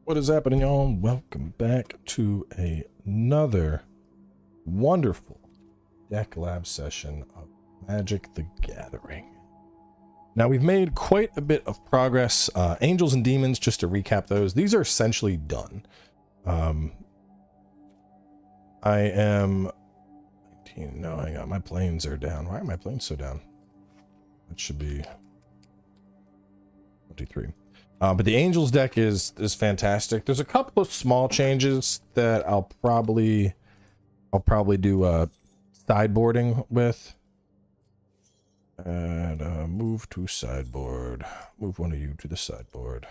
What is happening, y'all? Welcome back to another wonderful deck lab session of Magic the Gathering. Now, we've made quite a bit of progress. Angels and Demons, just to recap those, these are essentially done. I am 19. No, hang on, my planes are down. Why are my planes so down? That should be 23. But the Angels deck is fantastic. There's a couple of small changes that I'll probably do sideboarding with. And move to sideboard. Move one of you to the sideboard.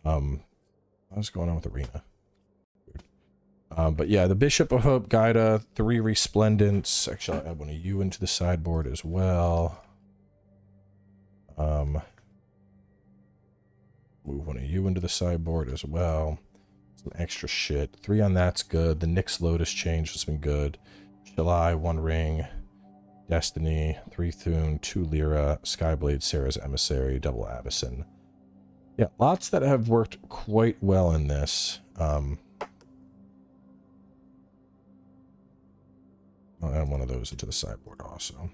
What's going on with Arena? But yeah, the Bishop of Hope, Gaida, 3 Resplendents. Actually, I'll add one of you into the sideboard as well. Move one of you into the sideboard as well. Some extra shit. 3 on that's good. The Nyx Lotus change has been good. Shalai, 1 Ring. Destiny, 3 Thune, 2 Lyra. Skyblade, Sarah's Emissary, double Avacyn. Yeah, lots that have worked quite well in this. I'll add one of those into the sideboard also.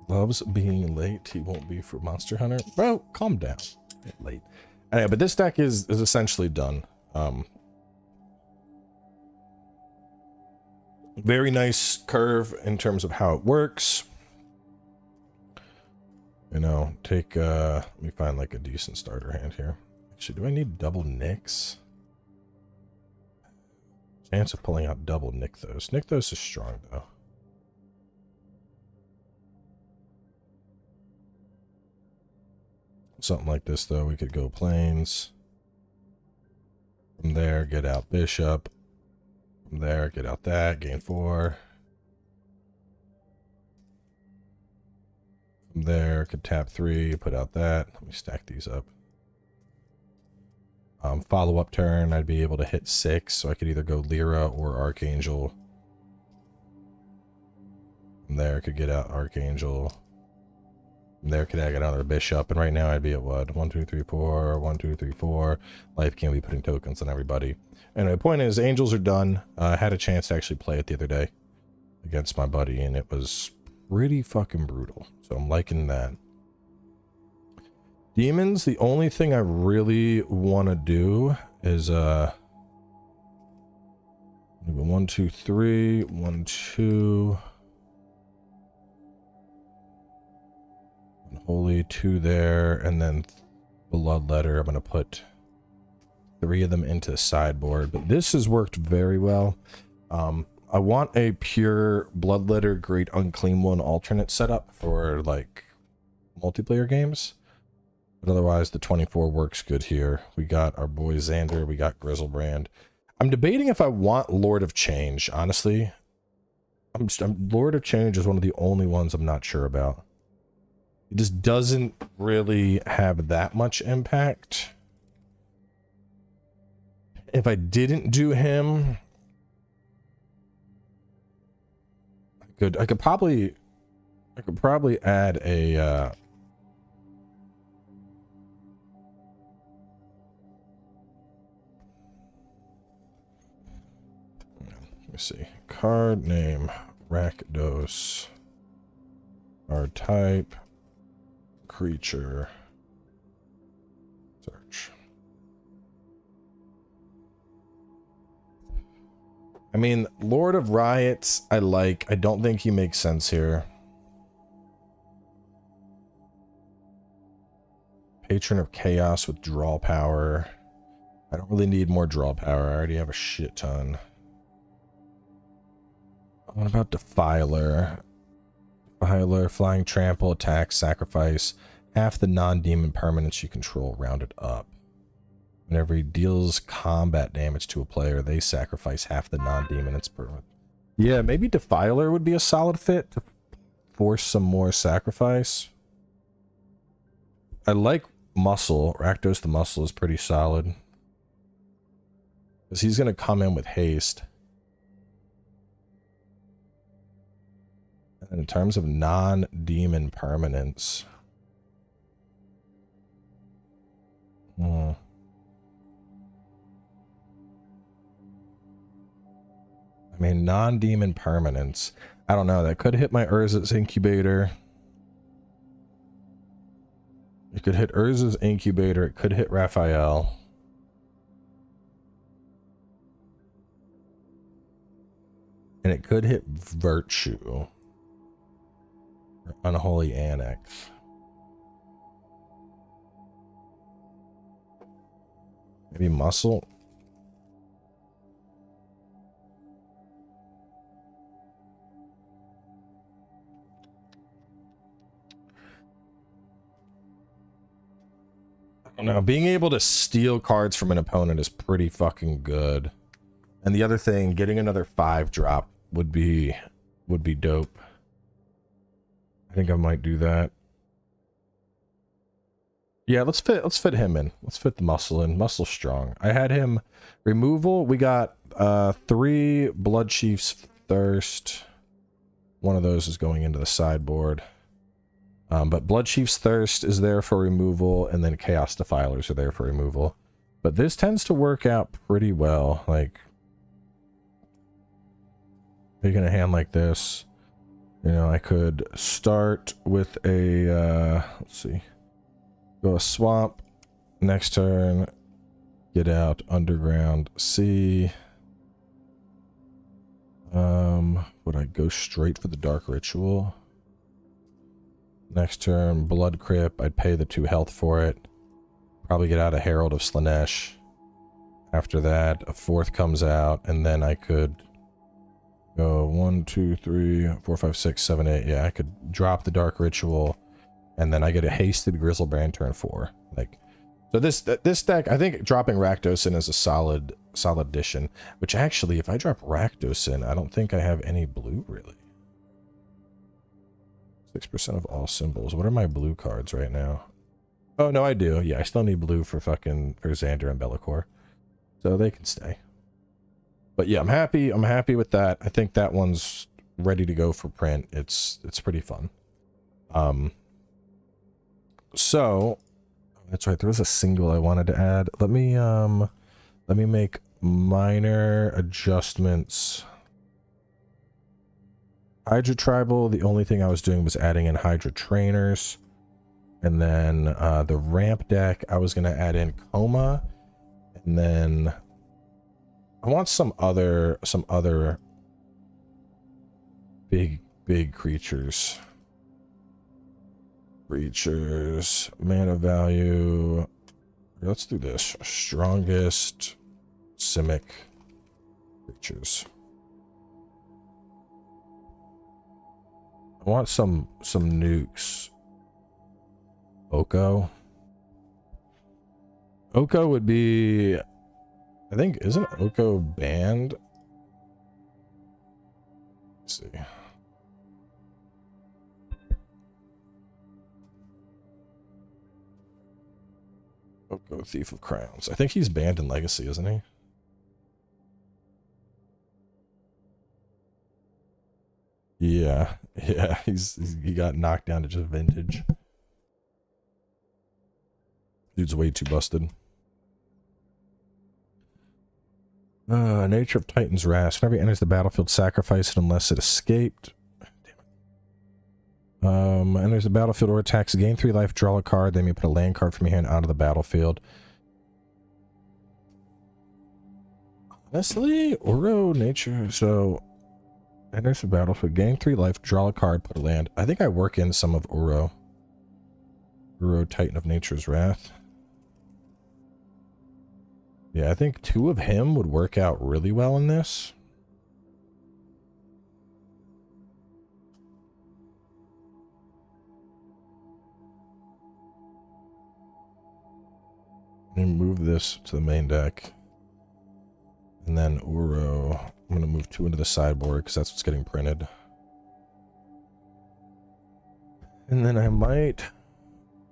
Loves being late. He won't be for Monster Hunter. Bro, calm down. Late. Anyway, but this deck is essentially done. Very nice curve in terms of how it works. You know, take let me find like a decent starter hand here. Actually, do I need double Nyx? Chance of pulling out double Nykthos. Nykthos is strong though. Something like this, though, we could go plains. From there, get out Bishop. From there, get out that, gain 4. From there, could tap 3, put out that. Let me stack these up. Follow-up turn, I'd be able to hit 6, so I could either go Lyra or Archangel. From there, I could get out Archangel. There could I get another Bishop, and right now I'd be at what? 1, 2, 3, 4, 1, 2, 3, 4. Life can't be putting tokens on everybody. Anyway, the point is, Angels are done. I had a chance to actually play it the other day against my buddy, and it was pretty fucking brutal. So I'm liking that. Demons, the only thing I really want to do is 1, 2, 3, 1, 2. Holy, 2 there, and then Bloodletter. I'm going to put 3 of them into sideboard, but this has worked very well. I want a pure Bloodletter Great Unclean One alternate setup for like multiplayer games, but otherwise the 24 works good here. We got our boy Xander, we got Grizzlebrand. I'm debating if I want Lord of Change, honestly. Lord of Change is one of the only ones I'm not sure about. It just doesn't really have that much impact. If I didn't do him, I could probably add a let me see. Card name Rakdos. Card type creature. Search. I mean, Lord of Riots, I like. I don't think he makes sense here. Patron of Chaos with draw power. I don't really need more draw power. I already have a shit ton. What about Defiler? Defiler, flying trample, attack, sacrifice. Half the non-demon permanents you control, rounded up. Whenever he deals combat damage to a player, they sacrifice half the non-demon it's permanent. Yeah, maybe Defiler would be a solid fit to force some more sacrifice. I like Muscle. Rakdos the Muscle is pretty solid. Because he's going to come in with haste. And in terms of non-demon permanents, I mean, non-demon permanents. I don't know. That could hit my Urza's Incubator. It could hit Urza's Incubator. It could hit Raphael. And it could hit Virtue. Or Unholy Annex. Maybe Muscle. I don't know. Being able to steal cards from an opponent is pretty fucking good. And the other thing, getting another 5-drop would be dope. I think I might do that. Yeah, let's fit him in. Let's fit the Muscle in. Muscle strong. I had him removal. We got 3 Blood Chief's Thirst. One of those is going into the sideboard. But Blood Chief's Thirst is there for removal, and then Chaos Defilers are there for removal. But this tends to work out pretty well. Like, taking a hand like this, you know, I could start with a, let's see, go a Swamp, next turn, get out Underground Sea. Would I go straight for the Dark Ritual? Next turn, Blood Crypt, I'd pay the 2 health for it. Probably get out a Herald of Slanesh. After that, a 4th comes out, and then I could go 1, 2, 3, 4, 5, 6, 7, 8. Yeah, I could drop the Dark Ritual, and then I get a hasted Grizzlebrand turn 4. Like, so this deck, I think dropping Rakdos in is a solid addition. Which actually, if I drop Rakdos in, I don't think I have any blue really. 6% of all symbols. What are my blue cards right now? Oh no, I do. Yeah, I still need blue for Xander and Be'lakor, so they can stay. But yeah, I'm happy with that. I think that one's ready to go for print. It's pretty fun. So that's right, there was a single I wanted to add. Let me make minor adjustments. Hydra Tribal, the only thing I was doing was adding in Hydra Trainers. And then the ramp deck, I was gonna add in Coma. And then I want some other big creatures. Mana value. Let's do this. Strongest Simic creatures. I want some nukes. Oko would be, I think, isn't Oko banned? Let's see. Oko, Thief of Crowns. I think he's banned in Legacy, isn't he? Yeah, he got knocked down to just Vintage. Dude's way too busted. Nature of Titan's Wrath. Whenever he enters the battlefield, sacrifice it unless it escaped. Damn it. Enters the battlefield or attacks, gain 3 life, draw a card, then you put a land card from your hand out of the battlefield. Honestly, Uro, nature, so enters the battlefield, gain 3 life, draw a card, put a land. I think I work in some of Uro. Uro, Titan of Nature's Wrath. Yeah, I think 2 of him would work out really well in this. Let me move this to the main deck. And then Uro, I'm going to move 2 into the sideboard because that's what's getting printed. And then I might,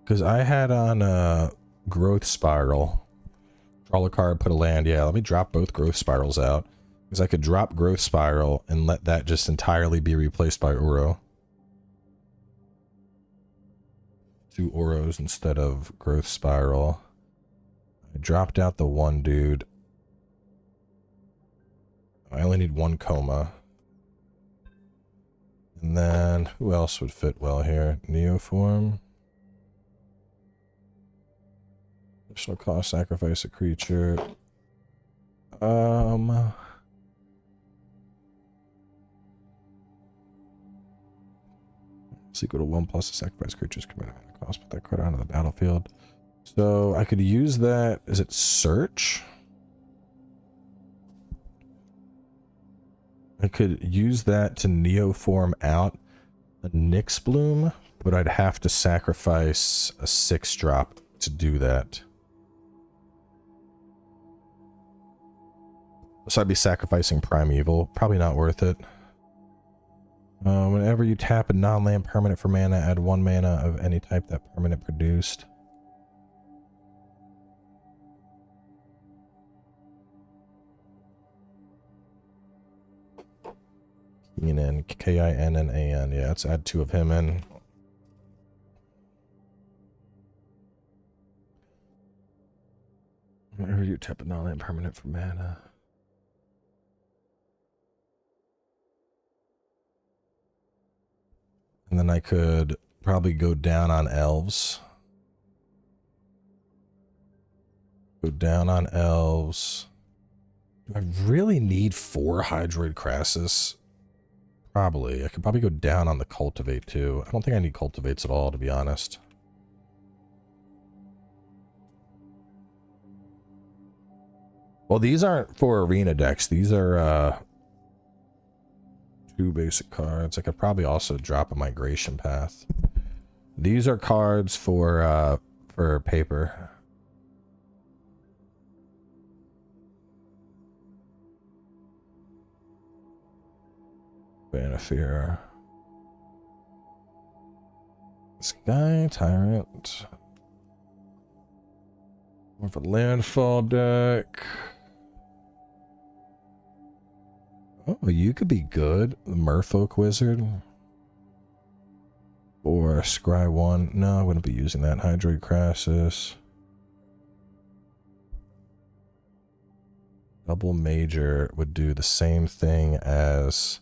because I had on Growth Spiral. Draw a card, put a land. Yeah, let me drop both Growth Spirals out. Because I could drop Growth Spiral and let that just entirely be replaced by Uro. do Oros instead of Growth Spiral. I dropped out the one dude. I only need one Coma. And then, who else would fit well here? Neoform. Additional cost, sacrifice a creature. It's equal to 1 plus the sacrifice creature's committed cost. Put that card onto the battlefield. So I could use that. Is it search? I could use that to neoform out a Nyx Bloom, but I'd have to sacrifice a 6-drop to do that. So I'd be sacrificing Primeval. Probably not worth it. Whenever you tap a non-land permanent for mana, add 1 mana of any type that permanent produced. Keenan, K-I-N-N-A-N. Yeah, let's add 2 of him in. Whenever you tap a non-land permanent for mana. And then I could probably go down on elves. Go down on elves. Do I really need 4 Hydroid Crassus? Probably. I could probably go down on the Cultivate too. I don't think I need Cultivates at all, to be honest. Well, these aren't for arena decks. These are 2 basic cards. I could probably also drop a Migration Path. These are cards for paper. Banafir. Sky Tyrant. More of a landfall deck. Oh, you could be good. The Merfolk Wizard. Or Scry 1. No, I wouldn't be using that. Hydroid Crassus. Double Major would do the same thing as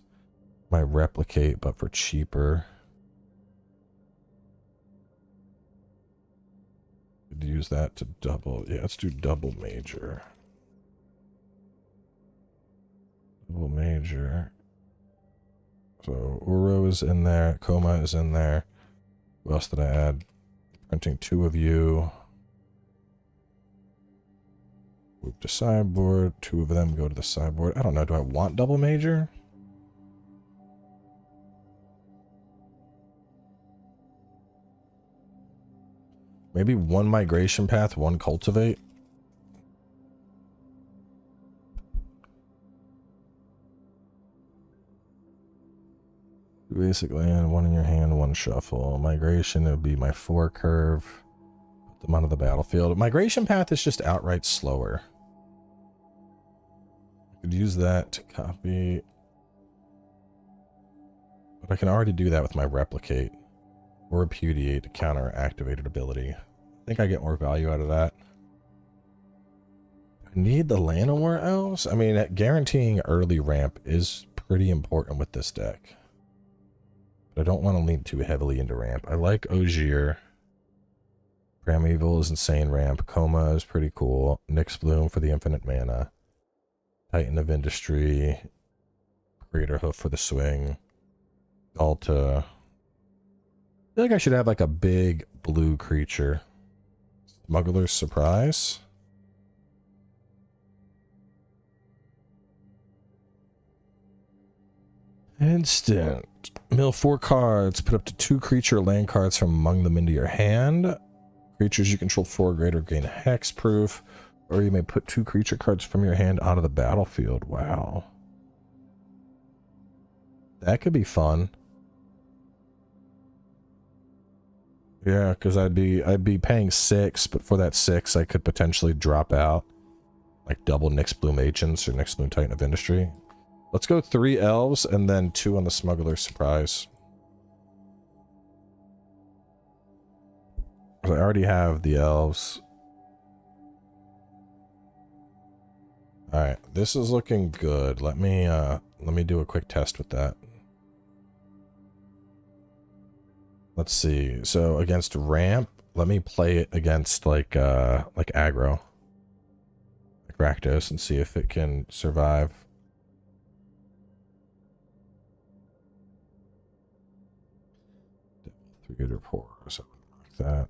my Replicate, but for cheaper. Could use that to double. Yeah, let's do Double Major. Double Major. So Uro is in there. Coma is in there. Who else did I add? Printing 2 of you. Move to sideboard. 2 of them go to the sideboard. I don't know. Do I want Double Major? Maybe 1 Migration Path, 1 Cultivate. Basic land, 1 in your hand, 1 shuffle. Migration, it would be my 4 curve. Put them onto the battlefield. Migration Path is just outright slower. I could use that to copy. But I can already do that with my Replicate. Or Repudiate to counter activated ability. I think I get more value out of that. I need the Llanowar Elves? I mean, guaranteeing early ramp is pretty important with this deck. But I don't want to lean too heavily into ramp. I like Ogier. Primeval is insane ramp. Coma is pretty cool. Nyx Bloom for the infinite mana. Titan of Industry. Crater Hoof for the swing. Alta. I feel like I should have like a big blue creature. Smuggler's Surprise. Instant. Mill 4 cards. Put up to 2 creature land cards from among them into your hand. Creatures you control 4 or greater gain hexproof. Or you may put 2 creature cards from your hand onto the battlefield. Wow. That could be fun. Yeah, because I'd be paying 6, but for that 6 I could potentially drop out like double Nyx Bloom Agents or Nyx Bloom Titan of Industry. Let's go 3 elves and then 2 on the Smuggler's Surprise. I already have the elves. Alright, this is looking good. Let me do a quick test with that. Let's see. So against ramp, let me play it against like aggro. Like Rakdos, and see if it can survive. Three rapport or something like that.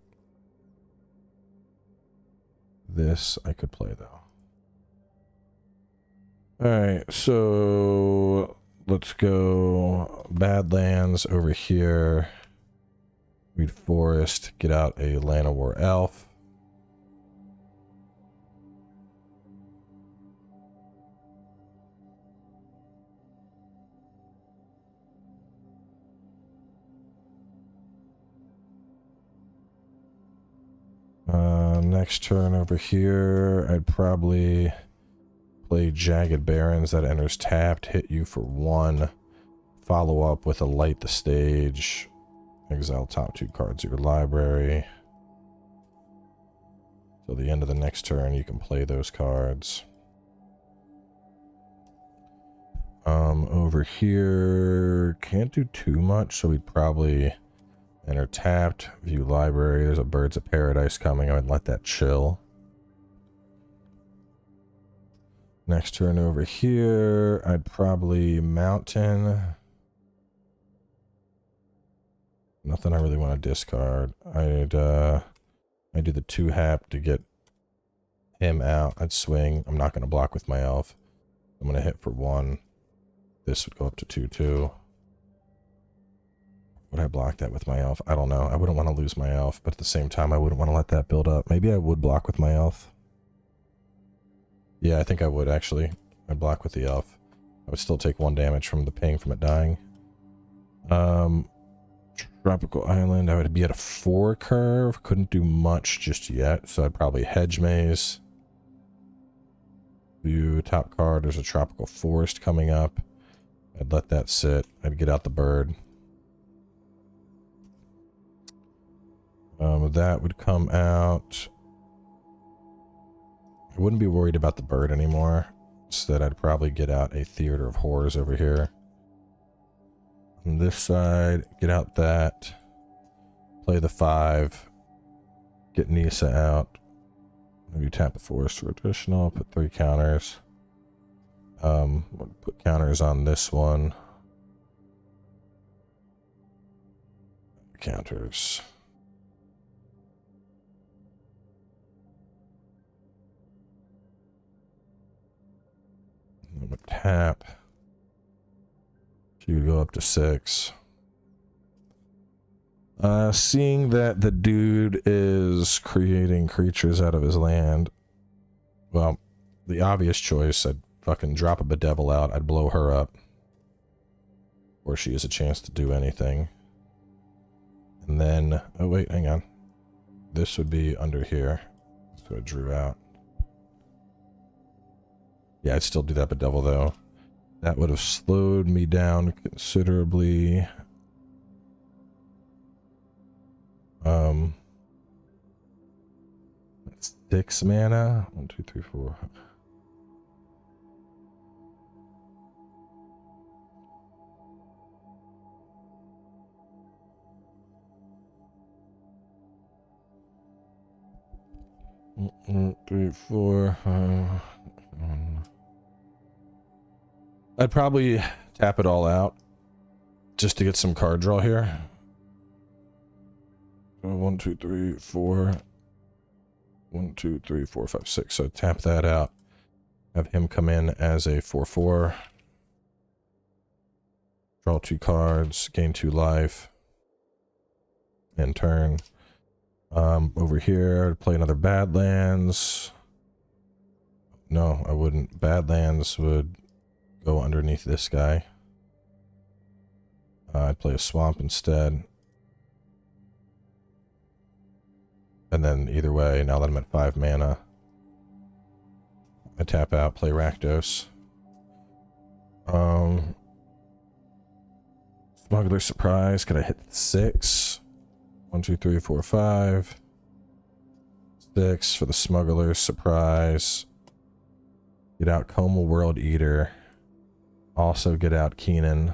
This I could play though. Alright, so let's go Badlands over here. Read Forest, get out a Llanowar Elf. Next turn over here, I'd probably play Jagged Barrens. That enters tapped, hit you for 1. Follow up with a Light the Stage. Exile top 2 cards of your library. Till the end of the next turn, you can play those cards. Over here, can't do too much, so we'd probably enter tapped, view library. There's a Birds of Paradise coming. I would let that chill. Next turn over here, I'd probably Mountain. Nothing I really want to discard. I'd do the 2-hap to get him out. I'd swing. I'm not going to block with my elf. I'm going to hit for 1. This would go up to 2/2. Would I block that with my elf? I don't know. I wouldn't want to lose my elf, but at the same time, I wouldn't want to let that build up. Maybe I would block with my elf. Yeah, I think I would, actually. I'd block with the elf. I would still take 1 damage from the ping from it dying. Tropical Island, I would be at a 4 curve. Couldn't do much just yet, so I'd probably Hedge Maze. View top card, there's a Tropical Forest coming up. I'd let that sit. I'd get out the bird. That would come out. I wouldn't be worried about the bird anymore. Instead, I'd probably get out a Theater of Horrors over here. On this side, get out that. Play the 5. Get Nisa out. Maybe tap the Forest for additional. Put 3 counters. Put counters on this one. Counters. I'm gonna tap. You go up to 6. Seeing that the dude is creating creatures out of his land, well, the obvious choice, I'd fucking drop a Bedevil out, I'd blow her up, or she has a chance to do anything. And then, oh wait, hang on. This would be under here, so I drew out. Yeah, I'd still do that Bedevil though. That would have slowed me down considerably. That's 6 mana. 1, 2, 3, 4. Three, 4. I'd probably tap it all out just to get some card draw here. 1, 2, 3, 4. 1, 2, 3, 4, 5, 6. So tap that out. Have him come in as a 4/4. Draw 2 cards, gain 2 life. End turn. Over here, I'd play another Badlands. No, I wouldn't. Badlands would go underneath this guy. I'd play a Swamp instead. And then either way, now that I'm at 5 mana, I tap out, play Rakdos. Smuggler Surprise, could I hit 6? 1, 2, 3, 4, 5. 6 for the Smuggler's Surprise. Get out Coma World Eater. Also get out Keenan.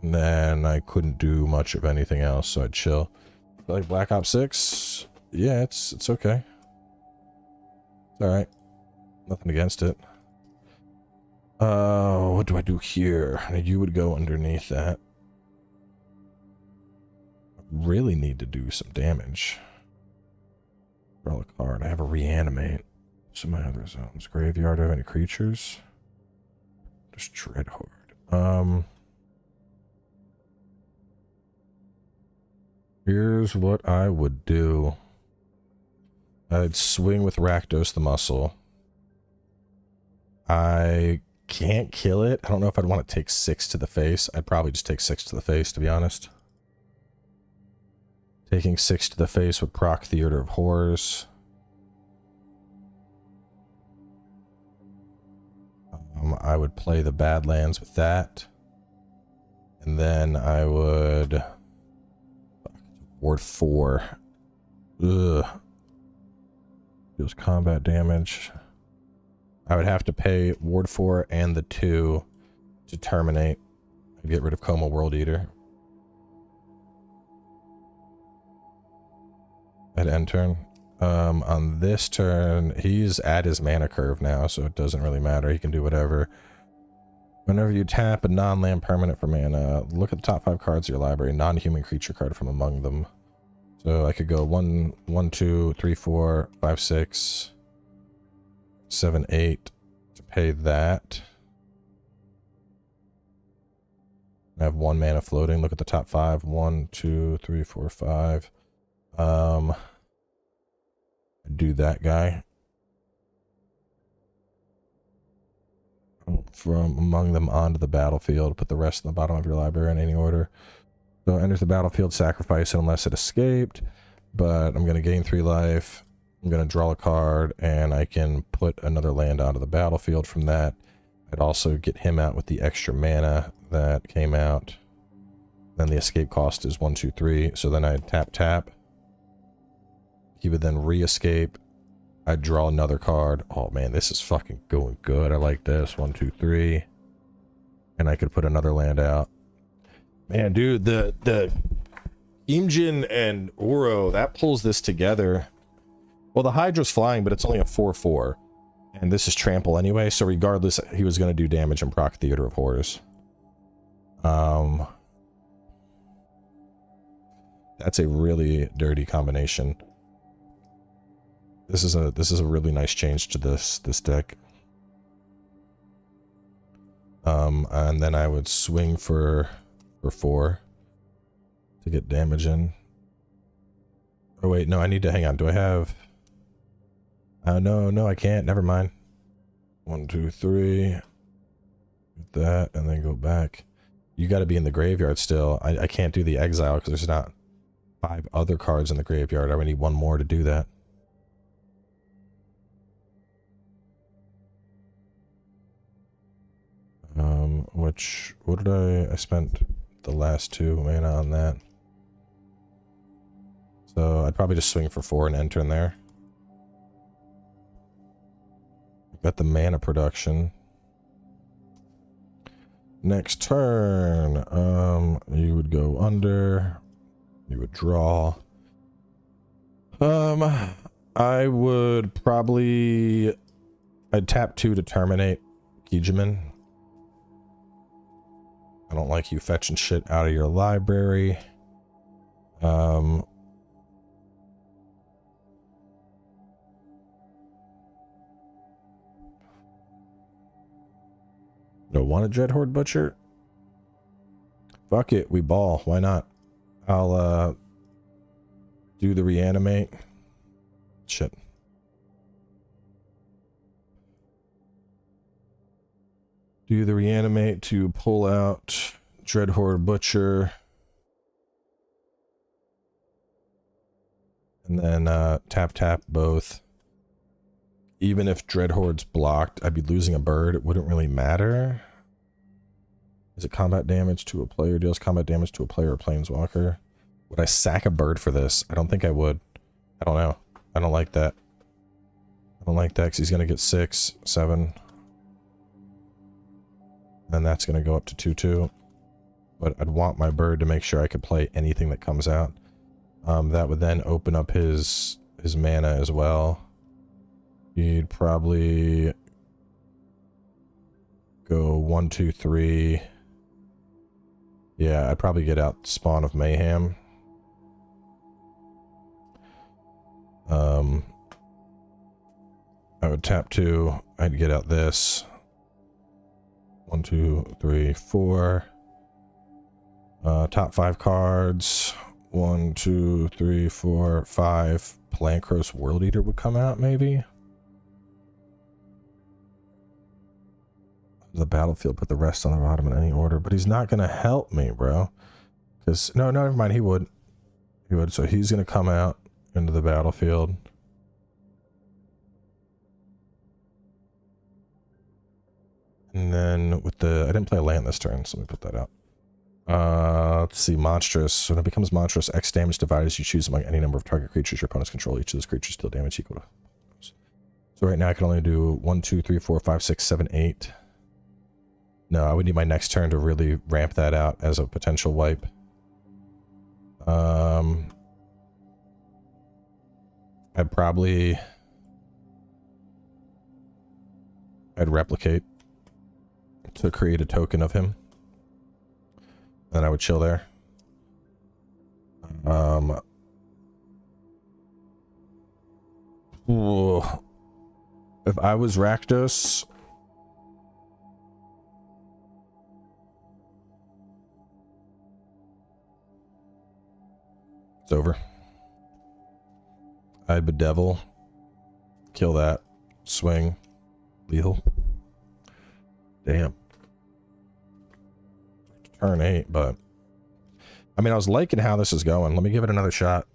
And then I couldn't do much of anything else, so I'd chill. Like Black Ops 6? Yeah, it's okay. It's alright. Nothing against it. What do I do here? You would go underneath that. I really need to do some damage. Draw a card. I have a reanimate. Some of my other zones. Graveyard. Do I have any creatures? Just Dreadhorde. Here's what I would do. I'd swing with Rakdos the Muscle. I can't kill it. I don't know if I'd want to take 6 to the face. I'd probably just take 6 to the face, to be honest. Taking 6 to the face would proc Theater of Horrors. I would play the Badlands with that. And then I would... Ward 4. Ugh. Deals combat damage. I would have to pay Ward 4 and the 2 to terminate. I'd get rid of Coma World Eater. At end turn. On this turn, he's at his mana curve now, so it doesn't really matter. He can do whatever. Whenever you tap a non-land permanent for mana, look at the top 5 cards of your library, non-human creature card from among them. So I could go 1, 2, 3, 4, 5, 6, 7, 8 to pay that. I have 1 mana floating. Look at the top 5. 1, 2, 3, 4, 5. Do that guy. From among them onto the battlefield. Put the rest in the bottom of your library in any order. So enters the battlefield, sacrifice it unless it escaped. But I'm going to gain 3 life. I'm going to draw a card, and I can put another land onto the battlefield from that. I'd also get him out with the extra mana that came out. Then the escape cost is 1, 2, 3. So then I'd tap. He would then re-escape. I'd draw another card. Oh man, this is fucking going good. I like this. 1, 2, 3. And I could put another land out. Man, dude, the Imjin and Uro, that pulls this together. Well, the Hydra's flying, but it's only a 4/4. And this is trample anyway, so regardless, he was going to do damage and proc Theater of Horrors. That's a really dirty combination. This is a really nice change to this deck. And then I would swing for 4 to get damage in. Oh wait, no, I need to hang on. Do I have? No, I can't. Never mind. 1, 2, 3. Get that, and then go back. You got to be in the graveyard still. I can't do the exile because there's not 5 other cards in the graveyard. I would need 1 more to do that. What did I spent the last 2 mana on that. So I'd probably just swing for 4 and enter in there. Got the mana production. Next turn, you would go under. You would draw. I would probably... I'd tap 2 to terminate Kijiman. I don't like you fetching shit out of your library. Don't want a Dreadhorde Butcher? Fuck it, we ball. Why not? I'll do the reanimate. Shit. Do the reanimate to pull out Dreadhorde Butcher. And then tap both. Even if Dreadhorde's blocked, I'd be losing a bird. It wouldn't really matter. Is it combat damage to a player? Deals combat damage to a player or planeswalker. Would I sack a bird for this? I don't think I would. I don't know. I don't like that. I don't like that because he's going to get 6, 7. Then that's going to go up to 2/2. But I'd want my bird to make sure I could play anything that comes out. That would then open up his mana as well. He'd probably go 1, 2, 3. Yeah, I'd probably get out Spawn of Mayhem. I would tap 2. I'd get out this. 1, 2, 3, 4. Top 5 cards. 1, 2, 3, 4, 5. Palancros World Eater would come out, maybe. The battlefield, put the rest on the bottom in any order, but he's not gonna help me, bro. Because no, never mind. He would. So he's gonna come out into the battlefield. And then with the, I didn't play a land this turn, so let me put that out. Let's see, monstrous. When it becomes monstrous, X damage divided as you choose among any number of target creatures your opponents control. Each of those creatures deal damage equal to. So right now I can only do 1, 2, 3, 4, 5, 6, 7, 8. No, I would need my next turn to really ramp that out as a potential wipe. I'd replicate to create a token of him. Then I would chill there. Ooh. If I was Rakdos, it's over. I'd bedevil, kill that, swing, lethal. Damn. Turn 8, but I mean, I was liking how this is going. Let me give it another shot.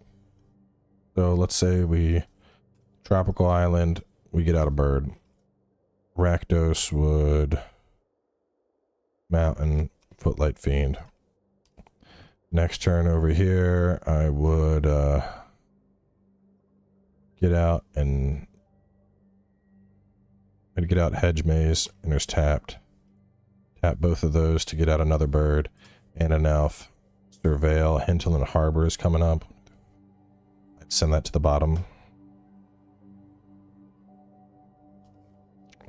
So let's say we Tropical Island, we get out a bird. Rakdos would Mountain, Footlight Fiend. Next turn over here, I would get out and I'd get out Hedge Maze, and there's tapped. Tap both of those to get out another bird and an elf. Surveil, Hinterland Harbor is coming up. I'd send that to the bottom.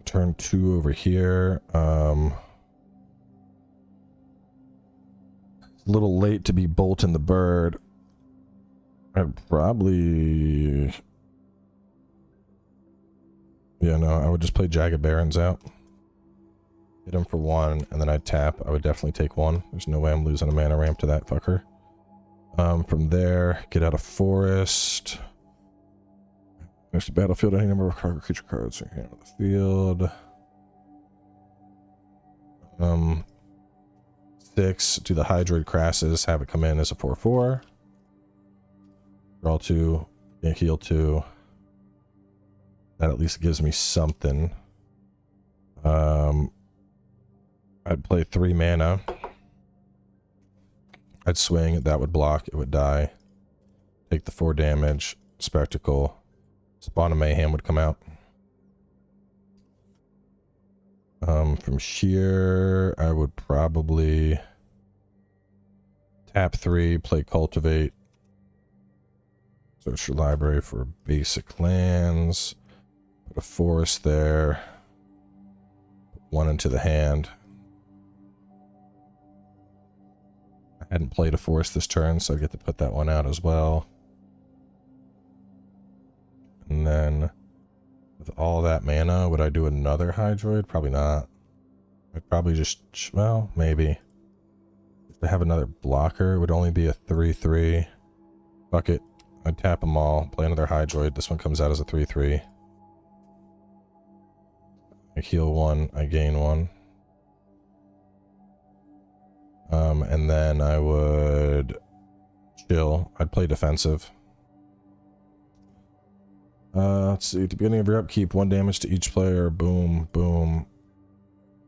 Turn 2 over here. It's a little late to be bolting the bird. I'd probably... Yeah, no, I would just play Jagged Barons out. Hit him for 1, and then I'd tap. I would definitely take 1. There's no way I'm losing a mana ramp to that fucker. From there, get out of Forest. Next to battlefield, any number of creature cards are here on the field. 6, do the Hydroid Crassus, have it come in as a 4/4. Draw 2, heal 2. That at least gives me something. I'd play 3 mana. I'd swing, that would block, it would die. Take the 4 damage, Spectacle. Spawn of Mayhem would come out. From here, I would probably tap 3, play Cultivate. Search your library for basic lands. Put a forest there. Put 1 into the hand. I hadn't played a forest this turn, so I get to put that one out as well. And then, with all that mana, would I do another Hydroid? Probably not. I'd probably just, well, maybe. If I have another blocker, it would only be a 3/3. Fuck it. I'd tap them all, play another Hydroid. This one comes out as a 3/3. I heal 1, I gain 1. And then I would chill. I'd play defensive. Let's see. At the beginning of your upkeep, 1 damage to each player. Boom, boom.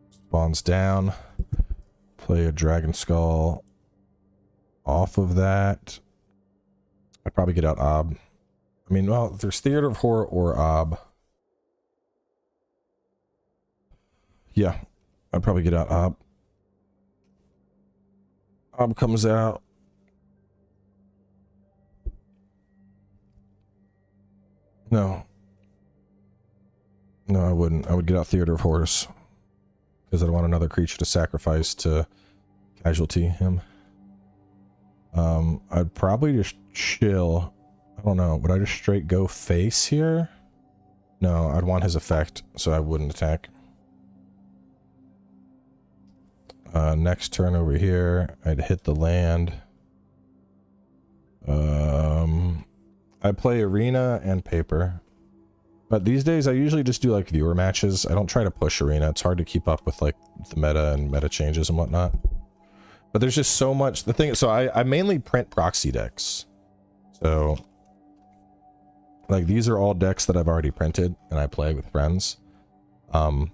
Spawns down. play a Dragon Skull off of that. I'd probably get out Ob. I mean, well, there's Theater of Horror or Ob. Yeah, I'd probably get out Ob. Ob comes out. No. No, I wouldn't. I would get out Theater of Horrors. Because I don't want another creature to sacrifice to casualty him. I'd probably just chill. I don't know. Would I just straight go face here? No, I'd want his effect, so I wouldn't attack. Next turn over here, I'd hit the land. I play Arena and Paper. But these days, I usually just do, like, viewer matches. I don't try to push Arena. It's hard to keep up with, like, the meta and meta changes and whatnot. But there's just so much. The thing, so I mainly print proxy decks. So, like, these are all decks that I've already printed, and I play with friends. And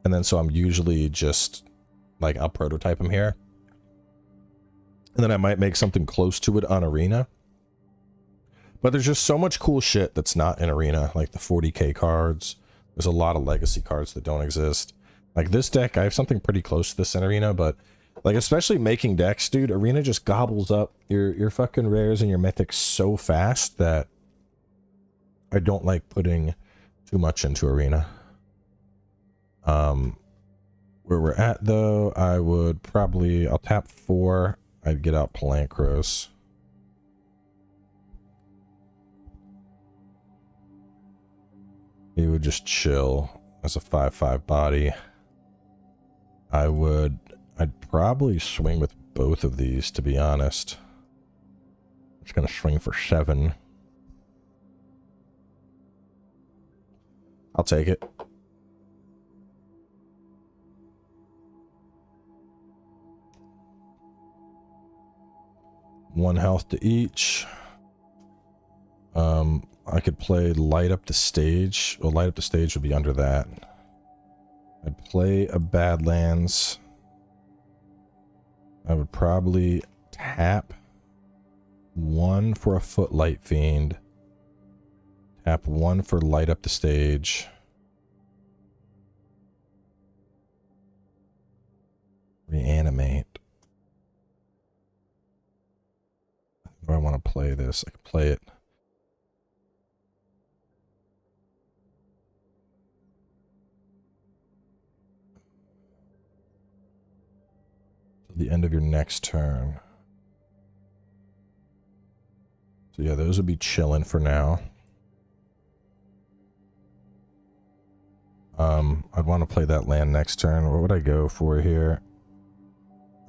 then, so I'm usually just, like, I'll prototype them here. And then I might make something close to it on Arena. But there's just so much cool shit that's not in Arena, like the 40k cards. There's a lot of legacy cards that don't exist. Like this deck, I have something pretty close to this in Arena, but like especially making decks, dude, Arena just gobbles up your fucking rares and your mythics so fast that I don't like putting too much into Arena. Where we're at though, I would probably, I'll tap 4, I'd get out Palancros. He would just chill as a 5/5 body. I'd probably swing with both of these, to be honest. I'm just gonna swing for 7. I'll take it. One health to each. I could play Light Up the Stage. Well, Light Up the Stage would be under that. I'd play a Badlands. I would probably tap 1 for a Footlight Fiend. Tap 1 for Light Up the Stage. Reanimate. How do I want to play this? I can play it. The end of your next turn. So yeah, those would be chilling for now. I'd want to play that land next turn. What would I go for here?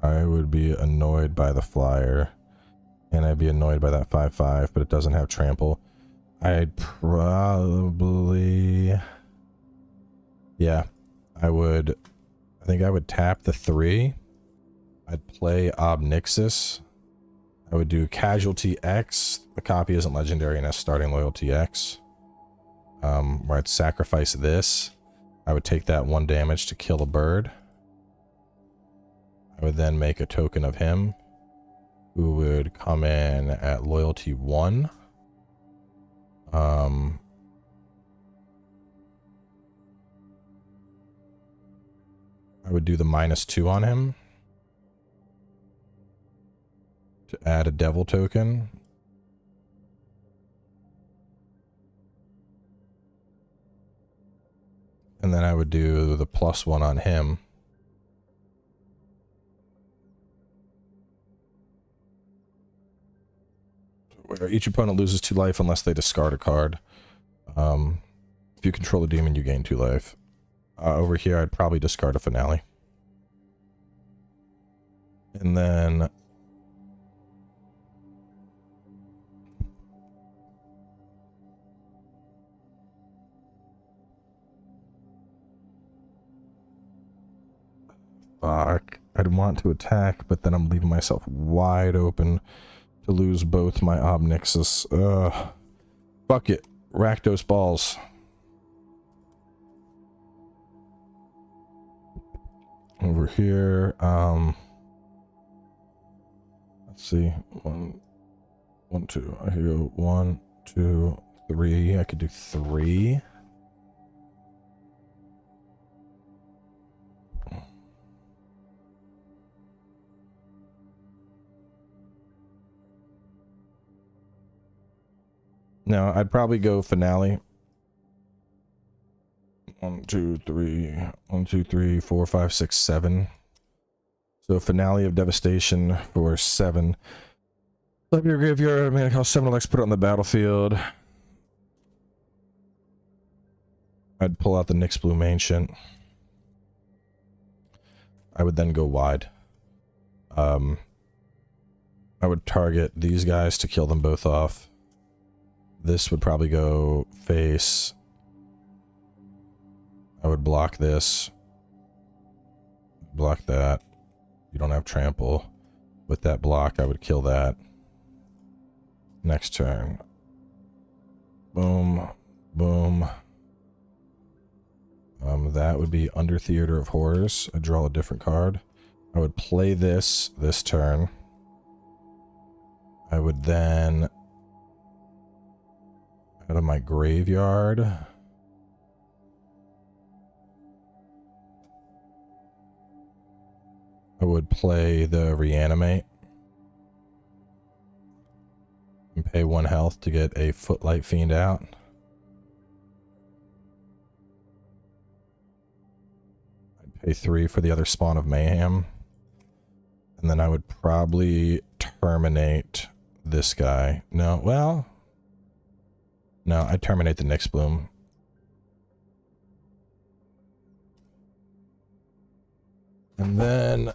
I would be annoyed by the flyer. And I'd be annoyed by that 5/5, but it doesn't have trample. I'd probably... Yeah, I think I would tap the 3. I'd play Obnixis. I would do Casualty X. The copy isn't legendary and has starting loyalty X. Where I'd sacrifice this. I would take that 1 damage to kill a bird. I would then make a token of him, who would come in at loyalty 1. I would do the -2 on him to add a devil token. And then I would do the +1 on him. Where each opponent loses 2 life unless they discard a card. If you control a demon, you gain 2 life. Over here, I'd probably discard a Finale. And then... Fuck. I'd want to attack, but then I'm leaving myself wide open to lose both my Obnixis. Fuck it. Rakdos balls. over here. Let's see. One, two. I could go 1, 2, 3. I could do 3. No, I'd probably go finale. 1, 2, 3. 1, 2, 3, 4, 5, 6, 7. So finale of devastation for 7. Let your graveyard, man, cost 7 Lex, put it on the battlefield. I'd pull out the Nyx Bloom Ancient. I would then go wide. I would target these guys to kill them both off. This would probably go face. I would block this. Block that. You don't have trample. With that block, I would kill that. Next turn. Boom. Boom. That would be under Theater of Horrors. I'd draw a different card. I would play this turn. I would then, out of my graveyard, I would play the Reanimate and pay 1 health to get a Footlight Fiend out. I'd pay 3 for the other Spawn of Mayhem. And then I would probably terminate this guy. No, well... No, I'd terminate the Nyx Bloom. And then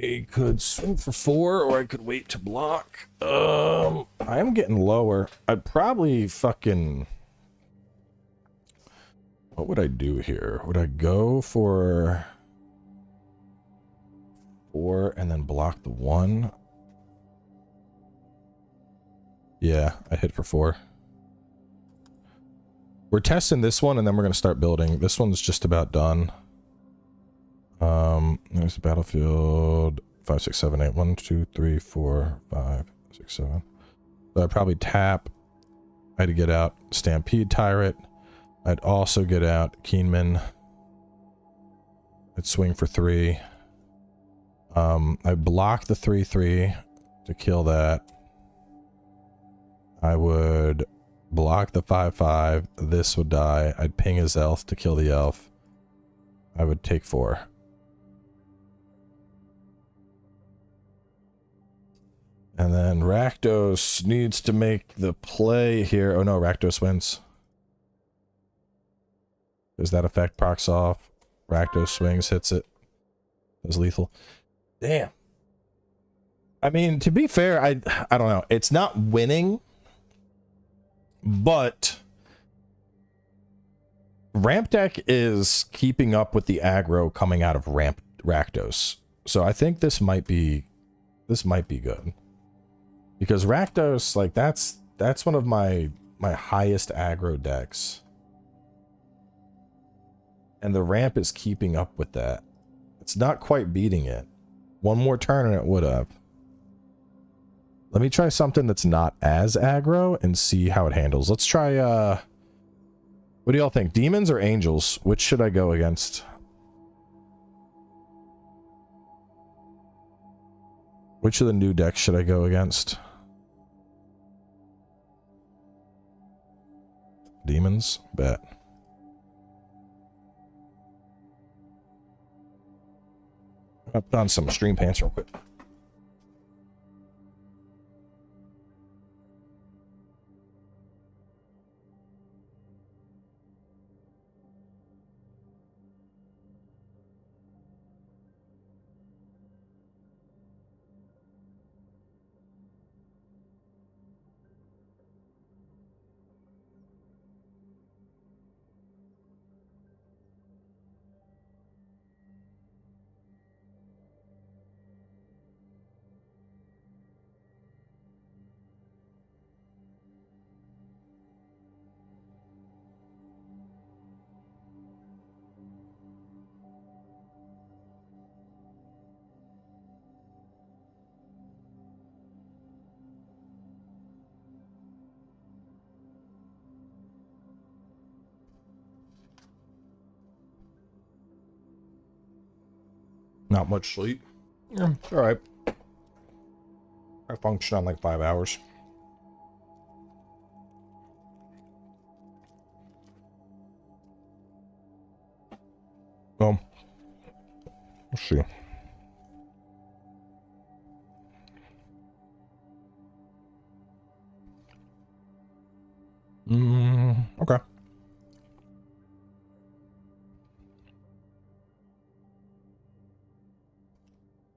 I could swing for 4, or I could wait to block. I'm getting lower. I'd probably fucking... What would I do here? Would I go for 4 and then block the 1? Yeah, I hit for 4. We're testing this one, and then we're going to start building. This one's just about done. There's the battlefield. 5, 6, 7, 8. 1, 2, 3, 4, 5, 6, 7. So I'd probably tap. I'd get out Stampede Tyrant. I'd also get out Keenman. I'd swing for 3. I block the 3/3 to kill that. I would block the 5/5. This would die. I'd ping his elf to kill the elf. I would take 4. And then Rakdos needs to make the play here. Oh no, Rakdos wins. Does that effect procs off? Rakdos swings, hits it. It's lethal. Damn. I mean, to be fair, I don't know. It's not winning, but ramp deck is keeping up with the aggro coming out of Rakdos. So I think this might be good. Because Rakdos, like that's one of my highest aggro decks. And the ramp is keeping up with that. It's not quite beating it. One more turn and it would have. Let me try something that's not as aggro and see how it handles. Let's try, what do y'all think? Demons or angels? Which should I go against? Which of the new decks should I go against? Demons? Bet. I'll put on some stream pants real quick. Not much sleep. Yeah, it's alright. I function on like 5 hours. Well, let's see. Okay.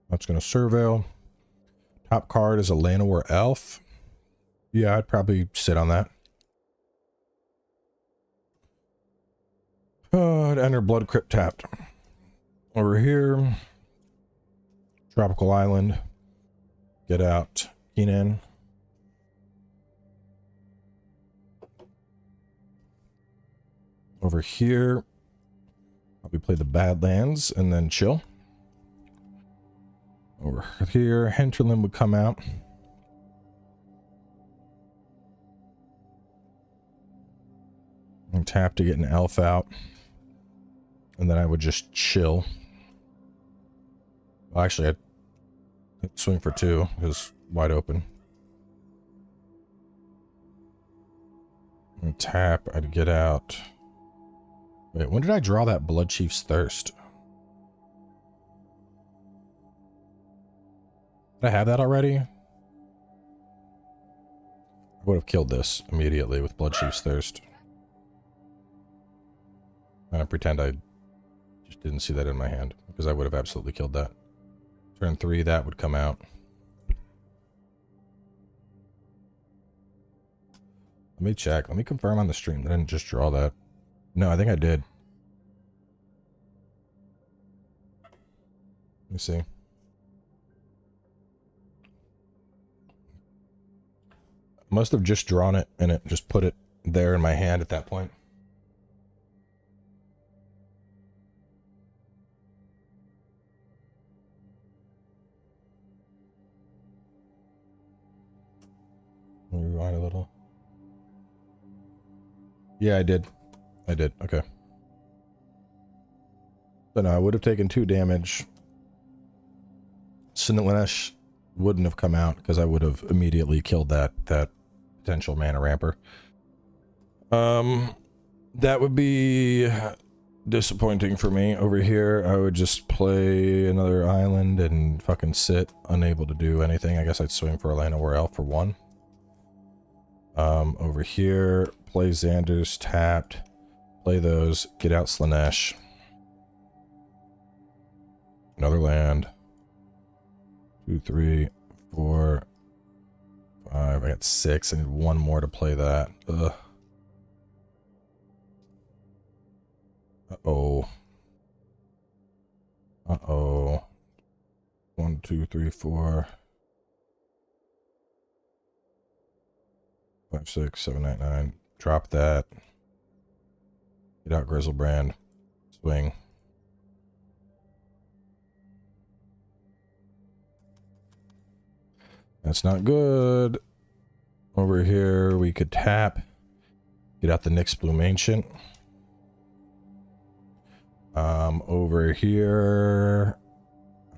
That's going to surveil. Top card is a Llanowar Elf. Yeah, I'd probably sit on that. I'd enter Blood Crypt tapped. Over here. Tropical Island. Get out Keenan. Over here. Probably play the Badlands and then chill. Over here, Hinterland would come out. And tap to get an elf out. And then I would just chill. Well, actually, I'd swing for 2, because wide open. And tap, I'd get out. Wait, when did I draw that Blood Chief's Thirst? Did I have that already? I would have killed this immediately with Blood Chief's Thirst. I'm gonna pretend I just didn't see that in my hand, because I would have absolutely killed that. Turn 3, that would come out. Let me check. Let me confirm on the stream that I didn't just draw that. No, I think I did. Let me see. Must have just drawn it and it just put it there in my hand at that point. Rewind a little. Yeah, I did. Okay. So no, I would have taken 2 damage. Sinalanesh wouldn't have come out because I would have immediately killed that potential mana ramper. That would be disappointing for me. Over here, I would just play another island and fucking sit, unable to do anything. I guess I'd swing for a Llanowar Elf for 1. Over here, play Xander's tapped. Play those. Get out Slanesh. Another land. 2, 3, 4, 5. I got 6. I need 1 more to play that. Ugh. Uh-oh. Uh-oh. 1, 2, 3, 4. 5, 6, 7, 8, 9. Drop that. Get out Grizzlebrand. Swing. That's not good. Over here, we could tap. Get out the Nyx Bloom Ancient. Over here.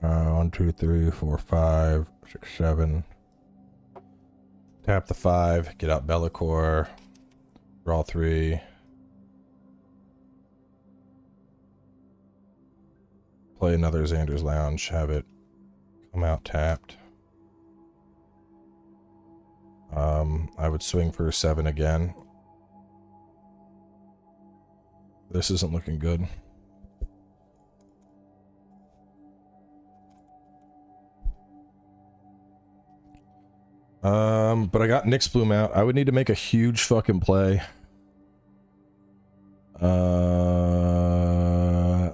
1, 2, 3, 4, 5, 6, 7. Tap the 5. Get out Bellicor. Draw 3. Play another Xander's Lounge. Have it come out tapped. I would swing for 7 again. This isn't looking good. But I got Nyx Bloom out. I would need to make a huge fucking play.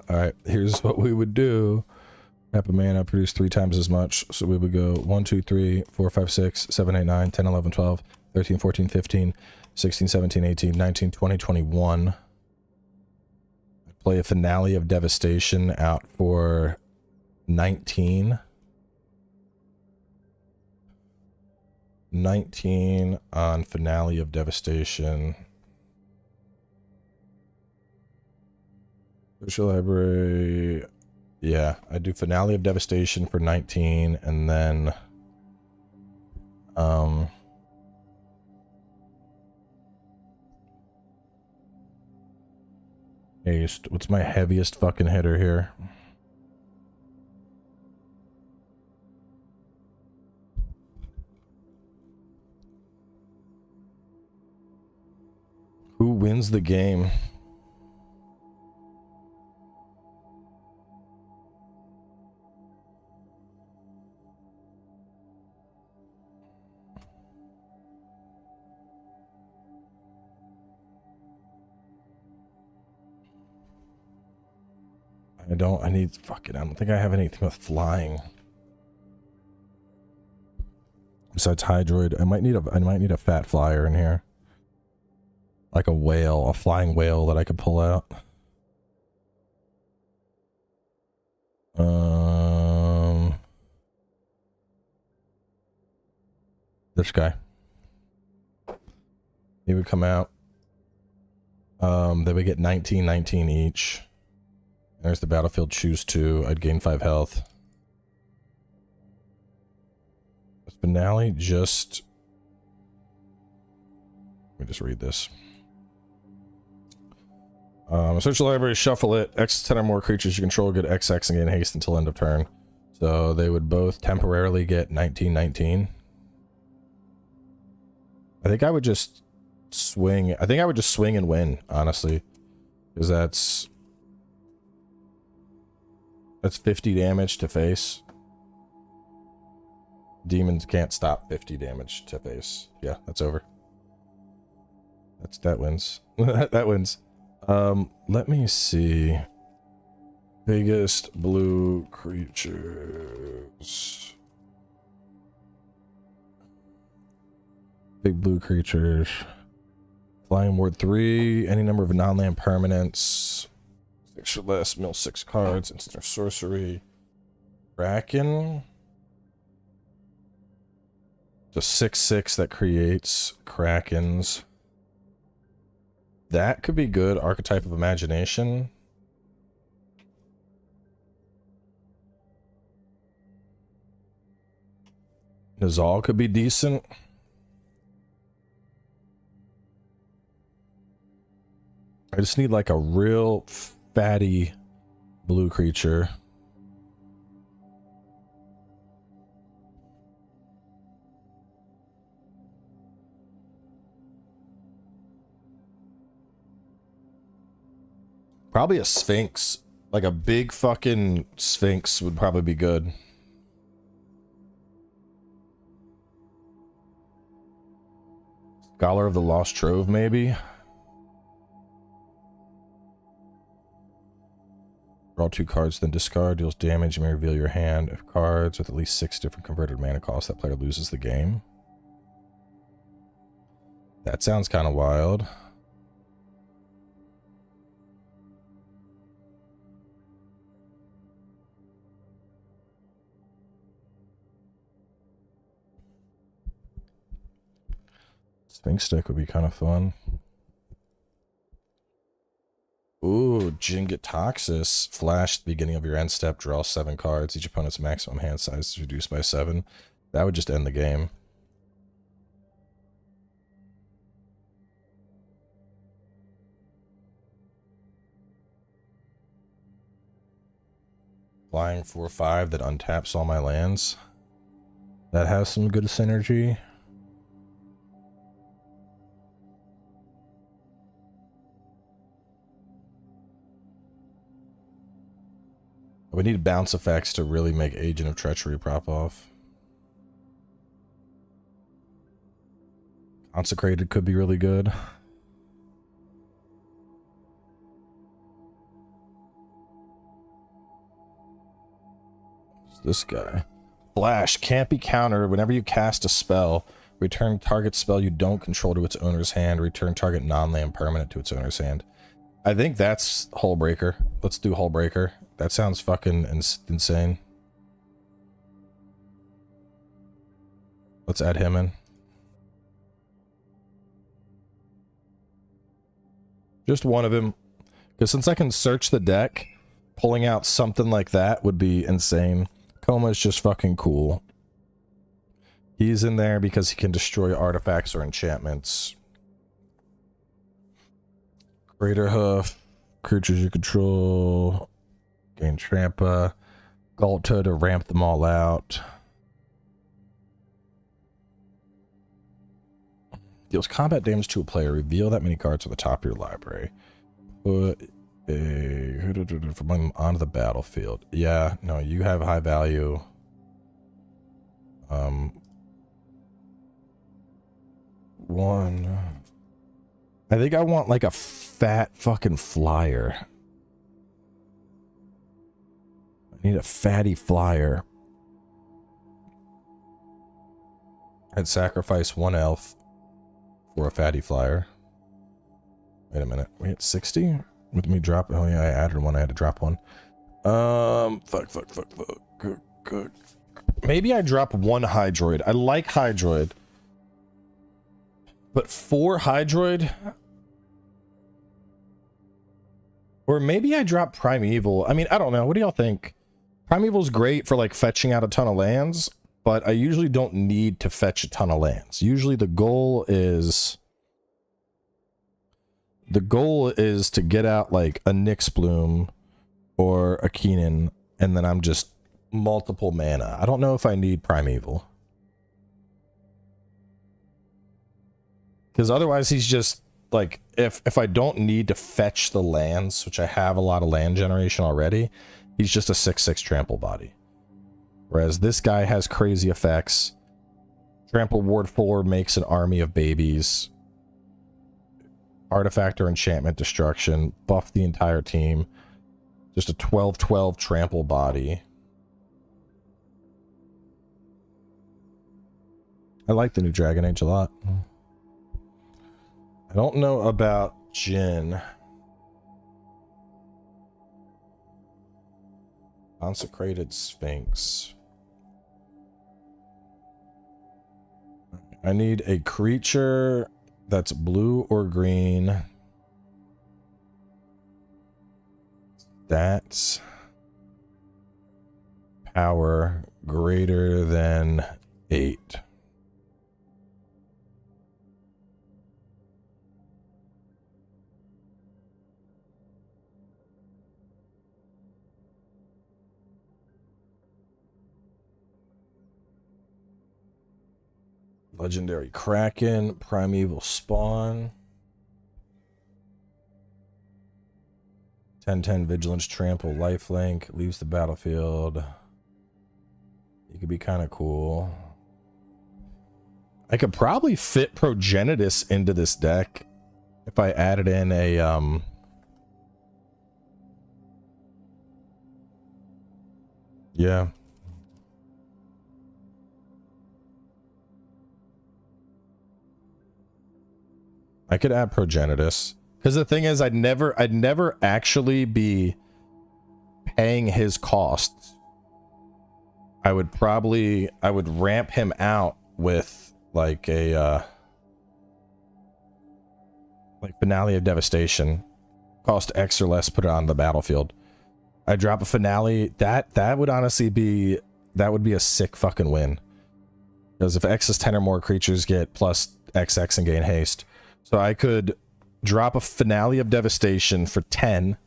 Alright, here's what we would do. Tap a mana, produce 3 times as much. So we would go 1, 2, 3, 4, 5, 6, 7, 8, 9, 10, 11, 12, 13, 14, 15, 16, 17, 18, 19, 20, 21. Play a Finale of Devastation out for 19. 19 on Finale of Devastation. Social Library. Yeah, I do Finale of Devastation for 19, and then haste. What's my heaviest fucking hitter here? Who wins the game? I don't think I have anything with flying. Besides Hydroid, I might need a fat flyer in here. Like a whale, a flying whale that I could pull out. This guy. He would come out. Then we get 19 each. There's the battlefield, choose 2. I'd gain 5 health. Finale just... Let me just read this. Search the library, shuffle it. X 10 or more creatures you control get XX and gain haste until end of turn. So they would both temporarily get 19. I think I would just swing. I think I would just swing and win, honestly. Because that's 50 damage to face. Demons can't stop 50 damage to face. Yeah, that's over. That wins. That wins. Let me see. Biggest blue creatures. Big blue creatures. Flying Ward 3. Any number of non-land permanents. 6 or less. Mill 6 cards. Instant or sorcery. Kraken. The 6/6 that creates Krakens. That could be good. Archetype of Imagination. Nizal could be decent. I just need like a real fatty blue creature. Probably a Sphinx. Like a big fucking Sphinx would probably be good. Scholar of the Lost Trove, maybe? Draw 2 cards, then discard. Deals damage. You may reveal your hand of cards with at least 6 different converted mana costs. That player loses the game. That sounds kind of wild. Sphinx deck would be kind of fun. Ooh, Jingatoxis. Flash at the beginning of your end step, draw 7 cards. Each opponent's maximum hand size is reduced by 7. That would just end the game. Flying 4/5 that untaps all my lands. That has some good synergy. We need bounce effects to really make Agent of Treachery prop off. Consecrated could be really good. What's this guy? Flash can't be countered. Whenever you cast a spell, return target spell you don't control to its owner's hand. Return target non-land permanent to its owner's hand. I think that's Hullbreaker. Let's do Hullbreaker. That sounds fucking insane. Let's add him in. Just one of him. Because since I can search the deck, pulling out something like that would be insane. Coma is just fucking cool. He's in there because he can destroy artifacts or enchantments. Greater Hoof, creatures you control, gain Trampa, Galta to ramp them all out. Deals combat damage to a player. Reveal that many cards at the top of your library. Put from them onto the battlefield. Yeah, no, you have high value. One. I think I want like a fat fucking flyer. I need a fatty flyer. I'd sacrifice one elf for a fatty flyer. Wait a minute. We hit 60? With me drop. Oh yeah, I added one. I had to drop one. Fuck. Good. Maybe I drop one Hydroid. I like Hydroid. But 4 Hydroid? Or maybe I drop Primeval. I mean, I don't know. What do y'all think? Primeval's great for like fetching out a ton of lands, but I usually don't need to fetch a ton of lands. Usually the goal is to get out like a Nyxbloom or a Keenan, and then I'm just multiple mana. I don't know if I need Primeval. Because otherwise he's just like, if I don't need to fetch the lands, which I have a lot of land generation already, he's just a 6/6 trample body. Whereas this guy has crazy effects. Trample Ward 4 makes an army of babies. Artifact or enchantment destruction. Buff the entire team. Just a 12/12 trample body. I like the new Dragon Age a lot. I don't know about Jin. Consecrated Sphinx. I need a creature that's blue or green. Stats. Power greater than 8. Legendary Kraken, Primeval Spawn. 10/10 Vigilance Trample, Lifelink, leaves the battlefield. You could be kind of cool. I could probably fit Progenitus into this deck if I added in a yeah. I could add Progenitus. Because the thing is, I'd never actually be paying his costs. I would ramp him out with like a like Finale of Devastation. Cost X or less, put it on the battlefield. I drop a Finale. That would honestly be, that would be a sick fucking win. Because if X is 10 or more, creatures get plus XX and gain haste. So I could drop a Finale of Devastation for 10,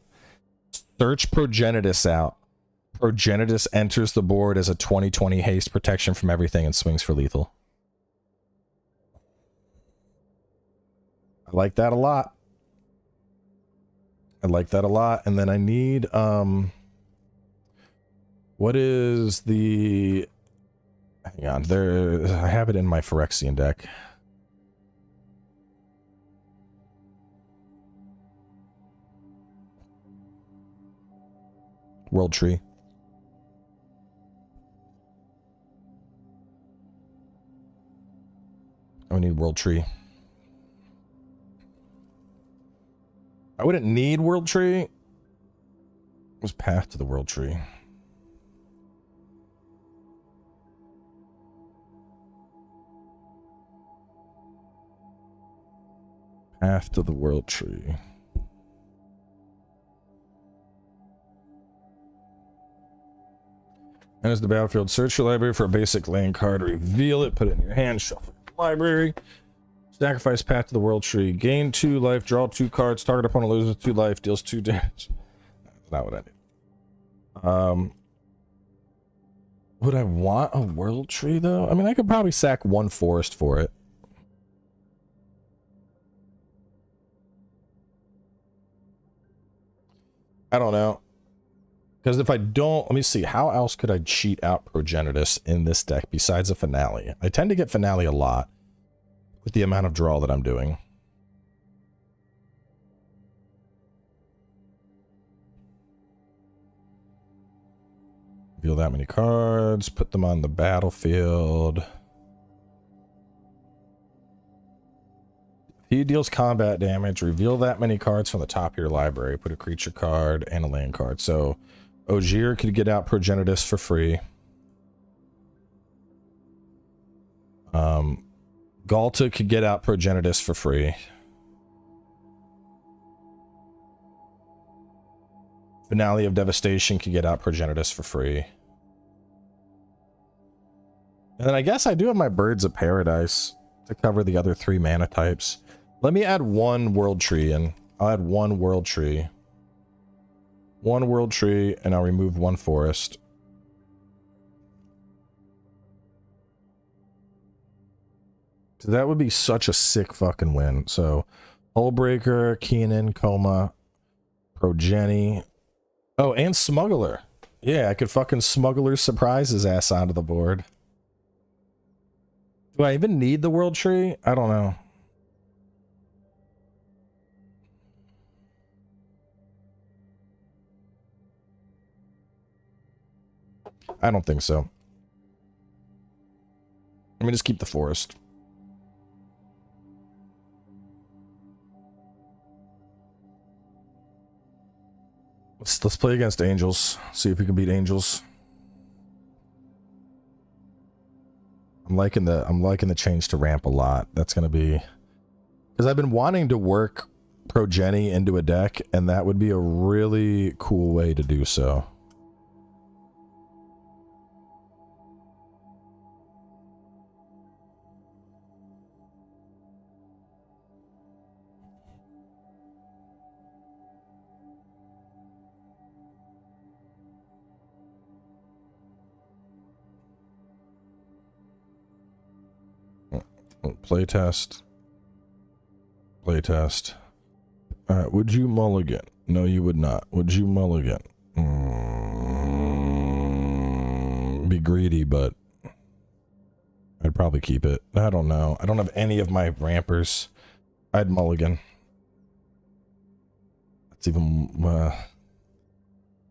search Progenitus out. Progenitus enters the board as a 20/20 haste protection from everything and swings for lethal. I like that a lot. I like that a lot. And then I need, what is the, hang on, I have it in my Phyrexian deck. World Tree. I need World Tree. I wouldn't need World Tree. It was Path to the World Tree. Path to the World Tree. Enters the battlefield. Search your library for a basic land card. Reveal it. Put it in your hand. Shuffle your library. Sacrifice Path to the World Tree. Gain 2 life. Draw 2 cards. Target opponent loses 2 life. Deals 2 damage. That's not what I need. Would I want a World Tree though? I mean, I could probably sack 1 forest for it. I don't know. Because if I don't, let me see, how else could I cheat out Progenitus in this deck besides a Finale? I tend to get Finale a lot with the amount of draw that I'm doing. Reveal that many cards, put them on the battlefield. He deals combat damage. Reveal that many cards from the top of your library. Put a creature card and a land card. So Ogier could get out Progenitus for free. Galta could get out Progenitus for free. Finale of Devastation could get out Progenitus for free. And then I guess I do have my Birds of Paradise to cover the other 3 mana types. Let me add 1 World Tree in. I'll add 1 World Tree. 1 World Tree, and I'll remove 1 Forest. So that would be such a sick fucking win. So, Hullbreaker, Keenan, Coma, Progeny. Oh, and Smuggler. Yeah, I could fucking Smuggler surprise his ass onto the board. Do I even need the World Tree? I don't know. I don't think so. Let me just keep the forest. Let's play against Angels. See if we can beat Angels. I'm liking the change to ramp a lot. That's gonna be because I've been wanting to work Progeny into a deck, and that would be a really cool way to do so. Playtest. Playtest. Alright, would you mulligan? No, you would not. Would you mulligan? Be greedy, but I'd probably keep it. I don't know. I don't have any of my rampers. I'd mulligan. That's even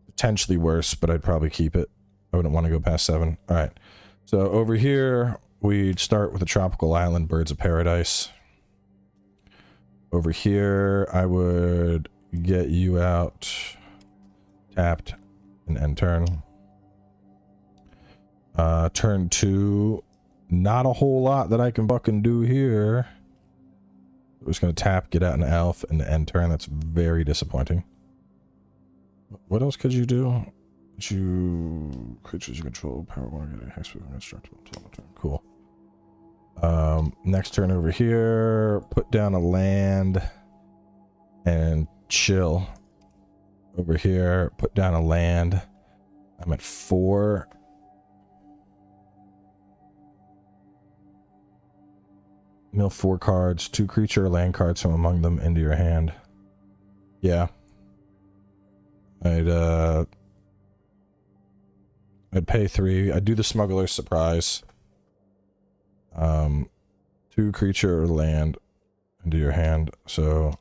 potentially worse, but I'd probably keep it. I wouldn't want to go past 7. Alright. So over here, we'd start with a tropical island, Birds of Paradise. Over here, I would get you out, tapped, and end turn. Turn 2, not a whole lot that I can fucking do here. We're just gonna tap, get out an elf, and end turn. That's very disappointing. What else could you do? Creatures you control, power 1, get a hex with indestructible until the turn. Cool. Next turn over here, put down a land and chill. Over here, put down a land. I'm at 4. Mill 4 cards, 2 creature or land cards from among them into your hand. Yeah. I'd pay 3. I'd do the Smuggler's Surprise. 2 creature or land into your hand. So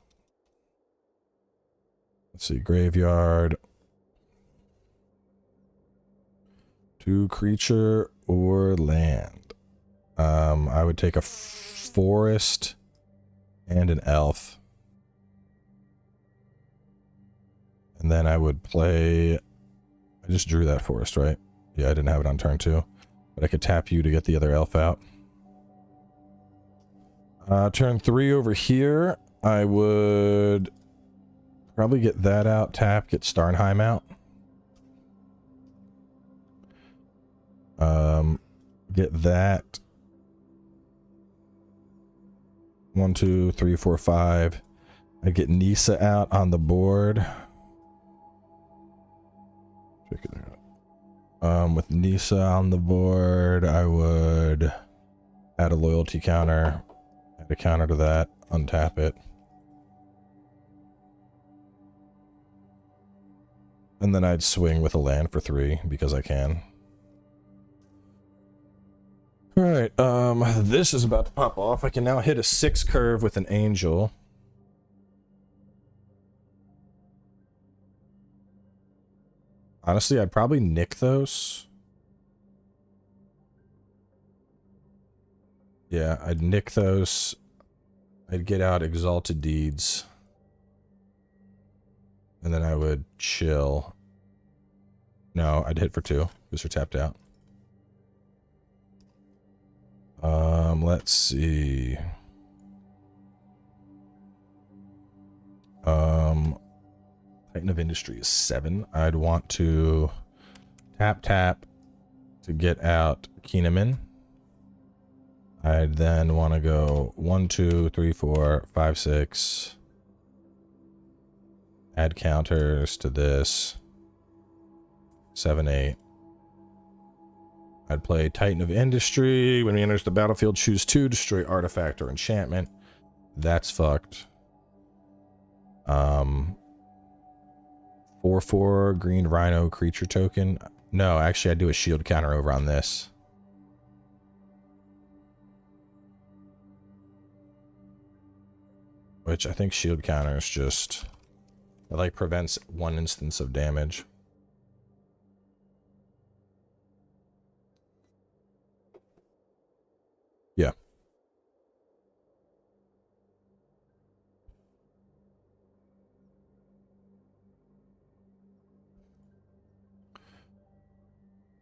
let's see, graveyard. 2 creature or land. I would take a forest and an elf. And then I would play... I just drew that forest, right? Yeah, I didn't have it on turn 2. But I could tap you to get the other elf out. Turn 3 over here, I would probably get that out, tap, get Starnheim out. Get that. 1, 2, 3, 4, 5. I get Nisa out on the board. Check it out. With Nisa on the board, I would add a loyalty counter, add a counter to that, untap it. And then I'd swing with a land for 3 because I can. Alright, this is about to pop off. I can now hit a 6 curve with an angel. Honestly, I'd probably nick those. Yeah, I'd nick those. I'd get out Exalted Deeds. And then I would chill. No, I'd hit for 2 because we're tapped out. Let's see. Titan of Industry is 7. I'd want to tap to get out Keeneman. I'd then want to go 1, 2, 3, 4, 5, 6. Add counters to this. 7, 8. I'd play Titan of Industry. When he enters the battlefield, choose 2, destroy artifact or enchantment. That's fucked. 4/4 green rhino creature token. No, actually, I do a shield counter over on this. Which I think shield counter is just, it like prevents 1 instance of damage. Yeah.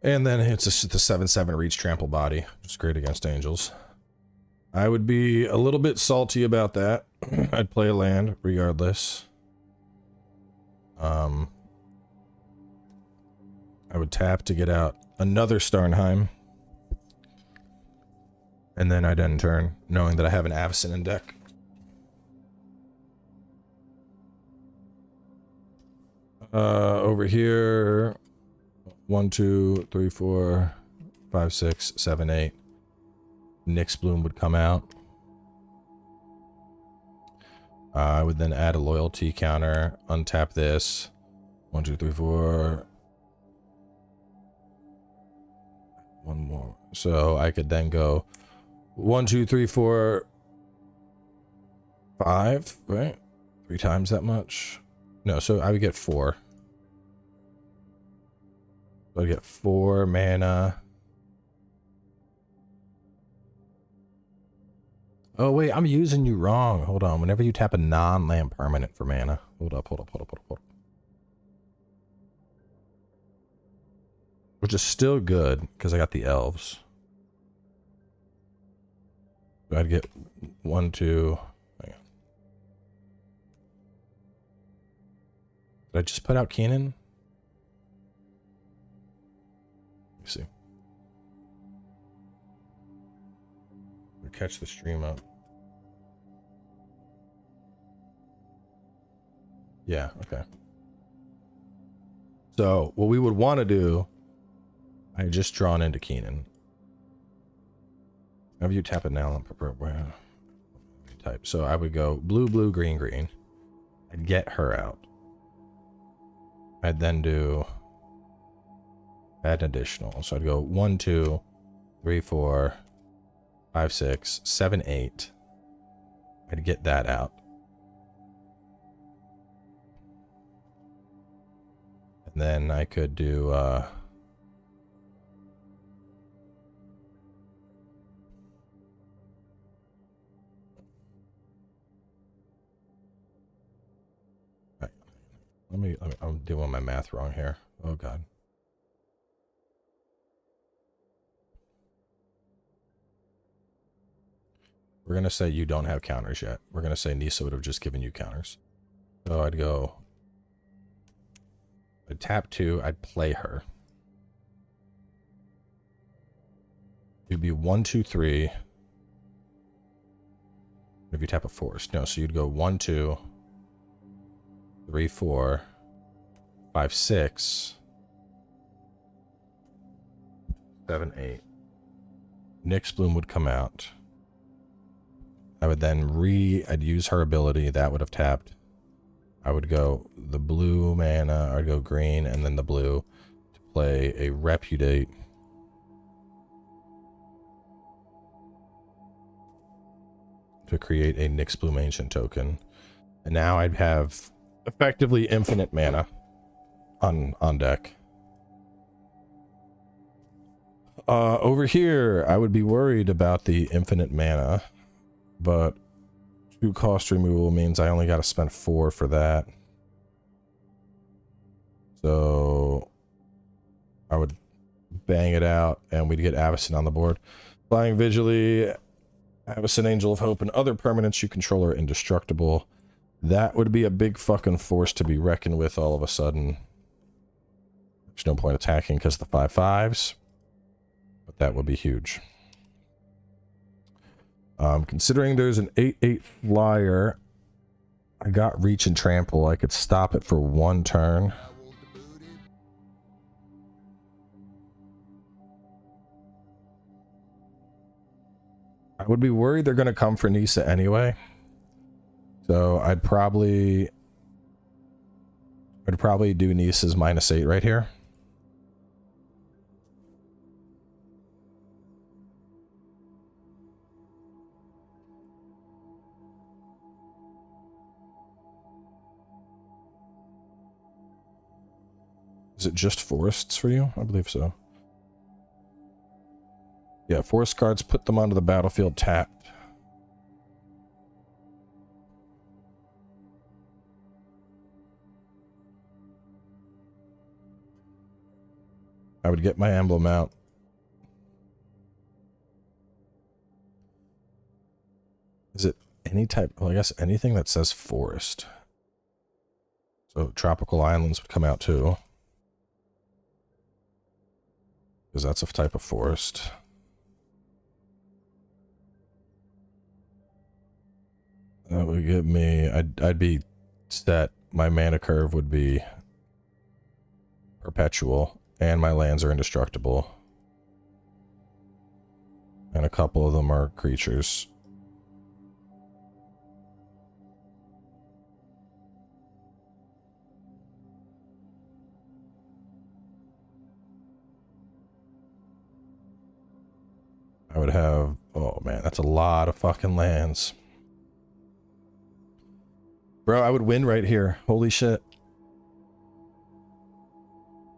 And then it's just the 7/7 reach trample body, which is great against angels. I would be a little bit salty about that. I'd play a land regardless. I would tap to get out another Starnheim. And then I'd end turn, knowing that I have an Avacyn in deck. Over here, 1, 2, 3, 4, 5, 6, 7, 8. Nyx Bloom would come out. I would then add a loyalty counter, untap this. 1, 2, 3, 4. One more. So I could then go 1, 2, 3, 4, 5, right? 3 times that much. No, so I would get 4. So I'd get 4 mana. Oh wait, I'm using you wrong. Hold on. Whenever you tap a non-land permanent for mana. Hold up. Which is still good, because I got the elves. So I'd get 1, 2. Hang on. Did I just put out Keenan? Let me see. We'll catch the stream up. Yeah, okay. So, what we would want to do, I just drawn into Keenan. Whenever you tap it now, type. So I would go blue, blue, green, green. I'd get her out. I'd then do add an additional. So I'd go 1, 2, 3, 4, 5, 6, 7, 8. I'd get that out. And then I could do I'm doing my math wrong here. Oh god. We're gonna say you don't have counters yet. We're gonna say Nisa would have just given you counters. So I'd go, I'd tap 2, I'd play her. You'd be 1, 2, 3. If you tap a forest. No, so you'd go 1, 2, 3, 4, 5, 6, 7, 8. Nyx Bloom would come out. I would then I'd use her ability. That would have tapped. I would go the blue mana, I'd go green, and then the blue to play a Repudiate. To create a Nyx Bloom Ancient token. And now I'd have effectively infinite mana on deck. Over here, I would be worried about the infinite mana, but 2 cost removal means I only got to spend 4 for that. So I would bang it out and we'd get Avacyn on the board. Flying Vigilly, Avacyn, Angel of Hope, and other permanents you control are indestructible. That would be a big fucking force to be reckoned with all of a sudden. There's no point attacking because the 5/5s, but that would be huge. Considering there's an 8/8 flyer, I got Reach and Trample. I could stop it for 1 turn. I would be worried they're going to come for Nissa anyway. So I'd probably do Nissa's -8 right here. Is it just forests for you? I believe so. Yeah, forest cards, put them onto the battlefield tapped. I would get my emblem out. Is it any type? Well, I guess anything that says forest. So tropical islands would come out too. Because that's a type of forest. That would give me, I'd be set. My mana curve would be perpetual, and my lands are indestructible. And a couple of them are creatures. I would have, oh man, that's a lot of fucking lands. Bro, I would win right here. Holy shit.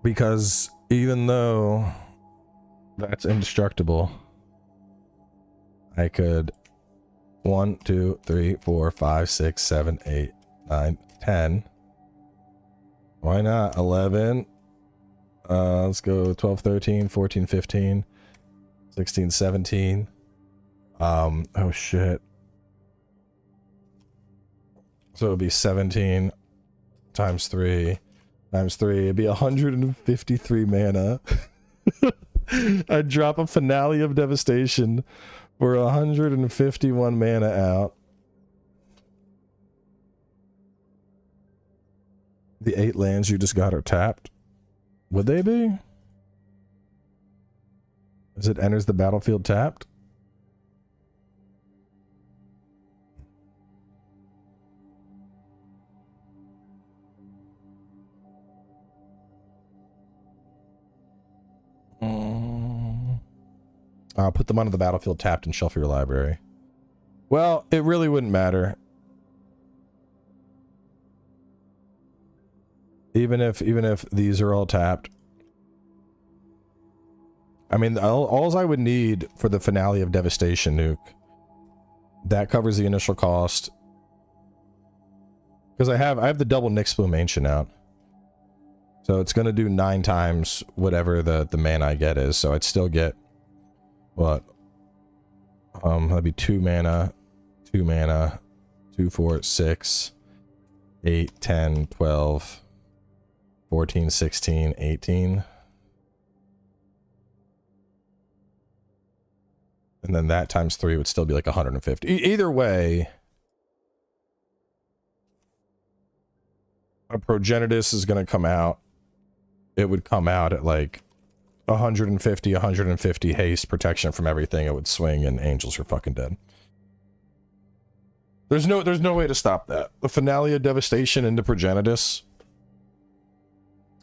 Because even though that's indestructible, I could 1, 2, 3, 4, 5, 6, 7, 8, 9, 10. Why not? 11. Let's go 12, 13, 14, 15, 16, 17. Oh shit. So it would be 17 times 3 times 3. It'd be 153 mana. I'd drop a Finale of Devastation for 151 mana out. The 8 lands you just got are tapped. Would they be? As it enters the battlefield tapped? I'll put them onto the battlefield tapped and shuffle your library. Well, it really wouldn't matter. Even if these are all tapped. I mean, all I would need for the Finale of Devastation nuke, that covers the initial cost. Because I have the double Nyx Bloom Ancient out. So it's going to do 9 times whatever the mana I get is. So I'd still get, what? That'd be 2 mana, 2 mana, 2, 4, 6, 8, 10, 12, 14, 16, 18. And then that times 3 would still be like 150. Either way, a Progenitus is going to come out. It would come out at like 150 haste, protection from everything. It would swing and angels are fucking dead. There's no way to stop that. The finale of devastation into Progenitus.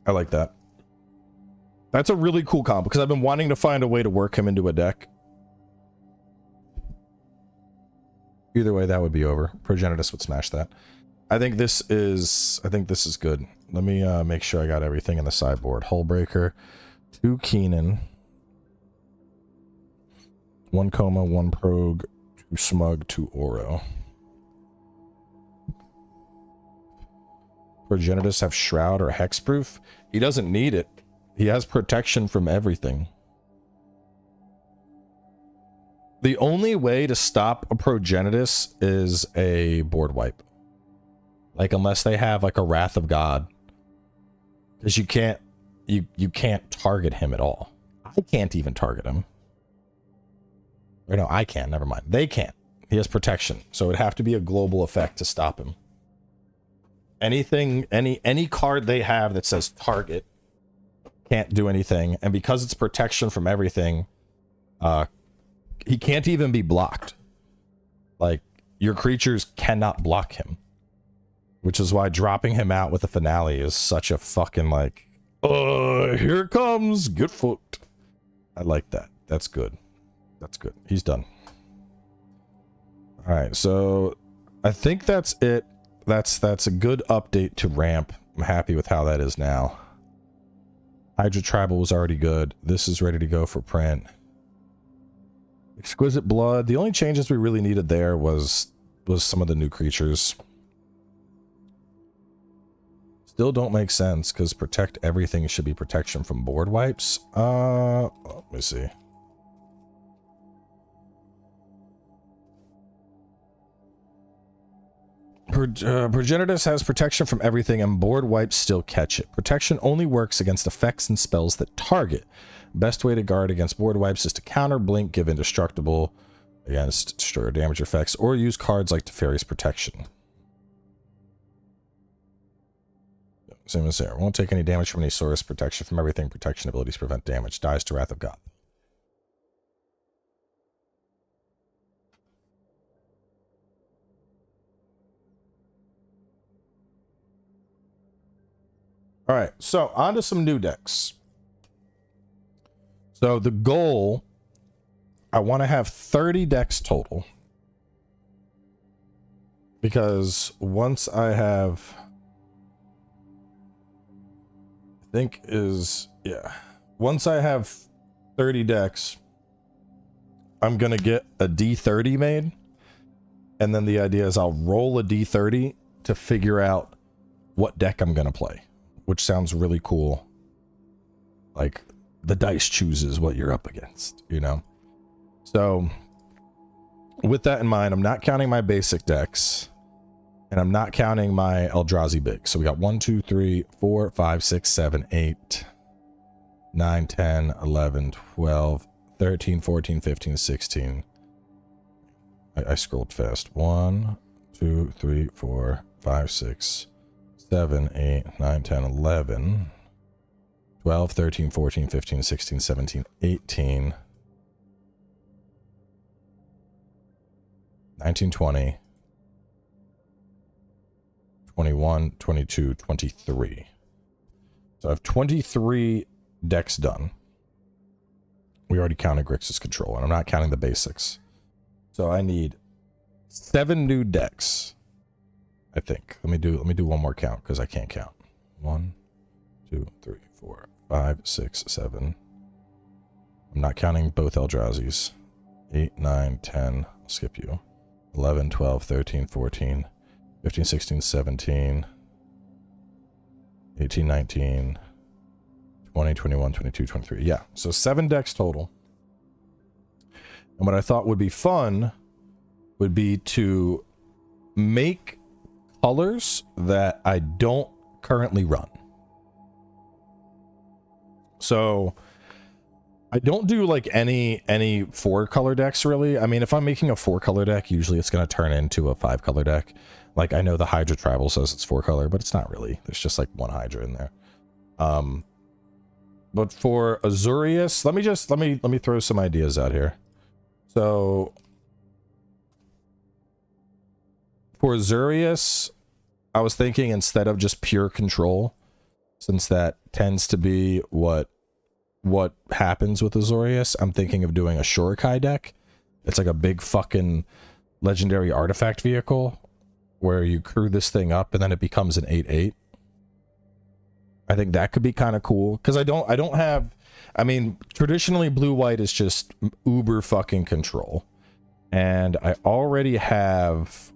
I like that. That's a really cool combo because I've been wanting to find a way to work him into a deck. Either way, that would be over. Progenitus would smash that. I think this is good. Let me make sure I got everything in the sideboard. Hullbreaker, 2 Keenan, 1 Coma, 1 Prog, 2 Smug, 2 Oro. Progenitus have Shroud or Hexproof? He doesn't need it. He has protection from everything. The only way to stop a Progenitus is a board wipe. Like, unless they have like a Wrath of God. Because you can't target him at all. I can't even target him. Or no, I can, never mind. They can't. He has protection. So it'd have to be a global effect to stop him. Anything, any card they have that says target can't do anything. And because it's protection from everything, he can't even be blocked. Like, your creatures cannot block him. Which is why dropping him out with a finale is such a fucking like, here it comes, get fucked. I like that. That's good. That's good. He's done. All right, so I think that's it. That's a good update to ramp. I'm happy with how that is now. Hydra Tribal was already good. This is ready to go for print. Exquisite Blood. The only changes we really needed there was some of the new creatures. Still don't make sense because protect everything should be protection from board wipes. Let me see. Progenitus has protection from everything and board wipes still catch it. Protection only works against effects and spells that target. Best way to guard against board wipes is to counter, blink, give indestructible against destroy or damage effects, or use cards like Teferi's Protection. Same as there. Won't take any damage from any source. Protection from everything. Protection abilities prevent damage. Dies to Wrath of God. All right, so on to some new decks. So the goal, I want to have 30 decks total. Because once I have... once I have 30 decks, I'm gonna get a D30 made, and then the idea is I'll roll a D30 to figure out what deck I'm gonna play, which sounds really cool. Like, the dice chooses what you're up against, you know? So with that in mind, I'm not counting my basic decks. And I'm not counting my Eldrazi big. So we got 1, 2, 3, 4, 5, 6, 7, 8, 9, 10, 11, 12, 13, 14, 15, 16. I scrolled fast. 1, 2, 3, 4, 5, 6, 7, 8, 9, 10, 11, 12, 13, 14, 15, 16, 17, 18, 19, 20. 21, 22, 23. So I have 23 decks done. We already counted Grixis Control, and I'm not counting the basics. So I need 7 new decks, I think. Let me do one more count because I can't count. 1, 2, 3, 4, 5, 6, 7. I'm not counting both Eldrazi's. 8, 9, 10. I'll skip you. 11, 12, 13, 14. 15, 16, 17, 18, 19, 20, 21, 22, 23. Yeah, so 7 decks total. And what I thought would be fun would be to make colors that I don't currently run. So I don't do like any 4-color decks really. I mean, if I'm making a 4-color deck, usually it's going to turn into a 5-color deck. Like I know the Hydra Tribal says it's 4-color, but it's not really. There's just like one Hydra in there. But for Azorius, let me throw some ideas out here. So for Azorius, I was thinking instead of just pure control, since that tends to be what happens with Azorius, I'm thinking of doing a Shurikai deck. It's like a big fucking legendary artifact vehicle where you crew this thing up and then it becomes an 8/8. I think that could be kind of cool because I don't have, I mean, traditionally blue-white is just uber fucking control. And I already have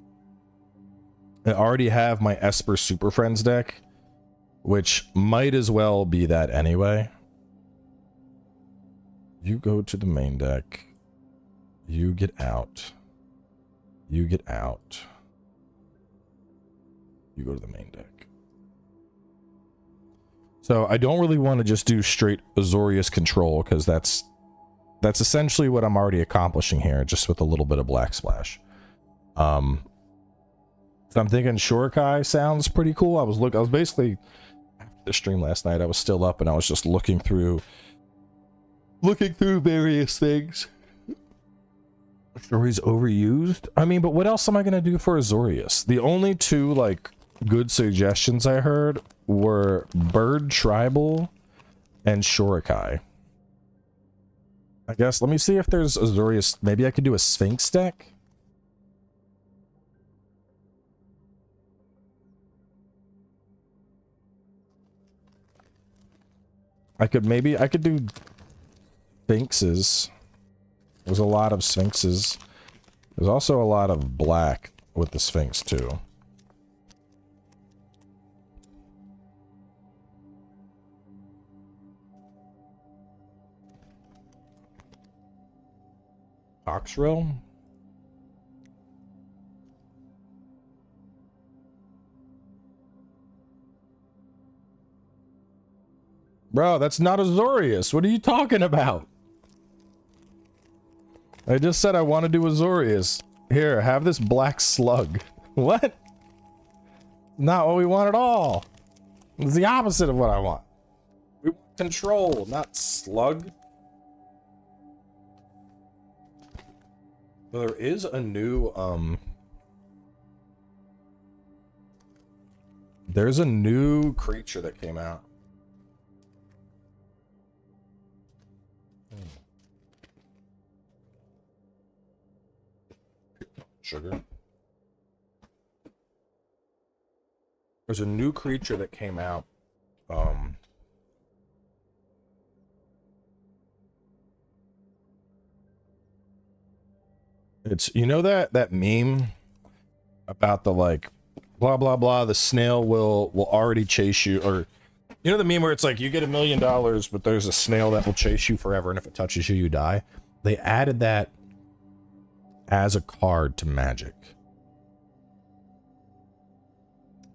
my Esper Super Friends deck, which might as well be that anyway. You go to the main deck. You get out. You get out. You go to the main deck. So I don't really want to just do straight Azorius control because that's essentially what I'm already accomplishing here, just with a little bit of black splash. So I'm thinking Shurikai sounds pretty cool. I was basically after the stream last night, I was still up and I was just looking through various things. Story's overused. I mean, but what else am I gonna do for Azorius? The only two like good suggestions I heard were Bird Tribal and Shurikai. I guess let me see if there's Azorius. Maybe I could do a Sphinx deck. I could do Sphinxes. There's a lot of Sphinxes. There's also a lot of black with the Sphinx too. Oxrill? Bro, that's not Azorius. What are you talking about? I just said I want to do Azorius. Here, have this black slug. What? Not what we want at all. It's the opposite of what I want. We want control, not slug. Well, there is a new, there's a new creature that came out. Sugar. There's a new creature that came out. It's, you know that meme about the like blah blah blah, the snail will already chase you, or you know the meme where it's like you get $1 million but there's a snail that will chase you forever and if it touches you you die. They added that as a card to Magic.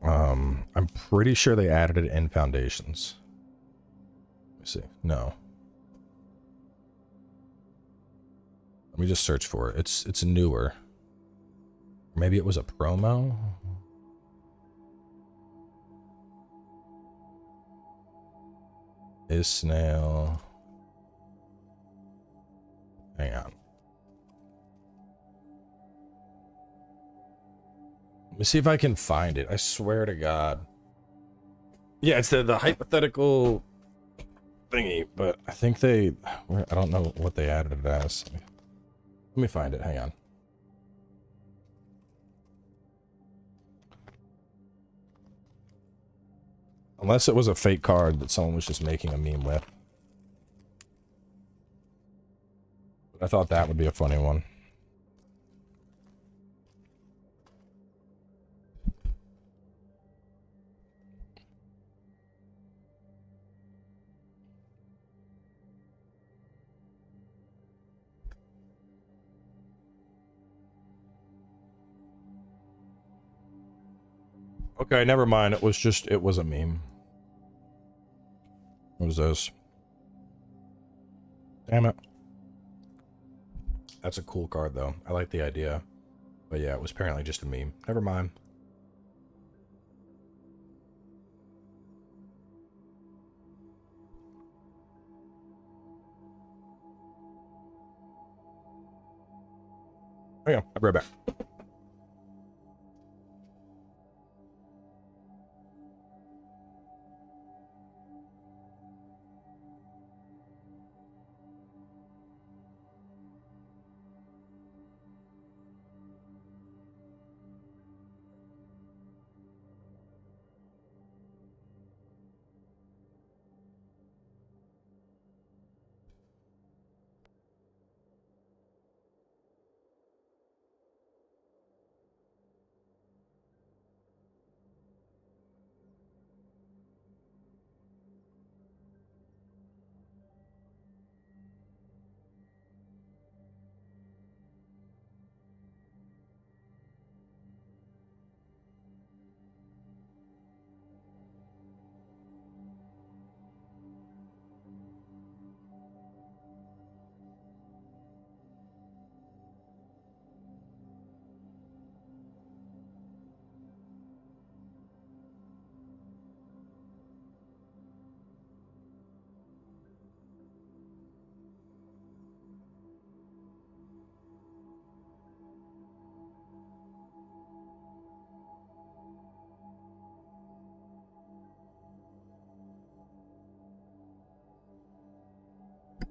I'm pretty sure they added it in Foundations. Let me see. No. Let me just search for it. It's newer. Maybe it was a promo? Is snail. Hang on. Let me see if I can find it. I swear to God. Yeah, it's the hypothetical thingy, but I think I don't know what they added it as. Let me find it. Hang on. Unless it was a fake card that someone was just making a meme with. But I thought that would be a funny one. Okay, never mind. It was a meme. What is this? Damn it. That's a cool card, though. I like the idea. But yeah, it was apparently just a meme. Never mind. Oh yeah, I'll be right back.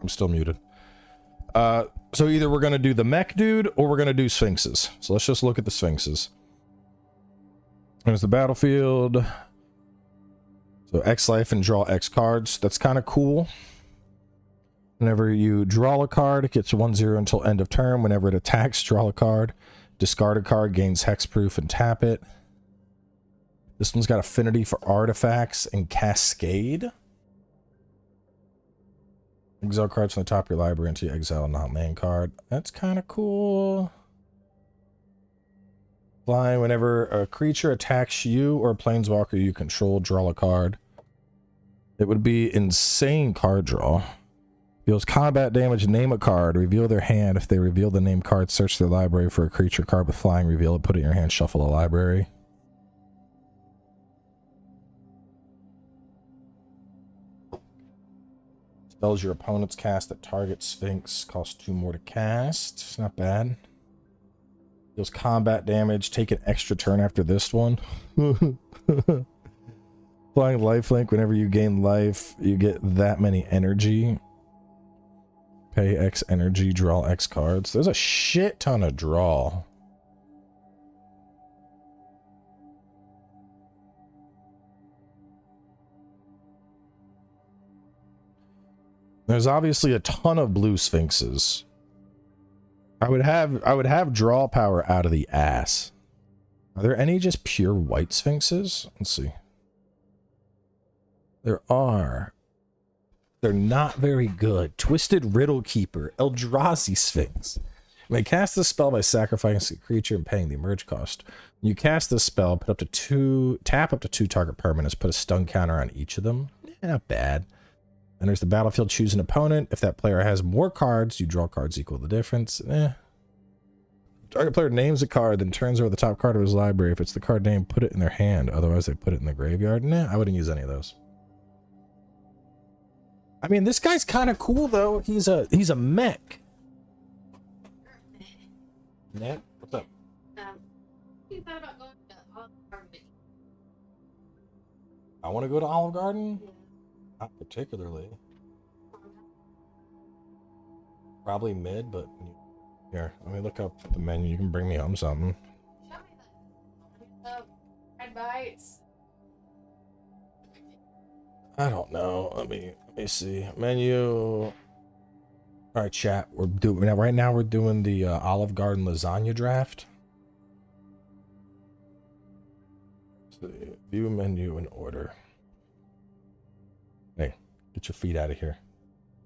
I'm still muted. So either we're going to do the mech dude or we're going to do sphinxes. So let's just look at the sphinxes. There's the battlefield. So X life and draw X cards. That's kind of cool. Whenever you draw a card, it gets 1/0 until end of turn. Whenever it attacks, draw a card. Discard a card, gains hexproof, and tap it. This one's got affinity for artifacts and cascade. Exile cards from the top of your library into your exile not main card. That's kind of cool. Flying, whenever a creature attacks you or a planeswalker you control, draw a card. It would be insane card draw. Deals combat damage, name a card, reveal their hand. If they reveal the named card, search their library for a creature card with flying, reveal it, put it in your hand, shuffle the library. Spells your opponent's cast that target Sphinx. Costs 2 more to cast. It's not bad. Deals combat damage. Take an extra turn after this one. Flying lifelink. Whenever you gain life, you get that many energy. Pay X energy. Draw X cards. There's a shit ton of draw. There's obviously a ton of blue sphinxes. I would have draw power out of the ass. Are there any just pure white sphinxes? Let's see. There are. They're not very good. Twisted Riddle Keeper, Eldrazi Sphinx. You may cast this spell by sacrificing a creature and paying the emerge cost. When you cast this spell, tap up to 2 target permanents, put a stun counter on each of them. Not bad. And there's the battlefield, choose an opponent. If that player has more cards, you draw cards equal the difference. Target player names a card, then turns over the top card of his library. If it's the card name, put it in their hand. Otherwise, they put it in the graveyard. Nah, I wouldn't use any of those. I mean, this guy's kind of cool though. He's a mech. Nat, what's up? You thought about going to Olive Garden? I want to go to Olive Garden. Yeah. Not particularly. Probably mid, but here, let me look up the menu. You can bring me home something. Show me that. Red bites. I don't know. Let me see. Menu. All right, chat. We're doing right now. We're doing the Olive Garden lasagna draft. So, view menu in order. Hey, get your feet out of here.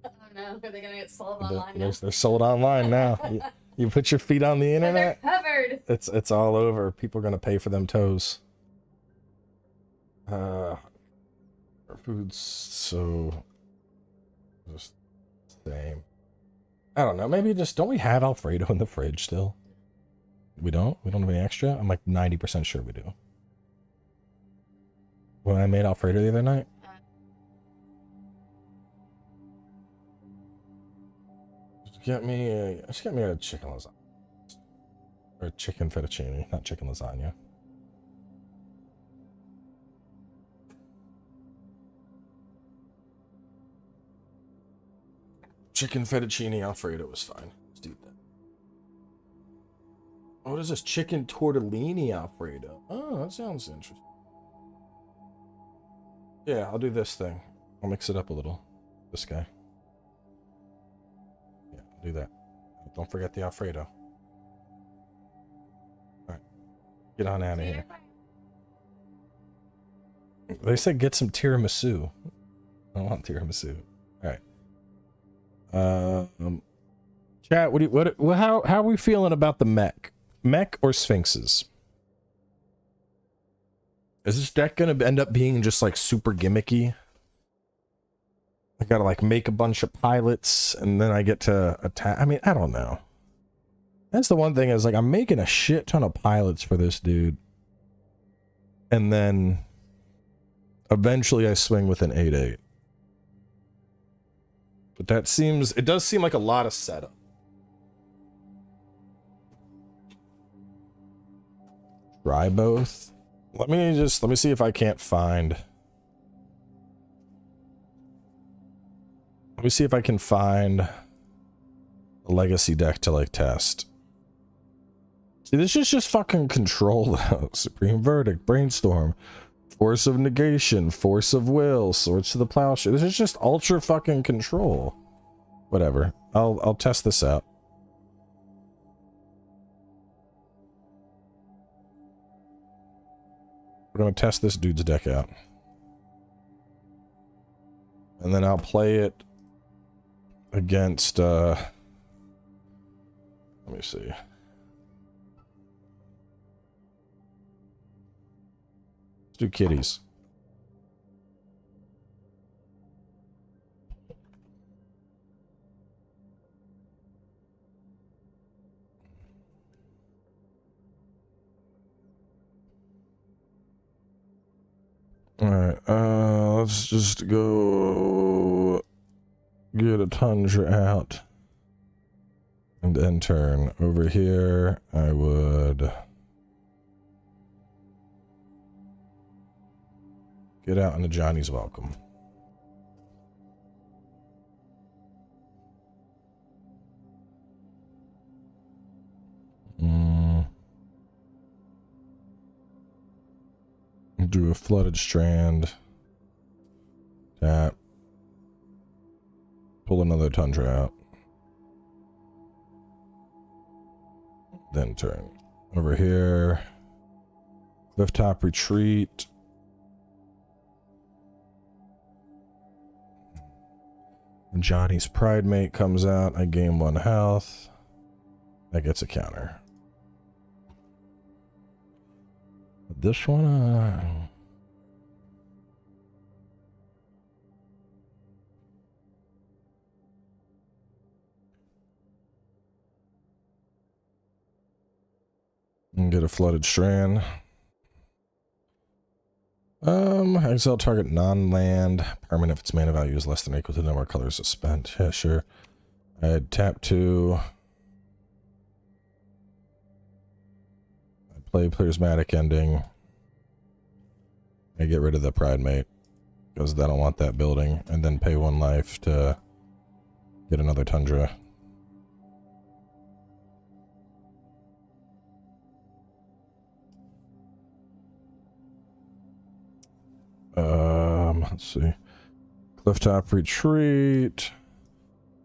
Oh no, are they gonna get sold online now? They're sold online now. You put your feet on the internet. They're covered. It's all over. People are gonna pay for them toes. Foods, so just same. I don't know. Maybe just don't we have Alfredo in the fridge still? We don't. We don't have any extra. I'm like 90% sure we do. When I made Alfredo the other night. Just get me a chicken lasagna or chicken fettuccine, not chicken lasagna. Chicken fettuccine Alfredo was fine. Let's do that. What is this? Chicken tortellini Alfredo. Oh, that sounds interesting. Yeah, I'll do this thing. I'll mix it up a little. This guy. Yeah, I'll do that. Don't forget the Alfredo. Alright. Get on out of here. They said get some tiramisu. I don't want tiramisu. Alright. Chat, how are we feeling about the mech? Mech or Sphinxes? Is this deck gonna end up being just like super gimmicky? I gotta like make a bunch of pilots and then I get to attack. I mean, I don't know. That's the one thing is like I'm making a shit ton of pilots for this dude. And then eventually I swing with an 8/8. But it does seem like a lot of setup. Try both. Let me see if I can't find. Let me see if I can find a legacy deck to like test. See, this is just fucking control though. Supreme Verdict, Brainstorm, Force of Negation, Force of Will, Swords to the Plowshare. This is just ultra fucking control. Whatever. I'll test this out. We're gonna test this dude's deck out. And then I'll play it against let me see. Let's do kitties. Alright, let's just go get a Tundra out and then turn. Over here, I would get out into Johnny's Welcome. Do a Flooded Strand. Tap. Pull another Tundra out. Then turn. Over here. Clifftop Retreat. When Johnny's Pride Mate comes out, I gain 1 health. That gets a counter. This one, and get a Flooded Strand. Exile target non-land permanent if its mana value is less than or equal to the number of colors it's spent. Yeah, sure. I'd tap 2. I play Prismatic Ending. I get rid of the Pride Mate because I don't want that building, and then pay 1 life to get another Tundra. Let's see. Clifftop Retreat.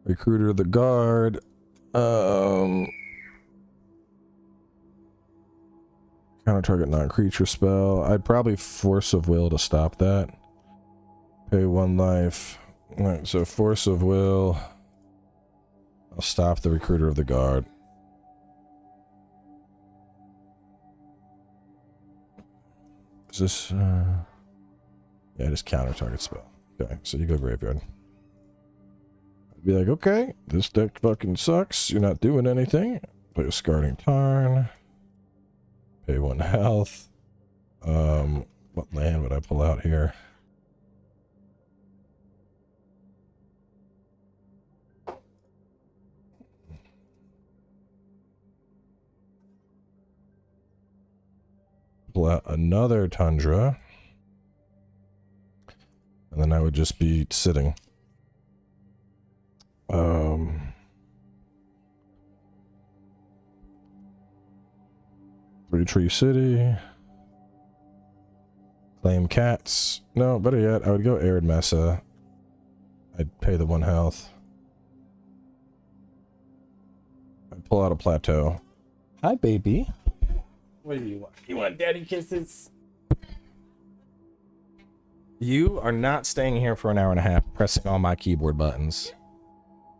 Recruiter of the Guard. Counter target non-creature spell. I'd probably Force of Will to stop that. Pay 1 life. Alright, so Force of Will. I'll stop the Recruiter of the Guard. Is this, yeah, just counter target spell. Okay, so you go Graveyard. Be like, okay, this deck fucking sucks. You're not doing anything. Play a Scarring Tarn. Pay 1 health. What land would I pull out here? Pull out another Tundra. And then I would just be sitting. Three Tree City. Claim cats. No, better yet, I would go Arid Mesa. I'd pay the 1 health. I'd pull out a plateau. Hi, baby. What do you want? You want daddy kisses? You are not staying here for an hour and a half pressing all my keyboard buttons.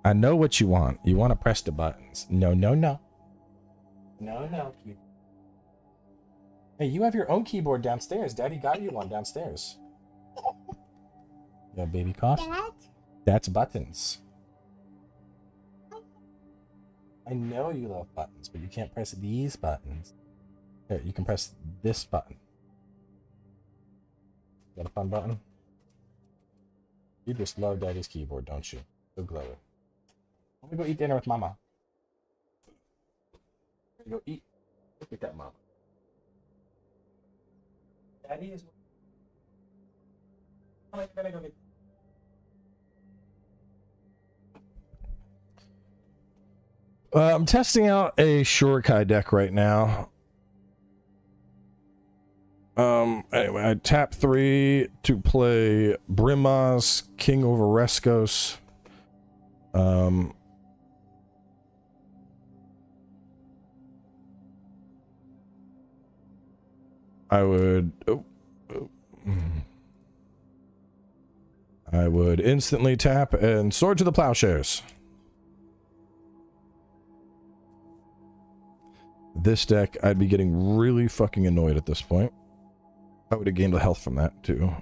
I know what you want. You want to press the buttons. No, no, no. No, no. Hey, you have your own keyboard downstairs. Daddy got you one downstairs. You have baby cough? That's buttons. I know you love buttons, but you can't press these buttons. Here, you can press this button. Got a fun button? You just love Daddy's keyboard, don't you? So glowy. Let me go eat dinner with Mama. Go eat. Look at that, Mama. Daddy is. I'm gonna go get. I'm testing out a Shurikai deck right now. Anyway, I tap 3 to play Brimaz, King over Reskos. I would instantly tap and Sword to the Plowshares. This deck, I'd be getting really fucking annoyed at this point. I would have gained a health from that too.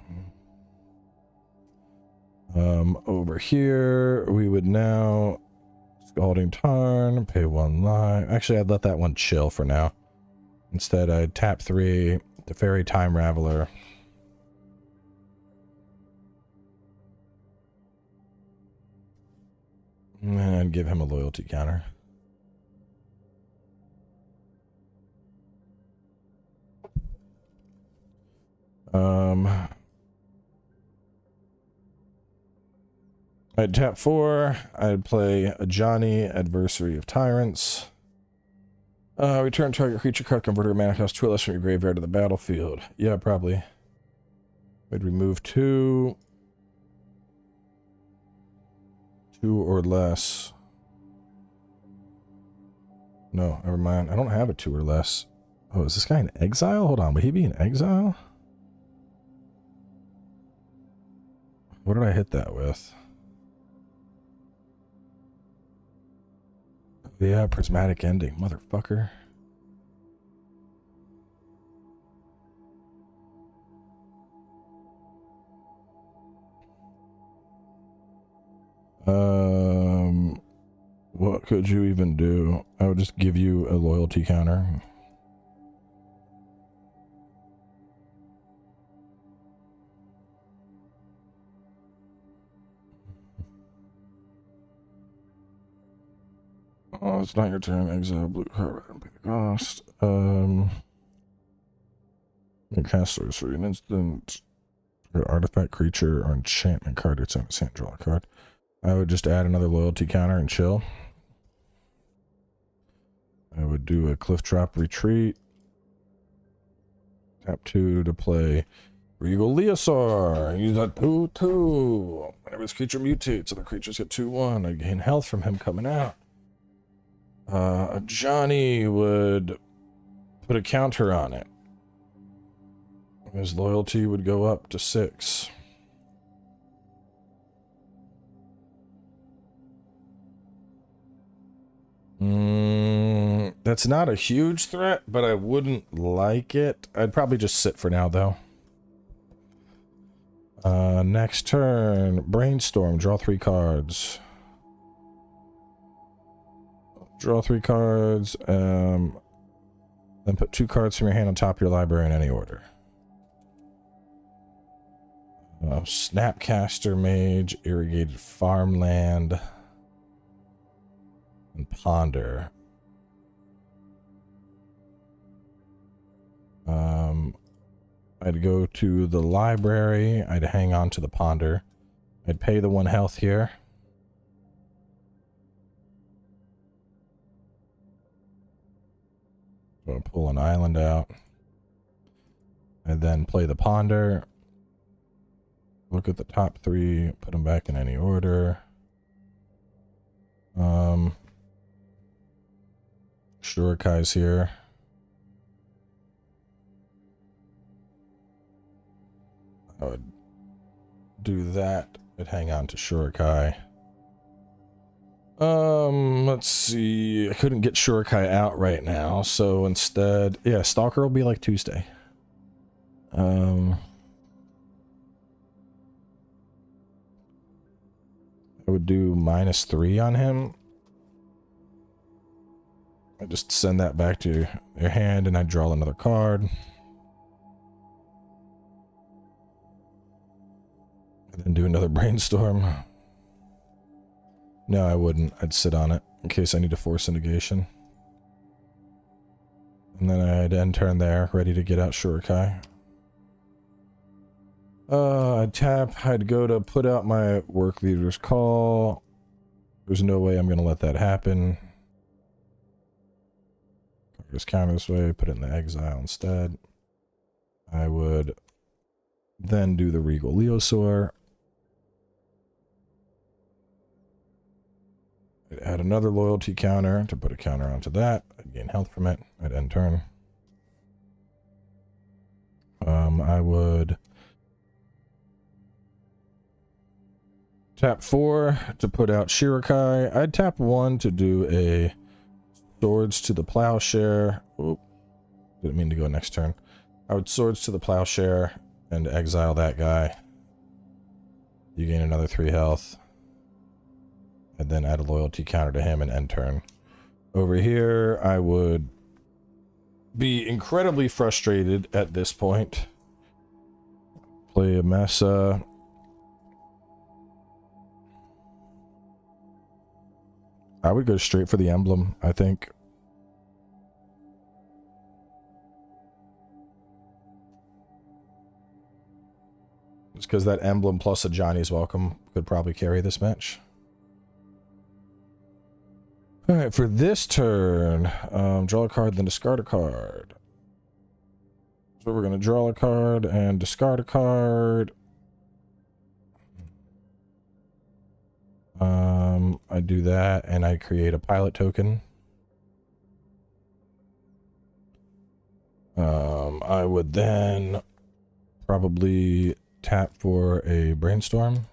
Over here, we would now Scalding Tarn, pay 1 life. Actually, I'd let that one chill for now. Instead, I'd tap 3, the Fairy Time Raveler. And give him a loyalty counter. I'd tap 4. I'd play a Johnny, Adversary of Tyrants. Return target creature card, converter mana cost 2 or less from your graveyard to the battlefield. Yeah, probably. We'd remove 2. 2 or less. No, never mind. I don't have a 2 or less. Oh, is this guy in exile? Hold on, would he be in exile? What did I hit that with? Yeah, Prismatic Ending, motherfucker. What could you even do? I would just give you a loyalty counter. Oh, it's not your turn. Exile blue card. I don't pay the cost. You cast sorcery. An instant or artifact, creature, or enchantment card. It's on its hand. Draw a card. I would just add another loyalty counter and chill. I would do a Cliff Drop Retreat. Tap 2 to play Regal Leosaur. Use a 2/2. Whenever this creature mutates, other creatures get 2/1. I gain health from him coming out. Johnny would put a counter on it. His loyalty would go up to 6. That's not a huge threat, but I wouldn't like it. I'd probably just sit for now, though. Next turn, Brainstorm, draw 3 cards. Draw 3 cards. Then put 2 cards from your hand on top of your library in any order. Snapcaster Mage, Irrigated Farmland, and Ponder. I'd go to the library. I'd hang on to the Ponder. I'd pay the 1 health here. So I'll pull an island out. And then play the Ponder. Look at the top 3, put them back in any order. Shurikai's here. I would do that. I'd hang on to Shurikai. Let's see. I couldn't get Shurikai out right now, so instead, yeah, Stalker will be like Tuesday. I would do -3 on him. I just send that back to your hand and I draw another card. And then do another brainstorm. No, I wouldn't. I'd sit on it in case I need to force a negation. And then I'd end turn there, ready to get out Shurikai. I'd tap. I'd go to put out my work leader's call. There's no way I'm going to let that happen. Just counter this way, put it in the exile instead. I would then do the Regal Leosaur. I'd add another loyalty counter to put a counter onto that. I'd gain health from it. I'd end turn. I would tap 4 to put out Shurikai. I'd tap 1 to do a Swords to the Plowshare. Oop, didn't mean to go next turn. I would Swords to the Plowshare and exile that guy. You gain another 3 health. And then add a loyalty counter to him and end turn. Over here, I would be incredibly frustrated at this point. Play a Mesa. I would go straight for the emblem, I think. Just because that emblem plus a Johnny's Welcome could probably carry this match. Alright, for this turn, draw a card, then discard a card. So we're going to draw a card and discard a card. I do that, and I create a pilot token. I would then probably tap for a brainstorm.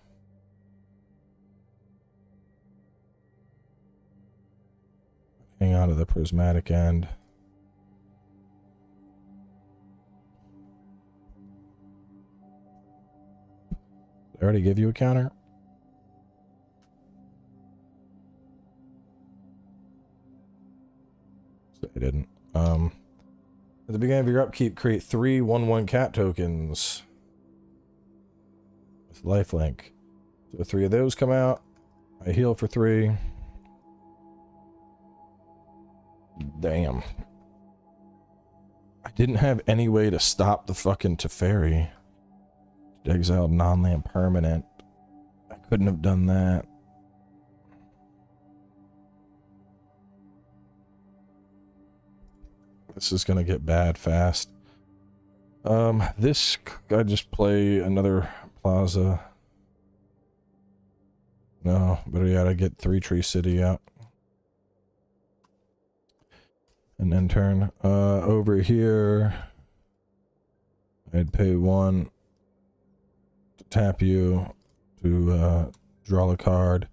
Hang on to the prismatic end. Did I already give you a counter? I didn't. At the beginning of your upkeep, create 3 1/1 cat tokens with lifelink. So 3 of those come out. I heal for 3. Damn. I didn't have any way to stop the fucking Teferi. Exiled non-land permanent. I couldn't have done that. This is gonna get bad fast. This, I just play another Plaza. No, better yet, I get 3 Tree City out. And then turn. Over here, I'd pay 1 to tap you to draw a card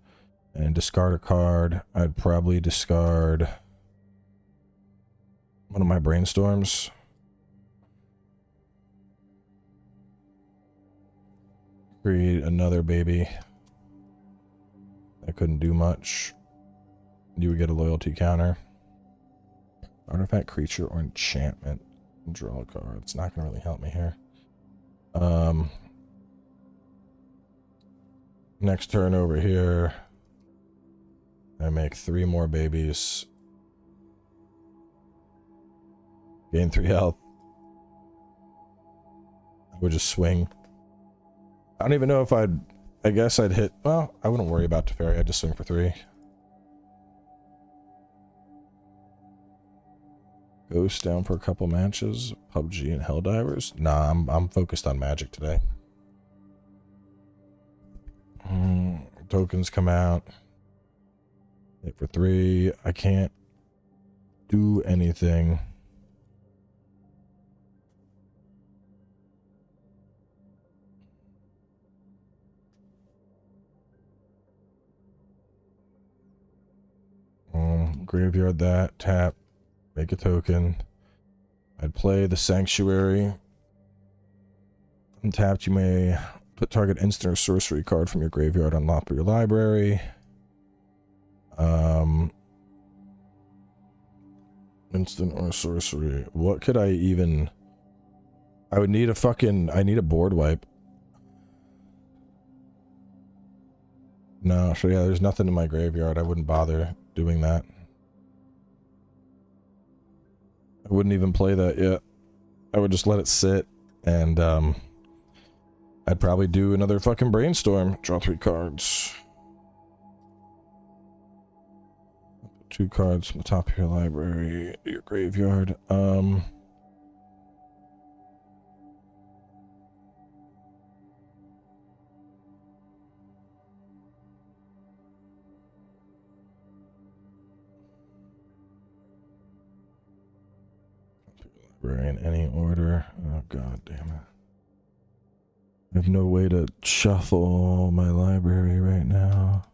and discard a card. I'd probably discard one of my brainstorms. Create another baby. I couldn't do much. you would get a loyalty counter. Artifact, creature, or enchantment. Draw a card. It's not going to really help me here. Next turn over here, I make 3 more babies. Gain 3 health. I would just swing. I don't even know if I guess I'd hit... Well, I wouldn't worry about Teferi. I'd just swing for 3. Ghost down for a couple matches. PUBG and Helldivers. Nah, I'm focused on Magic today. Tokens come out. Hit for 3. I can't do anything. Graveyard that. Tap. Make a token. I'd play the Sanctuary. Untapped, you may put target instant or sorcery card from your graveyard on top of your library. Instant or sorcery. What could I even... I would need a fucking... I need a board wipe. No, so yeah, there's nothing in my graveyard. I wouldn't bother doing that. I wouldn't even play that yet. I would just let it sit, and I'd probably do another fucking brainstorm. Draw 3 cards. 2 cards from the top of your library, your graveyard. In any order. Oh god damn it. I have no way to shuffle my library right now.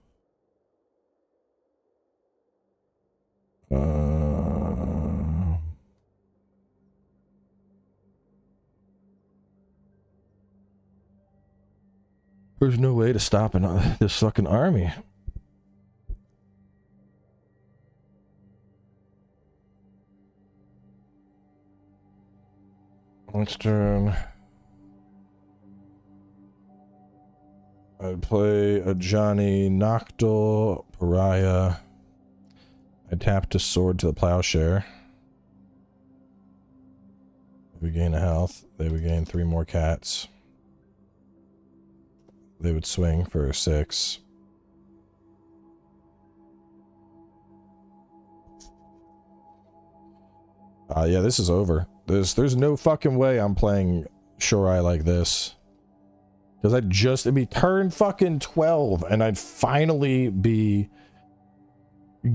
There's no way to stop this fucking army. Next turn, I'd play a Johnny Noctil Pariah. I'd tap to Sword to the Plowshare. We gain a health. They would gain 3 more cats. They would swing for 6. Yeah, this is over. There's no fucking way I'm playing Shorai like this. Because it'd be turn fucking 12 and I'd finally be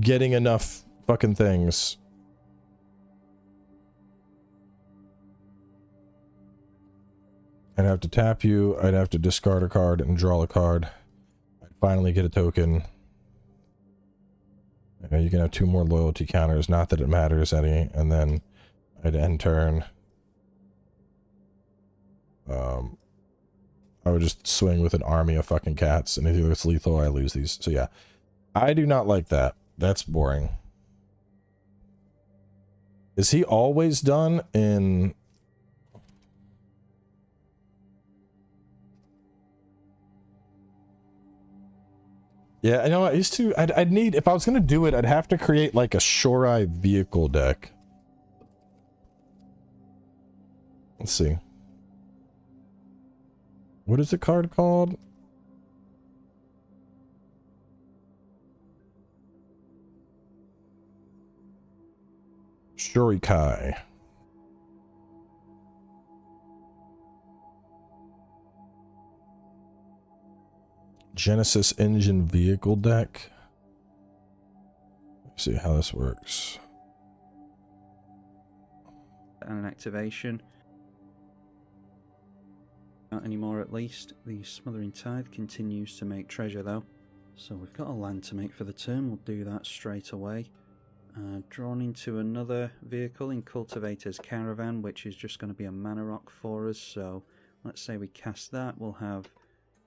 getting enough fucking things. I'd have to tap you, I'd have to discard a card and draw a card. I'd finally get a token. You can have 2 more loyalty counters, not that it matters any, and then I'd end turn. I would just swing with an army of fucking cats, and either it's lethal or I lose these. So yeah, I do not like that. That's boring. Is he always done in... Yeah, I know, I used to... I'd need... If I was gonna do it, I'd have to create, like, a Shorai vehicle deck. Let's see. What is the card called? Shurikai. Genesis Engine Vehicle Deck. Let's see how this works. And an activation. Not anymore, at least. The Smothering Tithe continues to make treasure, though. So we've got a land to make for the turn. We'll do that straight away. Drawn into another vehicle in Cultivator's Caravan, which is just going to be a mana rock for us. So let's say we cast that. We'll have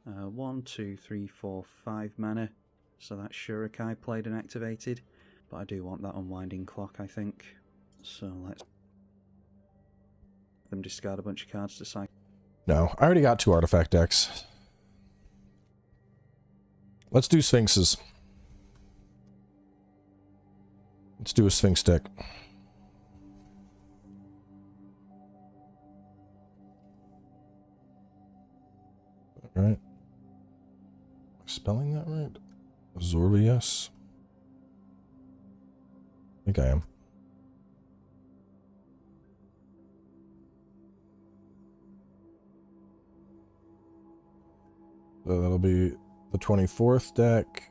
1, 2, 3, 4, 5 mana. So that's Shurikai played and activated. but I do want that unwinding clock, I think. So let's them discard a bunch of cards to cycle. No, I already got 2 artifact decks. Let's do Sphinxes. Let's do a Sphinx deck. Right. Am I spelling that right? Azorius? I think I am. So that'll be the 24th deck.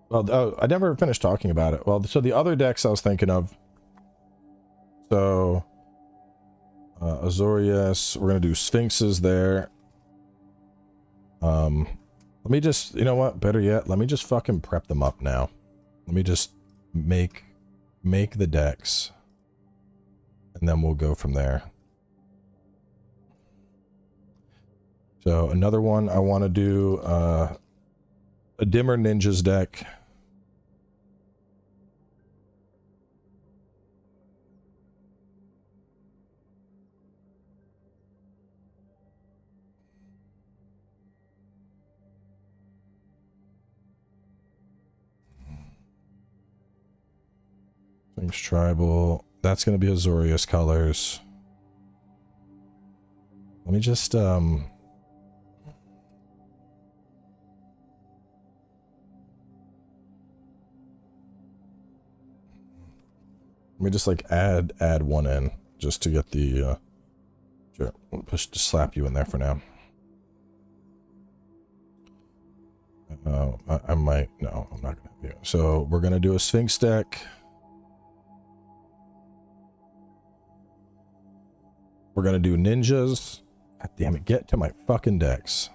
Well, oh, I never finished talking about it. Well, so the other decks I was thinking of. So, Azorius, we're going to do Sphinxes there. Let me just, you know what, better yet, let me just fucking prep them up now. Let me just make the decks. And then we'll go from there. So another one, I want to do a Dimmer Ninjas deck. Sphinx Tribal. That's going to be Azorius colors. Let me just, let me just like add one in just to get the, sure, just slap you in there for now. I might, no, I'm not going to do it. So we're going to do a Sphinx deck. We're going to do ninjas. God damn it, get to my fucking decks.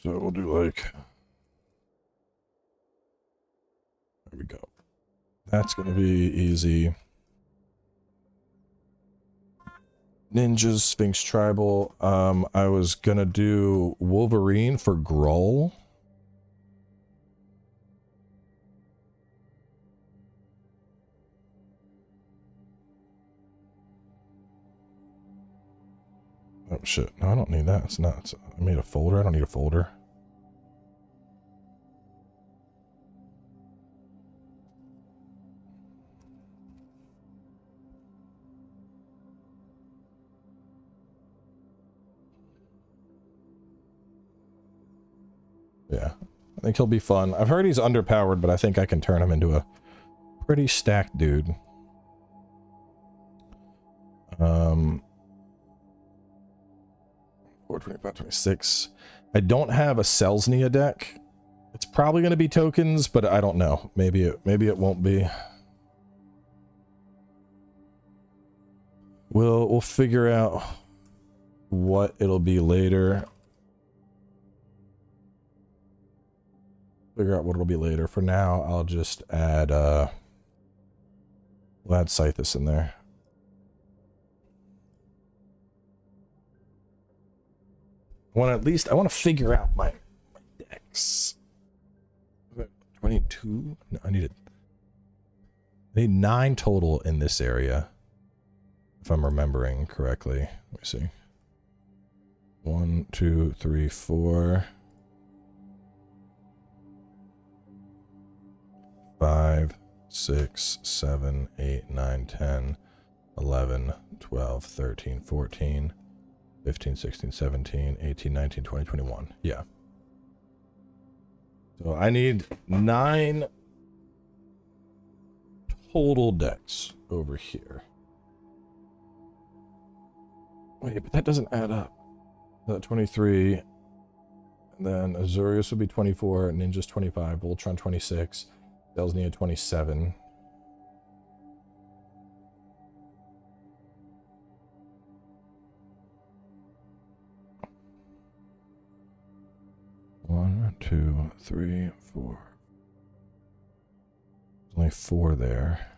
So we'll do like, there we go. That's gonna be easy. Ninjas, Sphinx Tribal. I was gonna do Wolverine for Groll. Oh shit, no, I don't need that. It's not. I made a folder. I don't need a folder. Yeah, I think he'll be fun. I've heard he's underpowered, but I think I can turn him into a pretty stacked dude. 425, 26. I don't have a Selznia deck. It's probably going to be tokens, but I don't know. Maybe it won't be. We'll figure out what it'll be later. Figure out what it'll be later. For now, I'll just add we'll add Scythus in there. I want to figure out my decks. 22? No, I need 9 total in this area. If I'm remembering correctly. Let me see. 1, 2, 3, 4. 5, 6, 7, 8, 9, 10, 11, 12, 13, 14, 15, 16, 17, 18, 19, 20, 21. Yeah. So I need 9 total decks over here. Wait, but that doesn't add up. 23. And then Azorius would be 24, Ninja's 25, Voltron 26, Selznia 27. 2, 3, 4. There's only 4 there.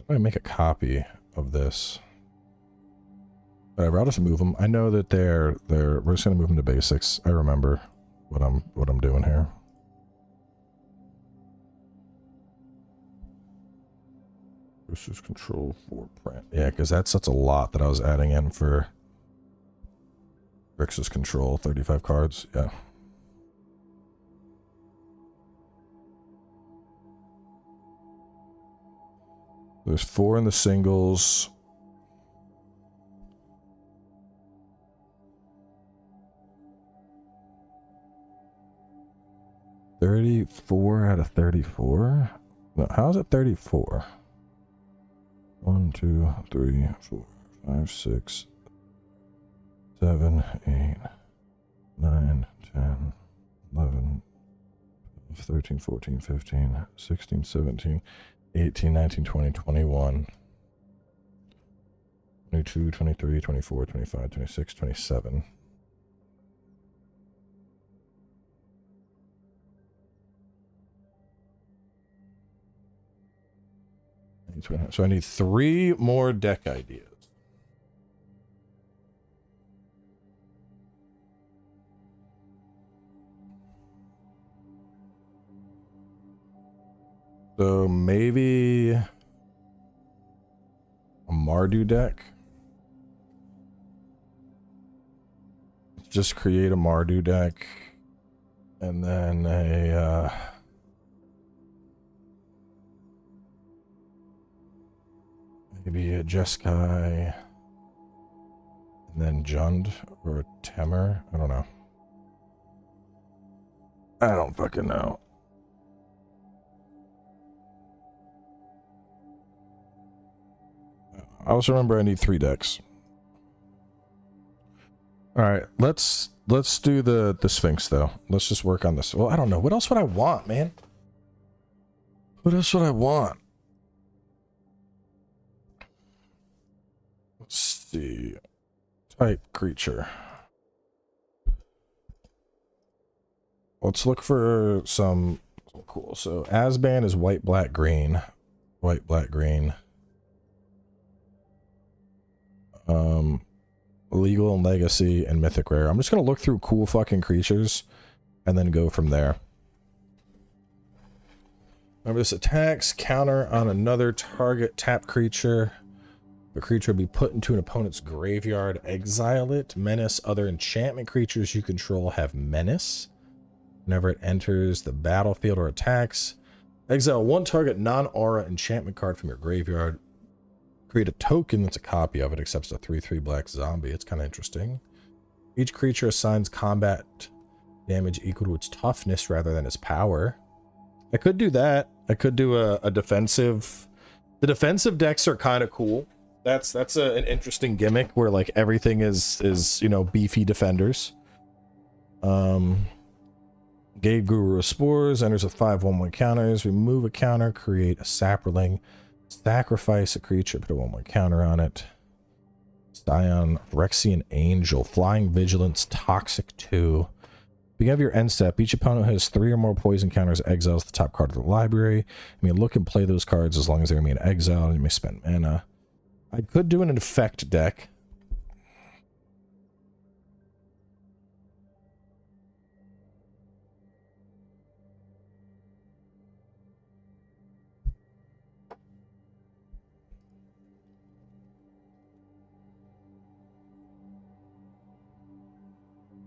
I'm gonna make a copy of this. Whatever, I'll just move them. I know that we're just gonna move them to basics. I remember what I'm doing here. Versus control for print. Yeah, because that's a lot that I was adding in for Rix's control. 35 cards. Yeah. There's 4 in the singles. $34 out of 34? No, how is it 34? 1, 2, 3, 4, 5, 6, 7, 8, 9, 10, 11, 12, 13, 14, 15, 16, 17, 18, 19, 20, 21, 22, 23, 24, 25, 26, 27. So I need 3 more deck ideas. So maybe a Mardu deck. Let's just create a Mardu deck. And then a maybe a Jeskai, and then Jund or a Temer. I don't know. I don't fucking know. I also remember I need 3 decks. All right, let's do the Sphinx though. Let's just work on this. Well, I don't know. What else would I want, man? What else would I want? Let's see. Type creature. Let's look for some cool. So Azban is white, black, green. White, black, green. Legal and legacy and mythic rare. I'm just gonna look through cool fucking creatures and then go from there. Remember, this attacks counter on another target tap creature. The creature will be put into an opponent's graveyard. Exile it. Menace. Other enchantment creatures you control have menace. Whenever it enters the battlefield or attacks, exile 1 target non-aura enchantment card from your graveyard. Create a token that's a copy of it, except it's a 3/3 black zombie. It's kind of interesting. Each creature assigns combat damage equal to its toughness rather than its power. I could do that. I could do a defensive. The defensive decks are kind of cool. That's an interesting gimmick where like everything is you know, beefy defenders. Gave Guru of Spores, enters with 5/1/1 counters. Remove a counter, create a Saproling. Sacrifice a creature, put a 1/1 counter on it. Scion, Phyrexian Angel, Flying Vigilance, Toxic 2. Beginning of your end step, each opponent has 3 or more poison counters, exiles the top card of the library. You may look and play those cards as long as they remain exiled, and you may spend mana. I could do an effect deck.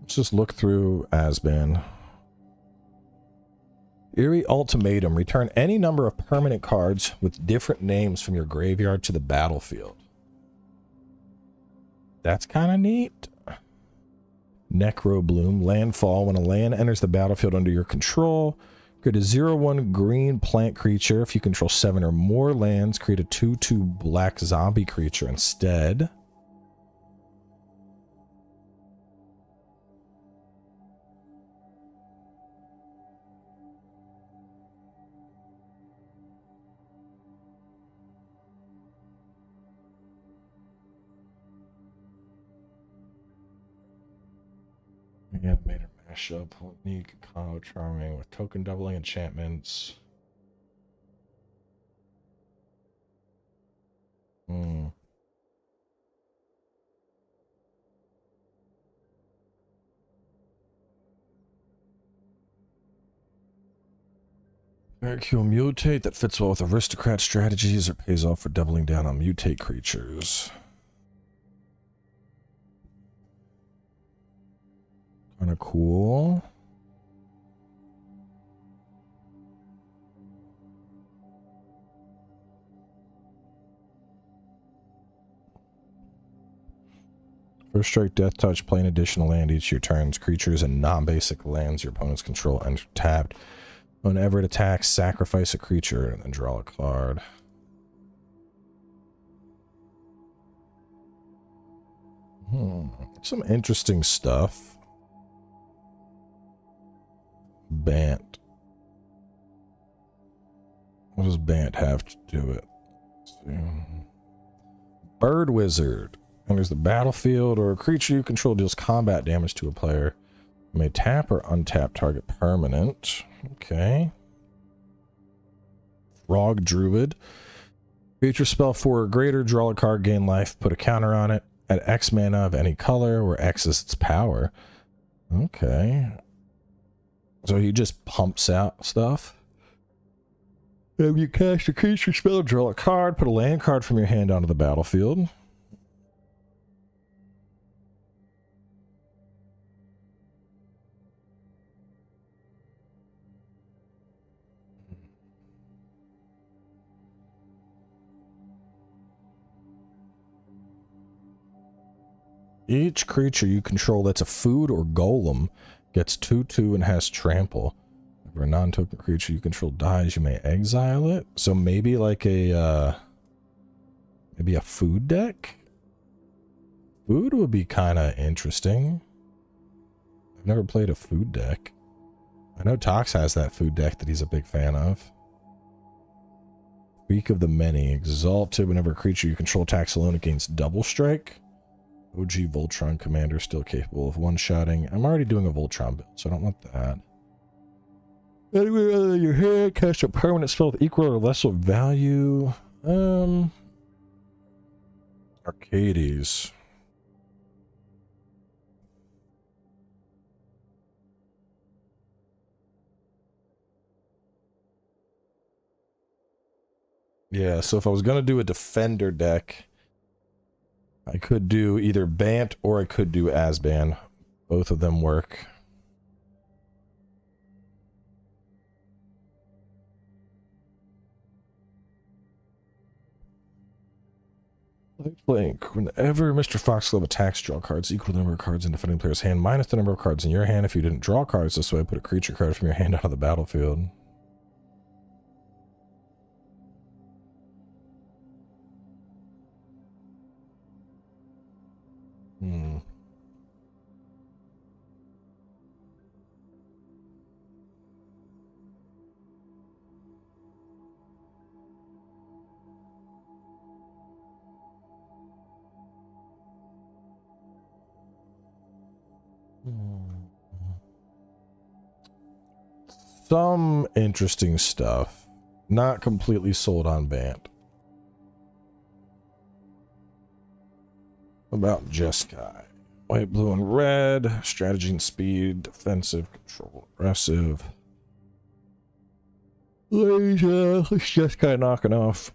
Let's just look through Azban. Eerie Ultimatum. Return any number of permanent cards with different names from your graveyard to the battlefield. That's kind of neat. Necro Bloom. Landfall. When a land enters the battlefield under your control, Create a 0/1 green plant creature. If you control 7 or more lands, create a 2/2 black zombie creature instead. Animator mashup, unique, combo charming with token doubling enchantments. Mercure mutate that fits well with aristocrat strategies or pays off for doubling down on mutate creatures. Kind of cool. First strike, death touch, play an additional land each of your turns. Creatures and non-basic lands your opponents control enter tapped. Whenever it attacks, sacrifice a creature and then draw a card. Some interesting stuff. Bant. What does Bant have to do it? Let's see. Bird Wizard. Enters the battlefield or a creature you control deals combat damage to a player. You may tap or untap target permanent. Okay. Frog Druid. Creature spell 4 or greater, draw a card, gain life, put a counter on it. At X mana of any color, where X is its power. Okay. So he just pumps out stuff. If you cast a creature spell, draw a card, put a land card from your hand onto the battlefield. Each creature you control that's a food or golem gets 2/2 and has trample. If a non-token creature you control dies, you may exile it. So maybe like a food deck? Food would be kind of interesting. I've never played a food deck. I know Tox has that food deck that he's a big fan of. Speak of the Many. Exalted. Whenever a creature you control attacks alone, it gains double strike. OG Voltron Commander still capable of one-shotting. I'm already doing a Voltron build, so I don't want that. Anyway, other than your hand, cast a permanent spell with equal or lesser value. Arcades. Yeah, so if I was gonna do a defender deck, I could do either Bant or I could do Asban. Both of them work. Blank. Whenever Mr. Foxglove attacks, draw cards equal to the number of cards in defending player's hand minus the number of cards in your hand. If you didn't draw cards this way, put a creature card from your hand out of the battlefield. Some interesting stuff. Not completely sold on Bant. About Jeskai. White, blue, and red. Strategy and speed. Defensive, control, aggressive. Laser. Jeskai knocking off.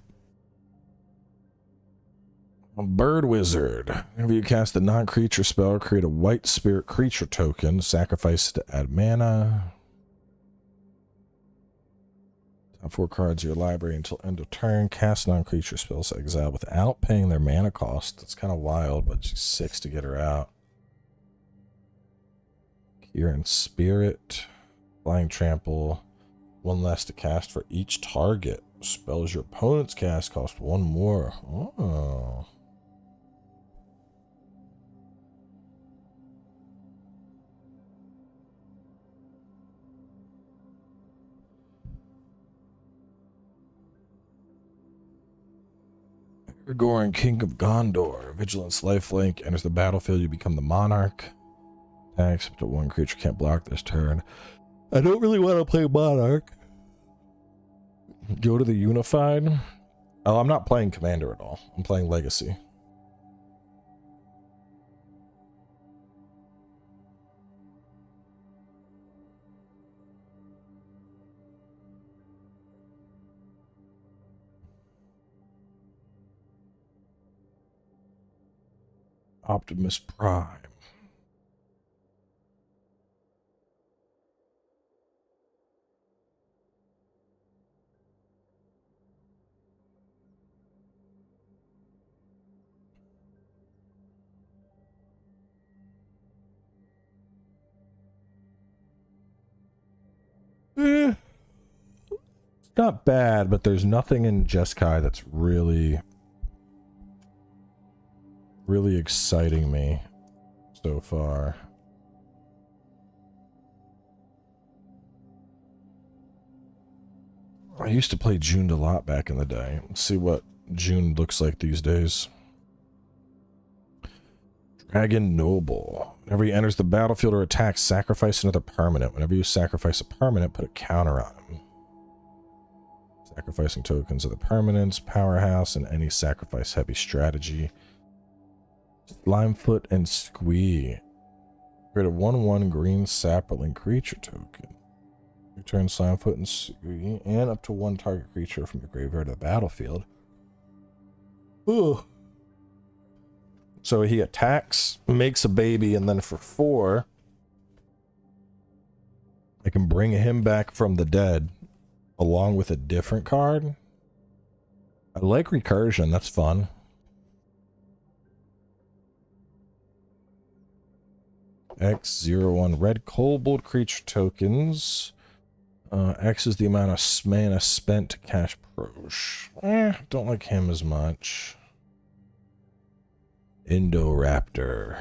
A Bird Wizard. Whenever you cast a non-creature spell, create a white spirit creature token. Sacrifice it to add mana. Top 4 cards of your library until end of turn. Cast non-creature spells exile without paying their mana cost. That's kind of wild, but she's 6 to get her out. Kieran Spirit. Flying Trample. One less to cast for each target. Spells your opponent's cast cost one more. Oh. Aragorn, King of Gondor. Vigilance lifelink. Enters the battlefield. You become the monarch. Attacks up to one creature can't block this turn. I don't really want to play monarch. Go to the unified. Oh, I'm not playing commander at all. I'm playing legacy. Optimus Prime. It's not bad, but there's nothing in Jeskai that's really exciting me so far. I used to play June a lot back in the day. Let's see what June looks like these days. Dragon Noble. Whenever he enters the battlefield or attacks, sacrifice another permanent. Whenever you sacrifice a permanent, put a counter on him. Sacrificing tokens of the permanents, powerhouse, and any sacrifice heavy strategy. Slimefoot and Squee. Create a 1/1 green sapling creature token. Return Slimefoot and Squee and up to one target creature from your graveyard to the battlefield. Ooh. So he attacks, makes a baby, and then for 4, I can bring him back from the dead along with a different card. I like recursion, that's fun. X01 red kobold creature tokens. X is the amount of mana spent to cash Prosh. Don't like him as much. Indoraptor.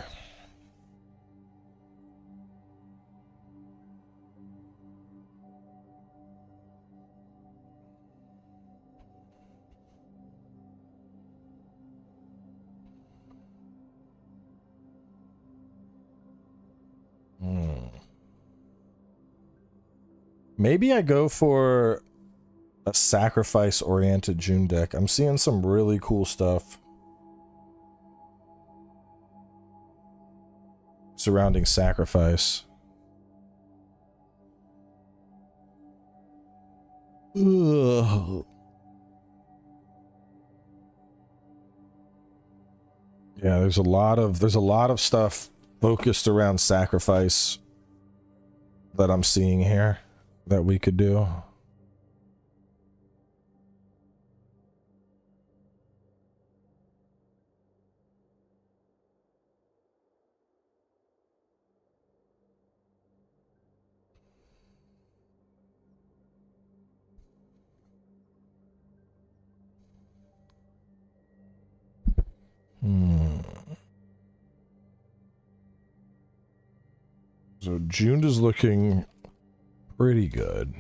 Maybe I go for a sacrifice-oriented June deck. I'm seeing some really cool stuff surrounding sacrifice. Ugh. Yeah, there's a lot of stuff focused around sacrifice that I'm seeing here that we could do. So June is looking pretty good.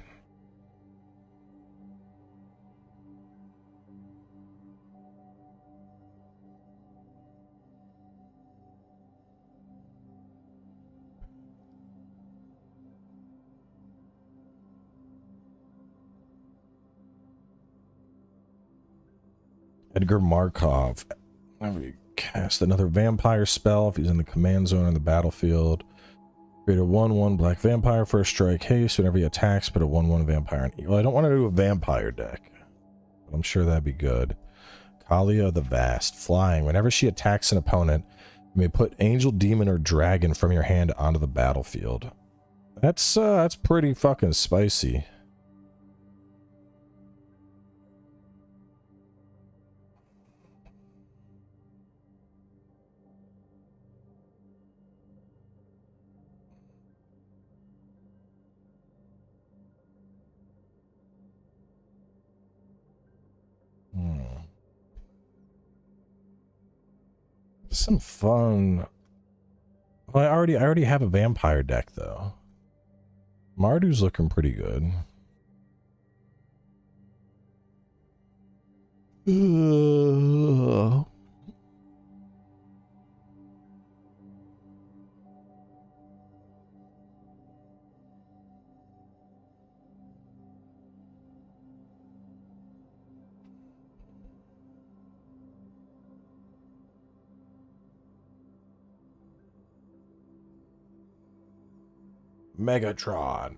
Edgar Markov. We cast another vampire spell if he's in the command zone in the battlefield. Create a 1/1 black vampire for a strike haste. Whenever he attacks, put a 1/1 vampire in. Well, I don't want to do a vampire deck, but I'm sure that'd be good. Kalia the Vast. Flying. Whenever she attacks an opponent, you may put angel, demon, or dragon from your hand onto the battlefield. That's pretty fucking spicy. Some fun. Well, I already have a vampire deck though. Marduk's looking pretty good. Megatron.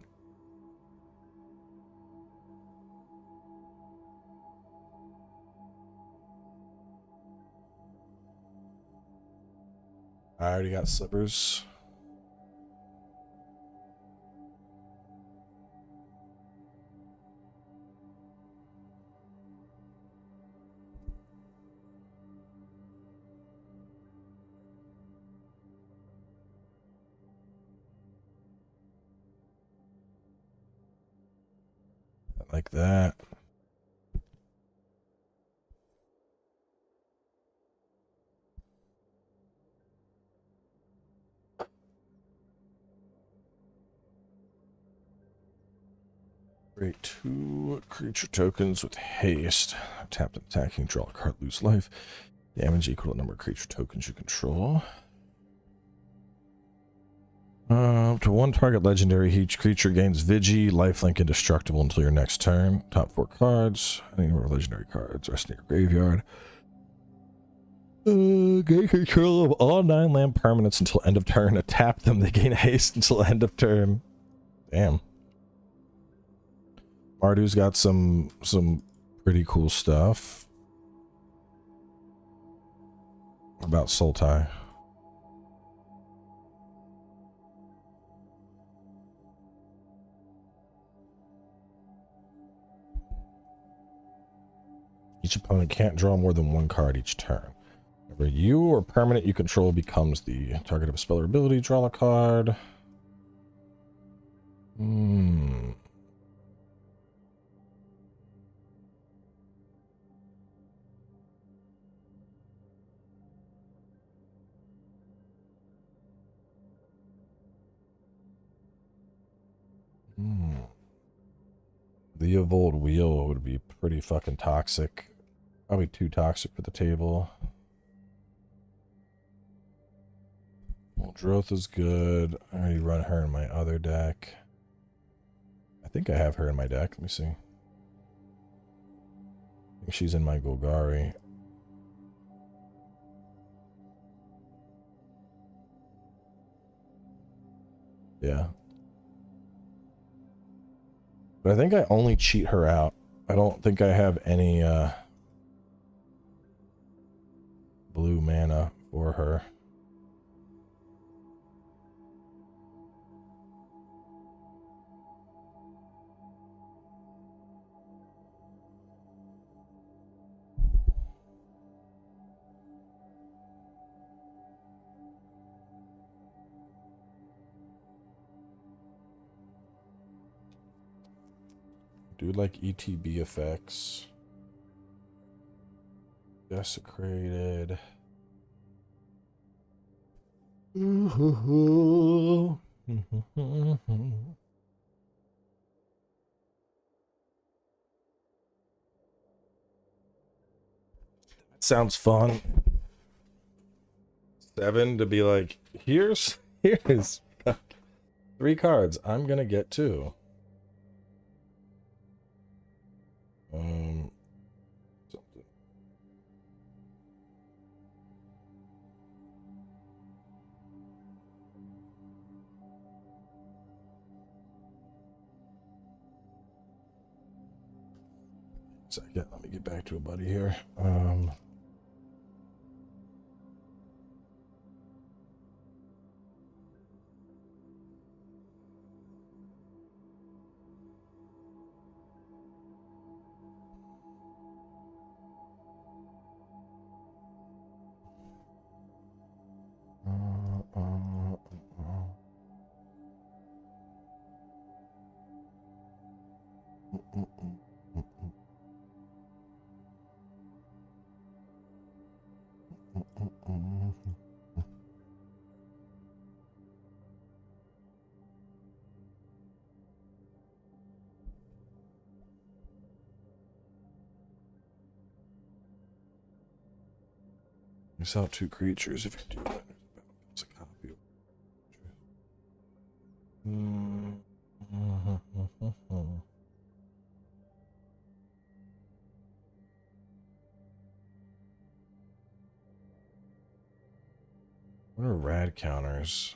I already got slippers. Like that. Create 2 creature tokens with haste. Tap them attacking, draw a card, lose life. Damage equal to the number of creature tokens you control. Up to 1 target legendary, each creature gains Vigi, lifelink, indestructible until your next turn. Top 4 cards, any number of legendary cards, rest in your graveyard. Gain control of all 9 land permanents until end of turn. Tap them, they gain haste until end of turn. Damn. Marduk's got some pretty cool stuff. What about Sultai? Each opponent can't draw more than 1 card each turn. Whenever you or permanent you control becomes the target of a spell or ability, draw a card. The Evolved Wheel would be pretty fucking toxic. Probably too toxic for the table. Well, Droth is good. I already run her in my other deck. I think I have her in my deck. Let me see. I think she's in my Golgari. Yeah. But I think I only cheat her out. I don't think I have any blue mana for her. Do like ETB effects. Desecrated. Sounds fun. 7 to be like, here's 3 cards. I'm gonna get 2. Something. Second, let me get back to a buddy here. Max out 2 creatures if you do that. It's a copy of What are rad counters?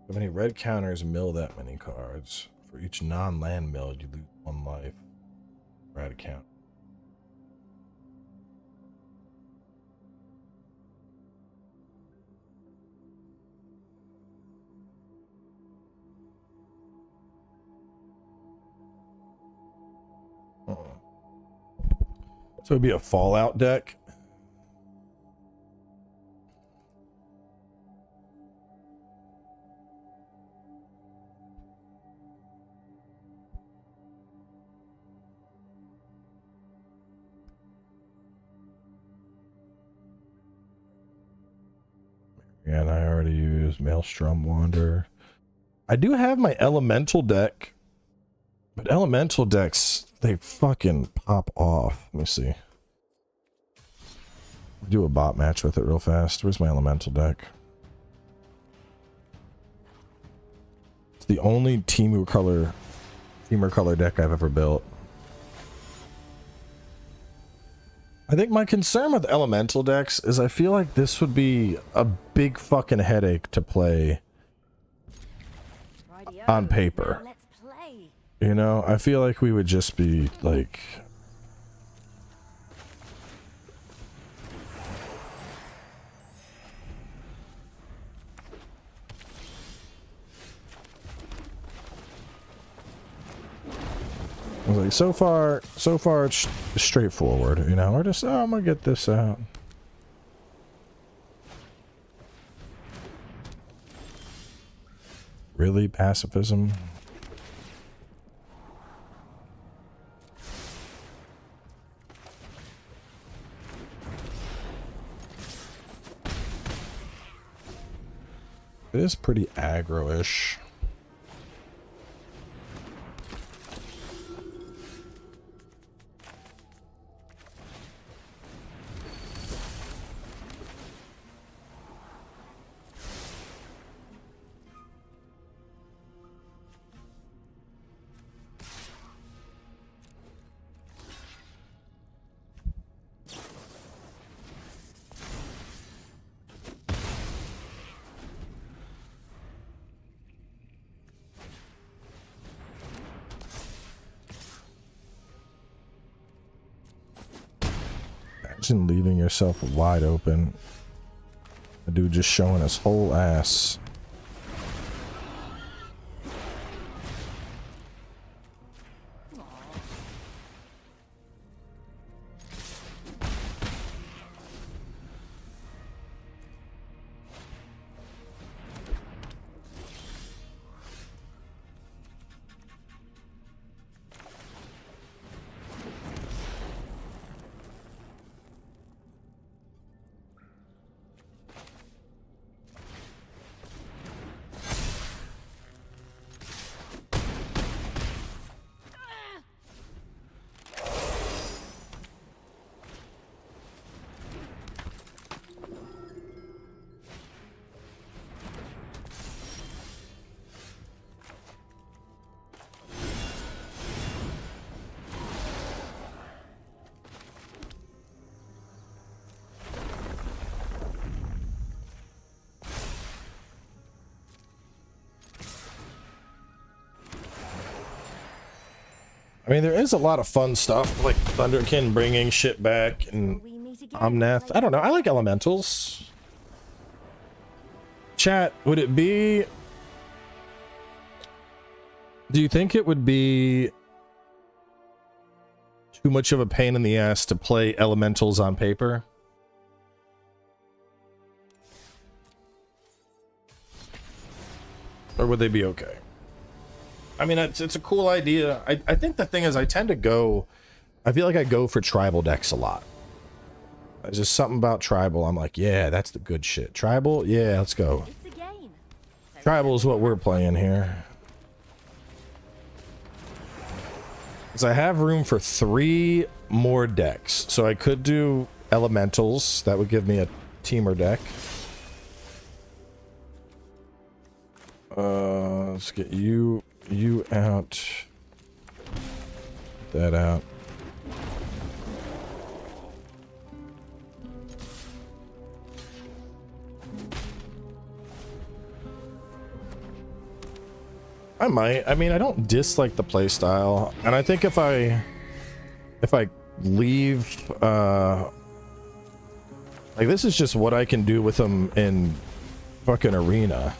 How many red counters mill that many cards? For each non-land mill, you lose 1 life. Rad count. So it'd be a Fallout deck. And I already used Maelstrom Wanderer. I do have my Elemental deck, but Elemental decks, they fucking pop off. Let me see. Do a bot match with it real fast. Where's my Elemental deck? It's the only Teamer color deck I've ever built. I think my concern with Elemental decks is I feel like this would be a big fucking headache to play on paper. You know, I feel like we would just be like... I was like, so far it's straightforward, you know, we're just, oh, I'm gonna get this out. Really, pacifism? It is pretty aggro-ish. Imagine leaving yourself wide open. A dude just showing his whole ass. I mean, there is a lot of fun stuff, like Thunderkin bringing shit back, and Omnath. I don't know, I like elementals. Chat, would it be... Do you think it would be too much of a pain in the ass to play elementals on paper? Or would they be okay? I mean, it's a cool idea. I think the thing is, I tend to go... I feel like I go for tribal decks a lot. There's just something about tribal. I'm like, yeah, that's the good shit. Tribal? Yeah, let's go. Tribal is what we're playing here. is I have room for 3 more decks. So I could do elementals. That would give me a teamer deck. Let's get you out. That out. I might. I mean, I don't dislike the playstyle, and I think if I leave, like, this is just what I can do with them in fucking arena.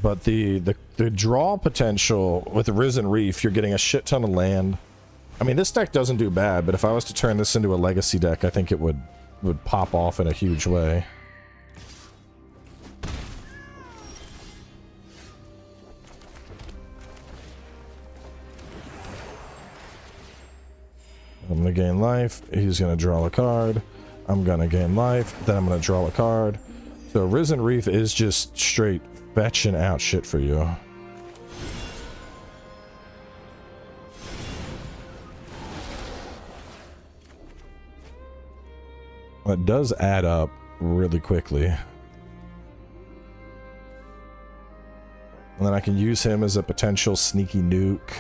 But the draw potential with Risen Reef, you're getting a shit ton of land. I mean, this deck doesn't do bad, but if I was to turn this into a legacy deck, I think it would pop off in a huge way. I'm gonna gain life. He's gonna draw a card. I'm gonna gain life. Then I'm gonna draw a card. So Risen Reef is just straight fetching out shit for you. It does add up really quickly. And then I can use him as a potential sneaky nuke.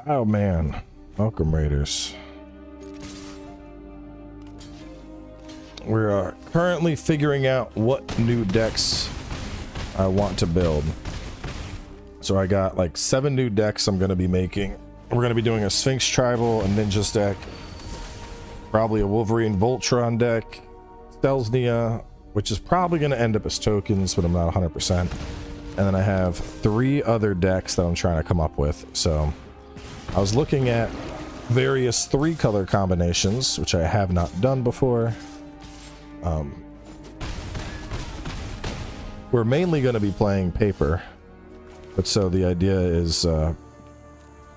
Oh man, welcome Raiders. We're currently figuring out what new decks I want to build. So I got like 7 new decks I'm going to be making. We're going to be doing a Sphinx Tribal, a Ninjas deck, probably a Wolverine Voltron deck, Stelznia, which is probably going to end up as tokens, but I'm not 100%. And then I have 3 other decks that I'm trying to come up with. So I was looking at various 3-color combinations, which I have not done before. We're mainly going to be playing paper, but so the idea is, you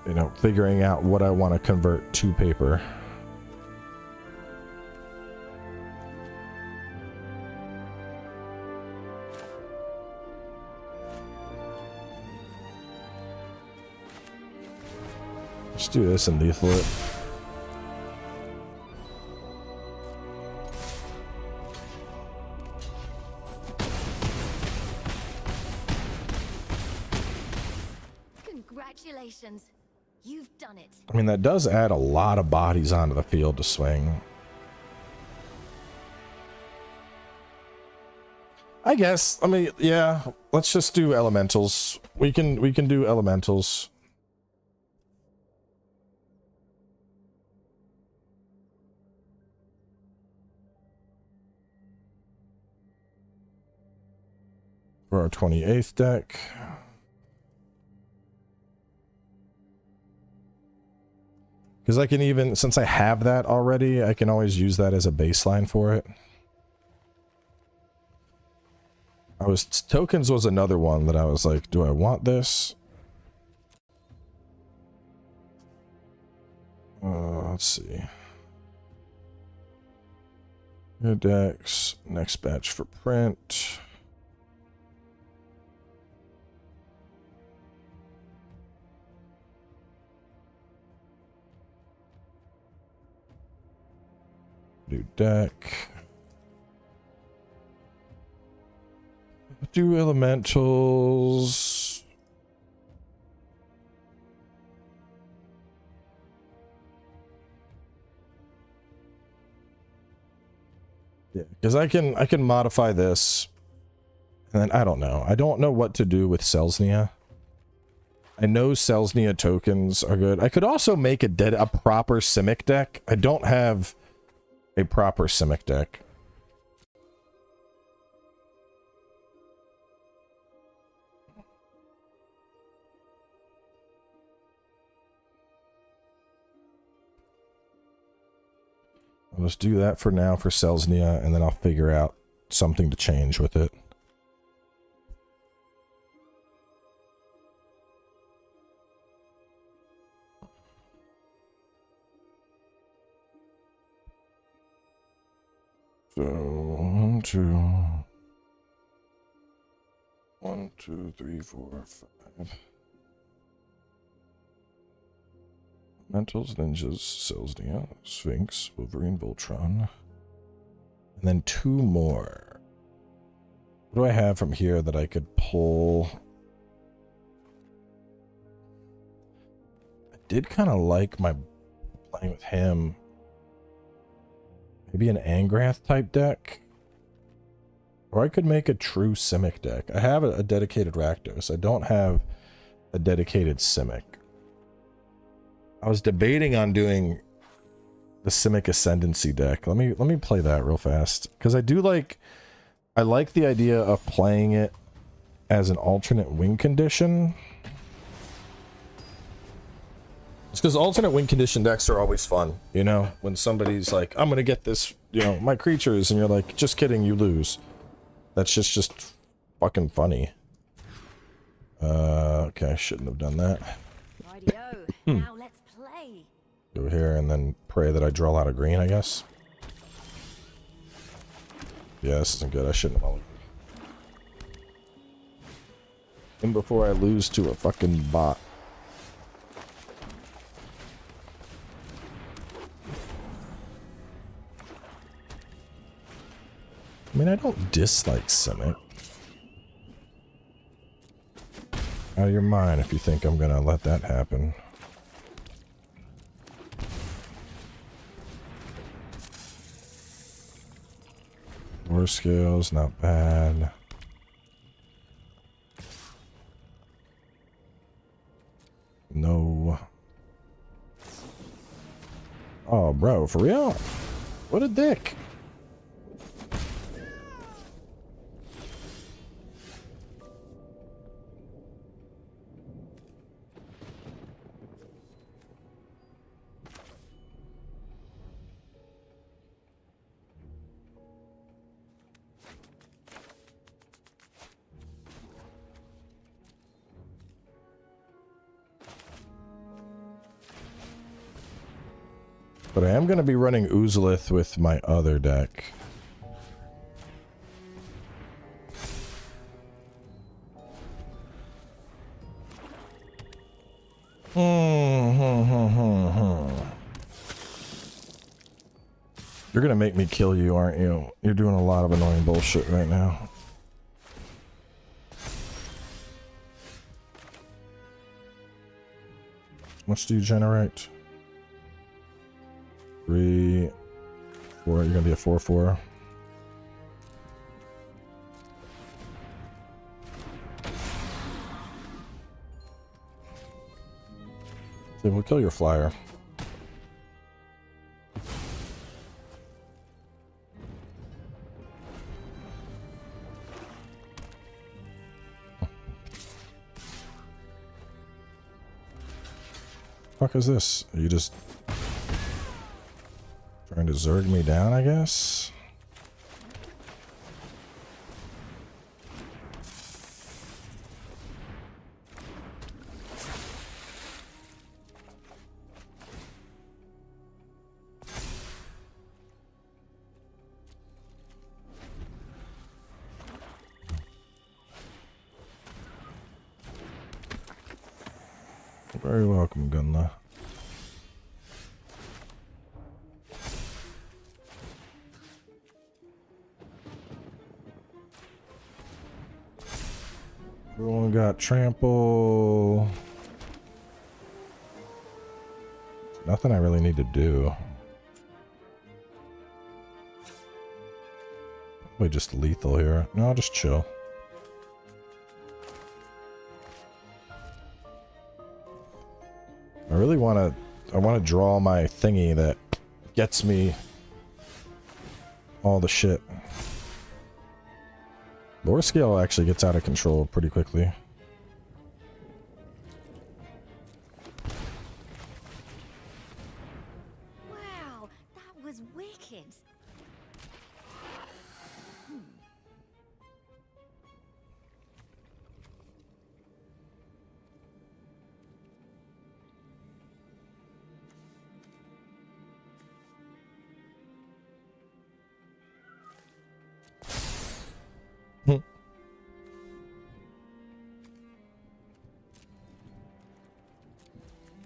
know, figuring out what I want to convert to paper. Let's do this and lethal it. Congratulations. You've done it. I mean, that does add a lot of bodies onto the field to swing. I guess. I mean, yeah, let's just do elementals. We can do elementals. For our 28th deck. Because I can even, since I have that already, I can always use that as a baseline for it. Tokens was another one that I was like, do I want this? Let's see. New decks, next batch for print. New deck. Do elementals. Yeah, because I can modify this. And then I don't know. I don't know what to do with Stelznia. I know Stelznia tokens are good. I could also make a proper Simic deck. I don't have a proper Simic deck. I'll just do that for now for Selznia, and then I'll figure out something to change with it. So, 1, 2, 3, 4, 5. Mentals, Ninjas, Selznia, Sphinx, Wolverine, Voltron. And then 2 more. What do I have from here that I could pull? I did kind of like my playing with him. Maybe an Angrath type deck? Or I could make a true Simic deck. I have a dedicated Rakdos. I don't have a dedicated Simic. I was debating on doing the Simic Ascendancy deck. Let me play that real fast. Because I like the idea of playing it as an alternate win condition. It's because alternate win condition decks are always fun, you know? When somebody's like, I'm gonna get this, you know, my creatures, and you're like, just kidding, you lose. That's just fucking funny. Okay, I shouldn't have done that. Rightio. Now let's play. Go here and then pray that I draw a lot of green, I guess. Yeah, this isn't good. I shouldn't have. And before I lose to a fucking bot. I mean, I don't dislike Simic. Out of your mind if you think I'm gonna let that happen. War scales, not bad. No. Oh, bro, for real? What a dick. But I am going to be running Uzlith with my other deck. You're going to make me kill you, aren't you? You're doing a lot of annoying bullshit right now. How much do you generate? 3, 4. You're gonna be a 4/4. So we'll kill your flyer. Fuck is this? Are you just trying to Zerg me down, I guess? Very welcome, Gunla. Everyone got trample. Nothing I really need to do. Probably just lethal here. No, I'll just chill. I really want to draw my thingy that gets me all the shit. Lore scale actually gets out of control pretty quickly. Wow, that was wicked.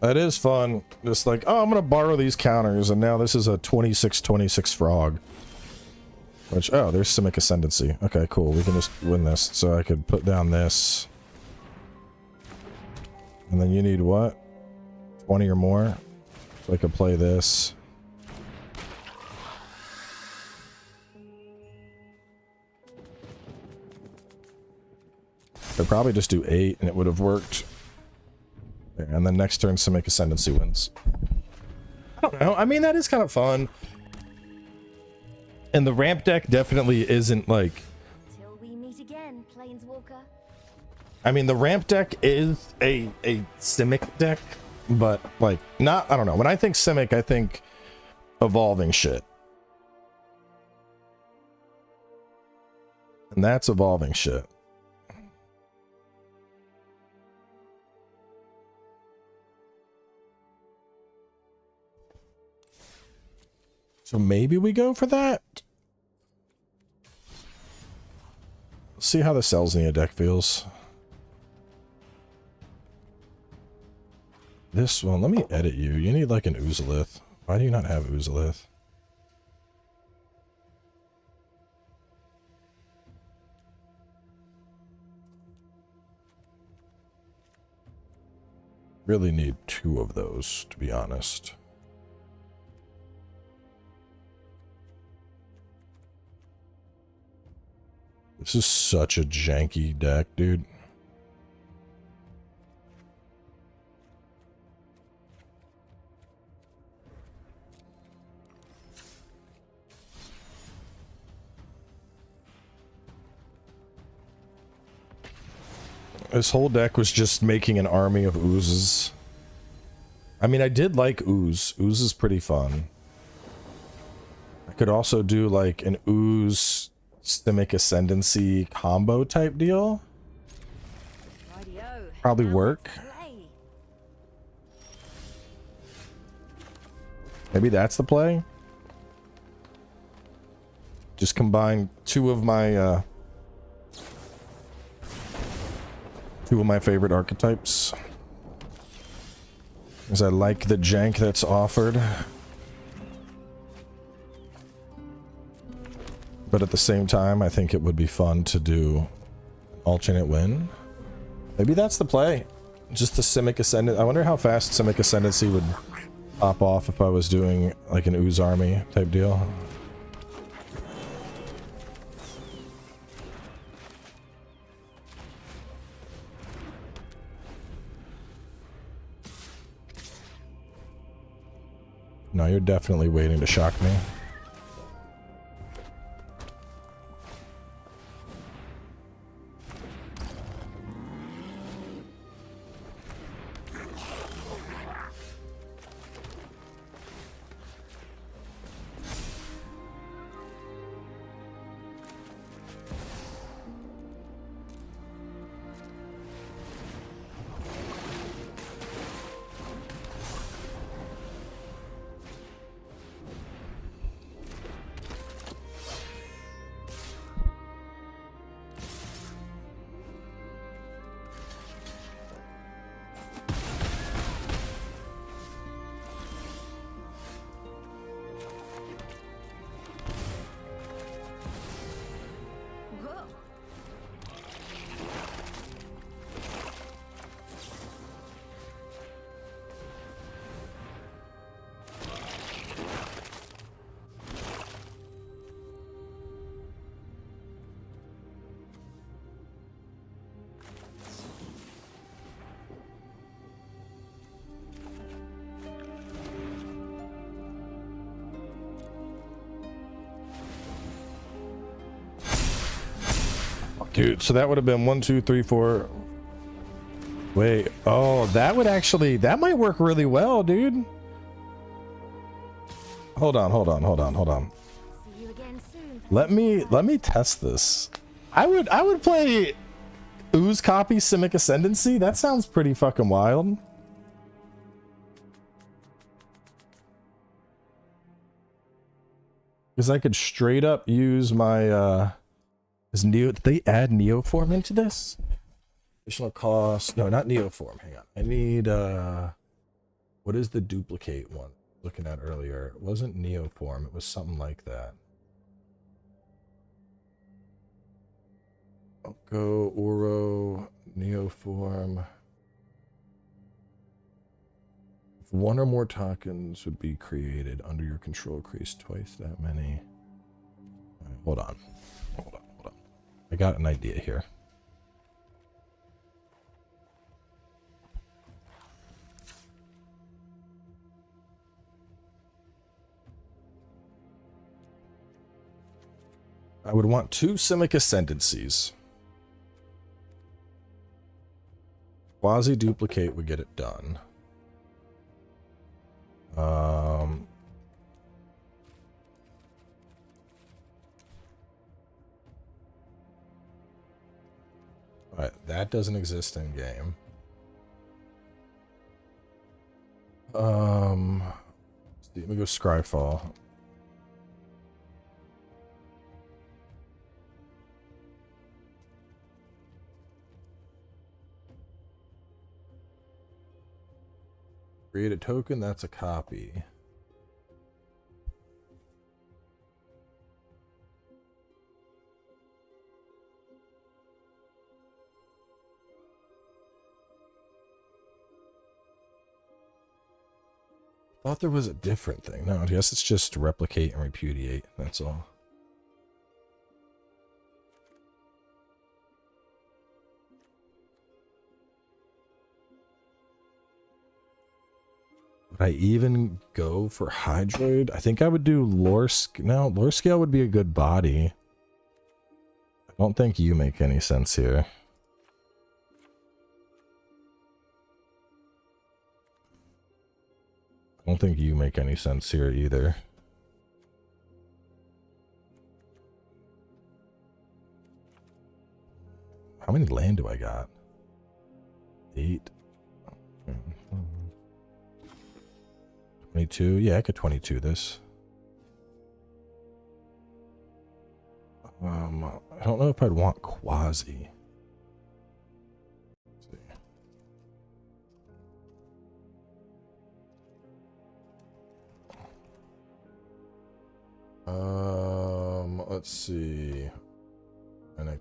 That is fun. Just like, oh, I'm gonna borrow these counters, and now this is a 26/26 frog. Which, oh, there's Simic Ascendancy. Okay, cool. We can just win this. So I could put down this. And then you need what? 20 or more? So I could play this. I'd probably just do 8 and it would have worked. And then next turn, Simic Ascendancy wins. I don't know. I mean, that is kind of fun. And the ramp deck definitely isn't like... Till we meet again, Planeswalker. I mean, the ramp deck is a Simic deck, but like, not... I don't know. When I think Simic, I think evolving shit. And that's evolving shit. So maybe we go for that? Let's see how the Selznia deck feels. This one, let me edit you. You need like an Oozolith. Why do you not have Oozolith? Really need 2 of those, to be honest. This is such a janky deck, dude. This whole deck was just making an army of oozes. I mean, I did like ooze. Ooze is pretty fun. I could also do like an ooze Simic Ascendancy combo type deal. Rightio. Probably Now work. let's play. Maybe that's the play. Just combine 2 of my favorite archetypes. Because I like the jank that's offered. But at the same time, I think it would be fun to do alternate win. Maybe that's the play. Just the Simic Ascendant. I wonder how fast Simic Ascendancy would pop off if I was doing like an ooze army type deal. No, you're definitely waiting to shock me. Whoa. Dude, so that would have been 1, 2, 3, 4. Wait, oh, that would actually, that might work really well, dude. Hold on. See you again soon. Let me test this. I would play Ooze copy Simic Ascendancy. That sounds pretty fucking wild. Because I could straight up use my is Neo, did they add Neoform into this? Additional cost. No, not Neoform. Hang on. I need What is the duplicate one? Looking at earlier, it wasn't Neoform, it was something like that. Go Oro, Neoform. If one or more tokens would be created under your control, crease twice that many. Right, hold on. I got an idea here. I would want 2 Simic Ascendancies. Quasi-duplicate would get it done. Alright, that doesn't exist in game. Let me go Scryfall. Create a token, that's a copy. Thought there was a different thing. No, I guess it's just replicate and repudiate. That's all. Would I even go for Hydroid? I think I would do Lore Scale. No, Lore Scale would be a good body. I don't think you make any sense here. I don't think you make any sense here either. How many land do I got? 8. 22. Yeah, I could 22 this. I don't know if I'd want Quasi. Let's see. Let's see. And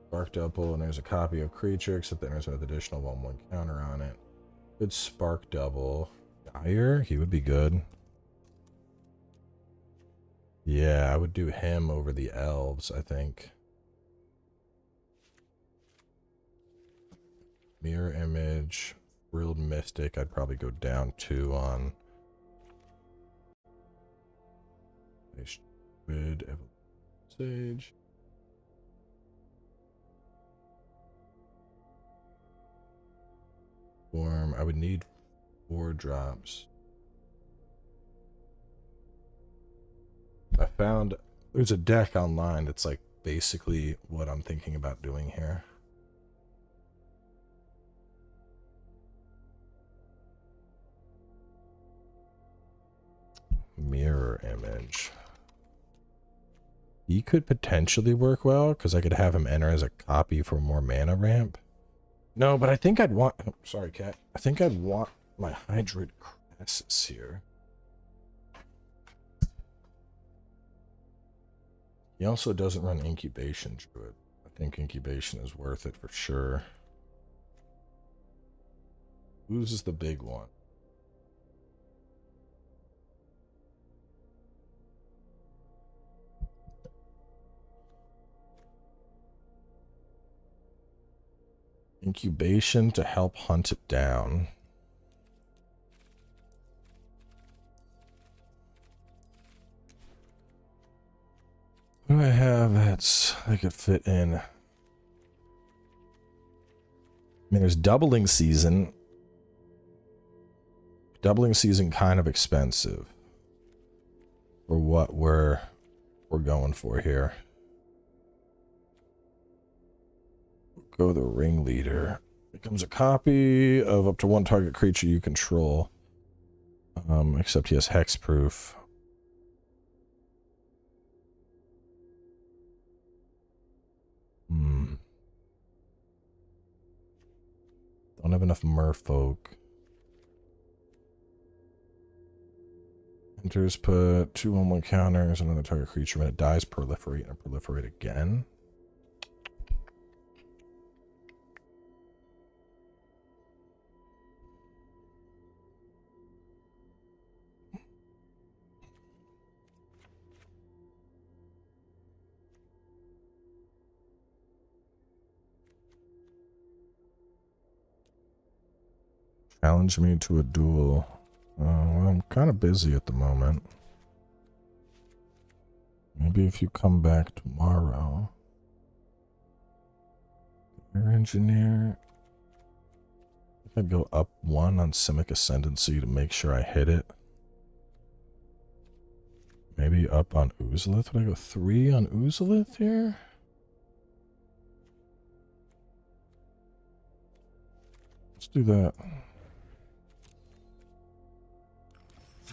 Spark Double, and there's a copy of Creature, except then there's an additional 1/1 counter on it. Good Spark Double. Dire, he would be good. Yeah, I would do him over the elves, I think. Mirror Image, Frilled Mystic, I'd probably go down 2 on. Good Sage. Form, I would need 4 drops. I found there's a deck online that's like basically what I'm thinking about doing here. Mirror Image. He could potentially work well because I could have him enter as a copy for more mana ramp. No, but I think I'd want... Oh, sorry, cat. I think I'd want my Hydroid Crassus here. He also doesn't run Incubation Druid. I think Incubation is worth it for sure. Who's the big one? Incubation to help hunt it down. What do I have that's I could fit in? I mean, there's Doubling Season. Doubling Season kind of expensive for what we're going for here. Go the Ringleader. Becomes a copy of up to 1 target creature you control. Except he has hexproof. Don't have enough merfolk. Enters, put 2/1/1 counters, another target creature when it dies, proliferate, and proliferate again. Challenge me to a duel. Well, I'm kind of busy at the moment. Maybe if you come back tomorrow. Air engineer. I think I'd go up 1 on Simic Ascendancy to make sure I hit it. Maybe up on Uzalith. Would I go 3 on Uzalith here? Let's do that.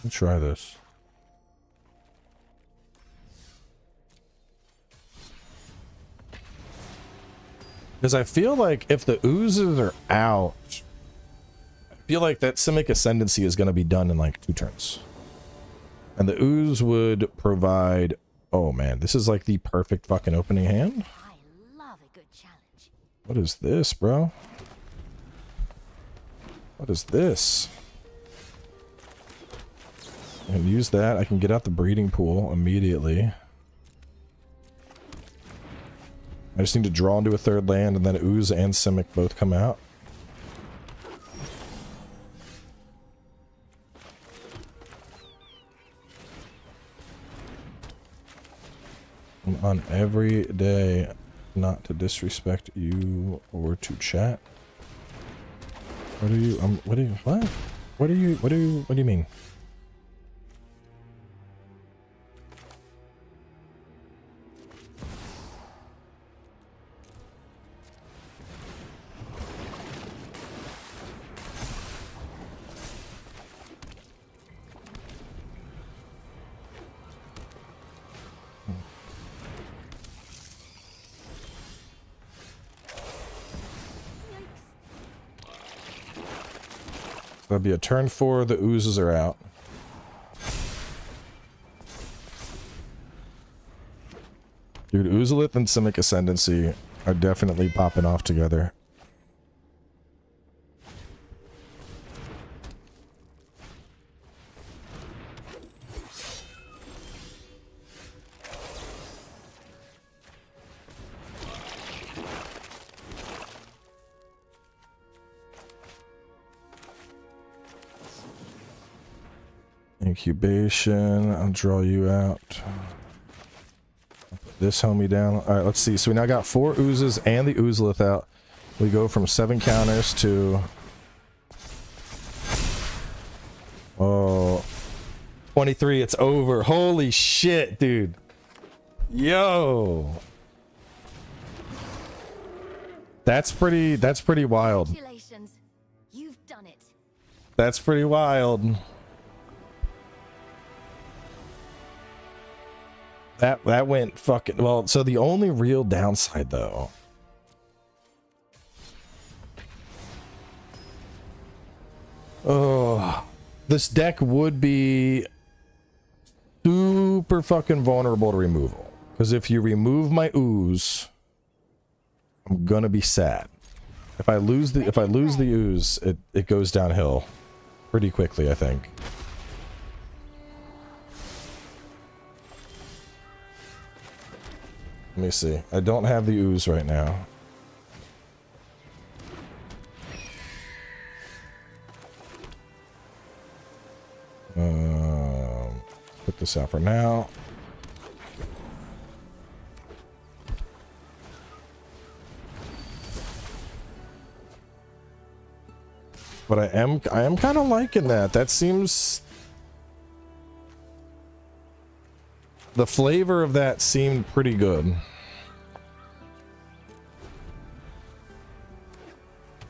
Let's try this. Because I feel like if the oozes are out, I feel like that Simic Ascendancy is going to be done in like 2 turns. And the ooze would provide... Oh man, this is like the perfect fucking opening hand. I love a good challenge. What is this, bro? What is this? I can use that. I can get out the breeding pool immediately. I just need to draw into a 3rd land, and then Ooze and Simic both come out. I'm on every day, not to disrespect you or to chat. What are you? What do you? What? What are you? What do you? What do you mean? That'll be a turn 4, the oozes are out. Dude, Uzalith and Simic Ascendancy are definitely popping off together. Incubation, I'll draw you out. I'll put this homie down. Alright, let's see. So we now got 4 oozes and the Oozalith out. We go from 7 counters to... Oh... 23, it's over. Holy shit, dude. Yo! That's pretty wild. Congratulations. You've done it. That's pretty wild. That went fucking well. So the only real downside though, oh, this deck would be super fucking vulnerable to removal. Because if you remove my ooze, I'm gonna be sad. If I lose the ooze, it goes downhill pretty quickly, I think. Let me see. I don't have the ooze right now. Put this out for now. But I am kind of liking that. That seems... The flavor of that seemed pretty good.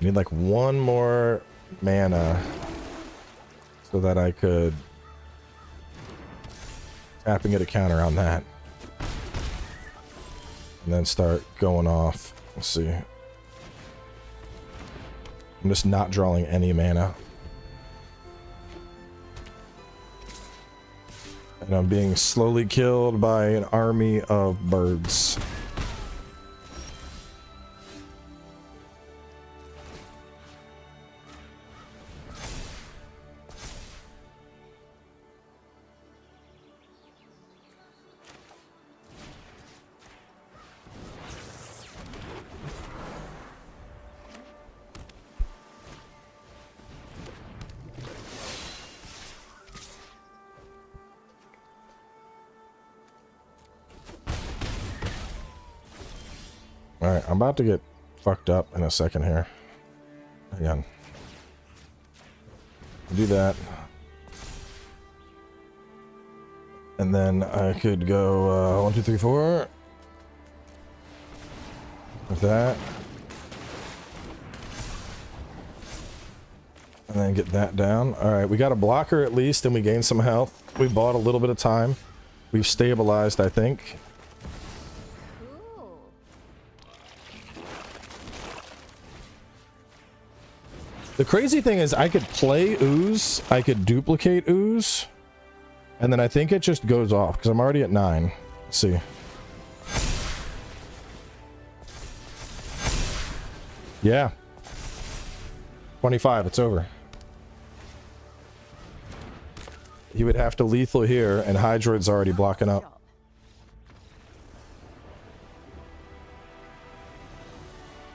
Need like 1 more mana so that I could tap and get a counter on that. And then start going off. Let's see. I'm just not drawing any mana. And I'm being slowly killed by an army of birds. Alright, I'm about to get fucked up in a second here. Hang on. Do that. And then I could go 1, 2, 3, 4. Like that. And then get that down. Alright, we got a blocker at least, and we gained some health. We bought a little bit of time. We've stabilized, I think. The crazy thing is I could play ooze, I could duplicate ooze, and then I think it just goes off because I'm already at 9. Let's see. Yeah. 25, it's over. He would have to lethal here, and Hydroid's already blocking up.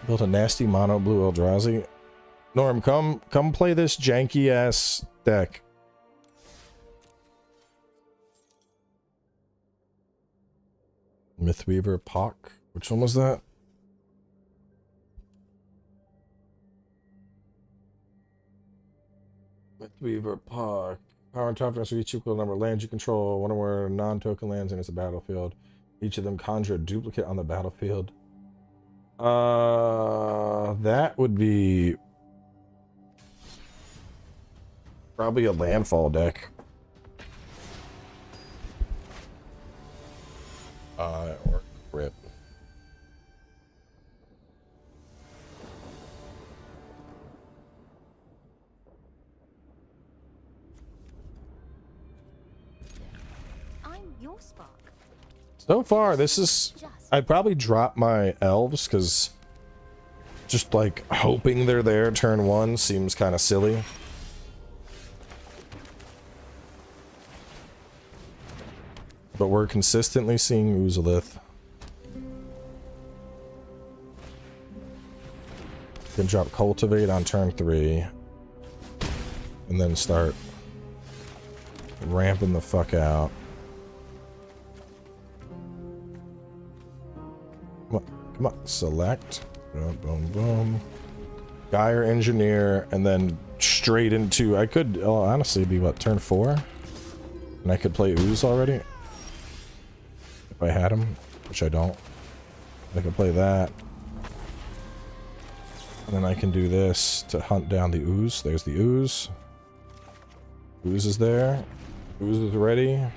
Built a nasty mono blue Eldrazi. Norm, come play this janky ass deck. Mythweaver Pock. Which one was that? Mythweaver Pock. Power and toughness for each equal number of lands you control. One or more non-token lands in its battlefield. Each of them conjure a duplicate on the battlefield. That would be probably a landfall deck. Or crit. I'm your spark. So far, this is... I'd probably drop my elves, because just, like, hoping they're there turn 1 seems kind of silly. But we're consistently seeing Oozolith. Can drop Cultivate on turn 3. And then start ramping the fuck out. Come on, select. Boom, boom, boom. Gyre Engineer, and then straight into... I could honestly be, what, turn 4? And I could play Ooze already? If I had him, which I don't. I can play that. And then I can do this to hunt down the Ooze. There's the Ooze. Ooze is there. Ooze is ready.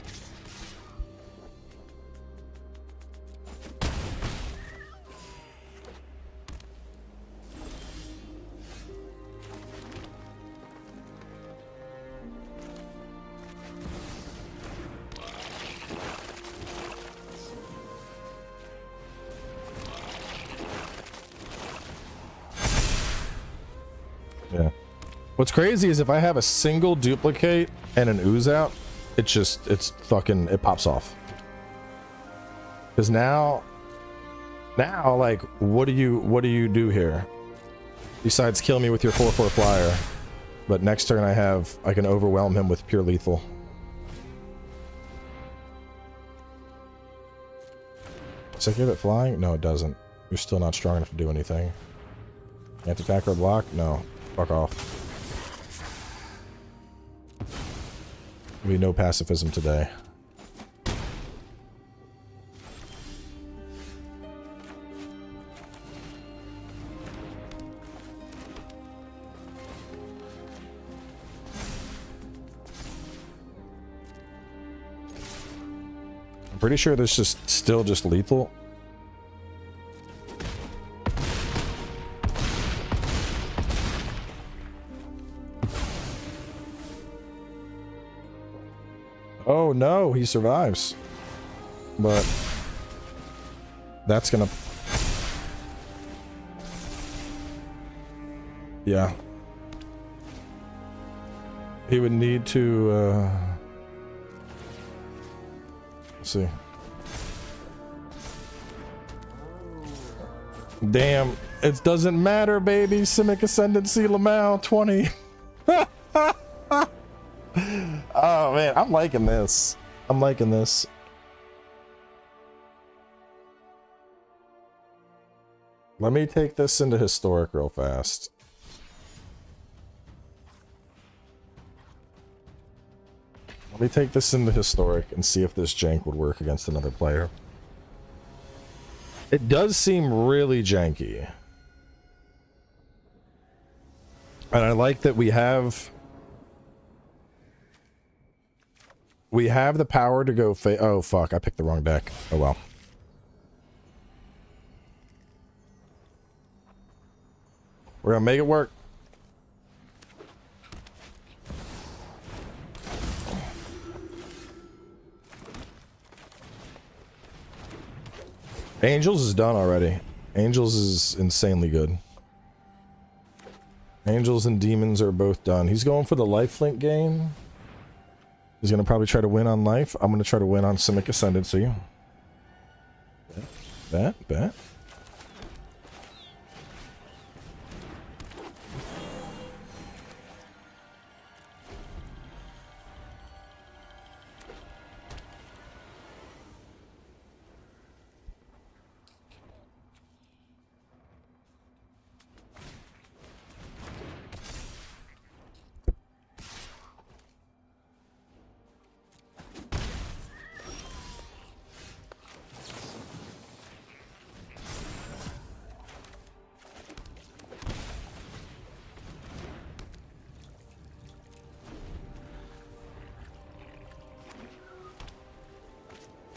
Yeah. What's crazy is if I have a single duplicate and an ooze out, it's fucking, it pops off. Because now, like, what do you do here? Besides kill me with your 4/4 flyer. But next turn I can overwhelm him with pure lethal. Does it give it flying? No, it doesn't. You're still not strong enough to do anything. Anti-attack or block? No. Fuck off. There'll be no pacifism today. I'm pretty sure this is still just lethal. Oh no, he survives. But that's gonna... Yeah. He would need to, let's see. Damn, it doesn't matter, baby. Simic Ascendancy Lamau 20. Oh man, I'm liking this. I'm liking this. Let me take this into historic real fast. Let me take this into historic and see if this jank would work against another player. It does seem really janky. And I like that we have the power to go oh fuck, I picked the wrong deck. Oh well. We're gonna make it work. Angels is done already. Angels is insanely good. Angels and demons are both done. He's going for the lifelink game. He's gonna probably try to win on life. I'm gonna try to win on Simic Ascendancy. Bet.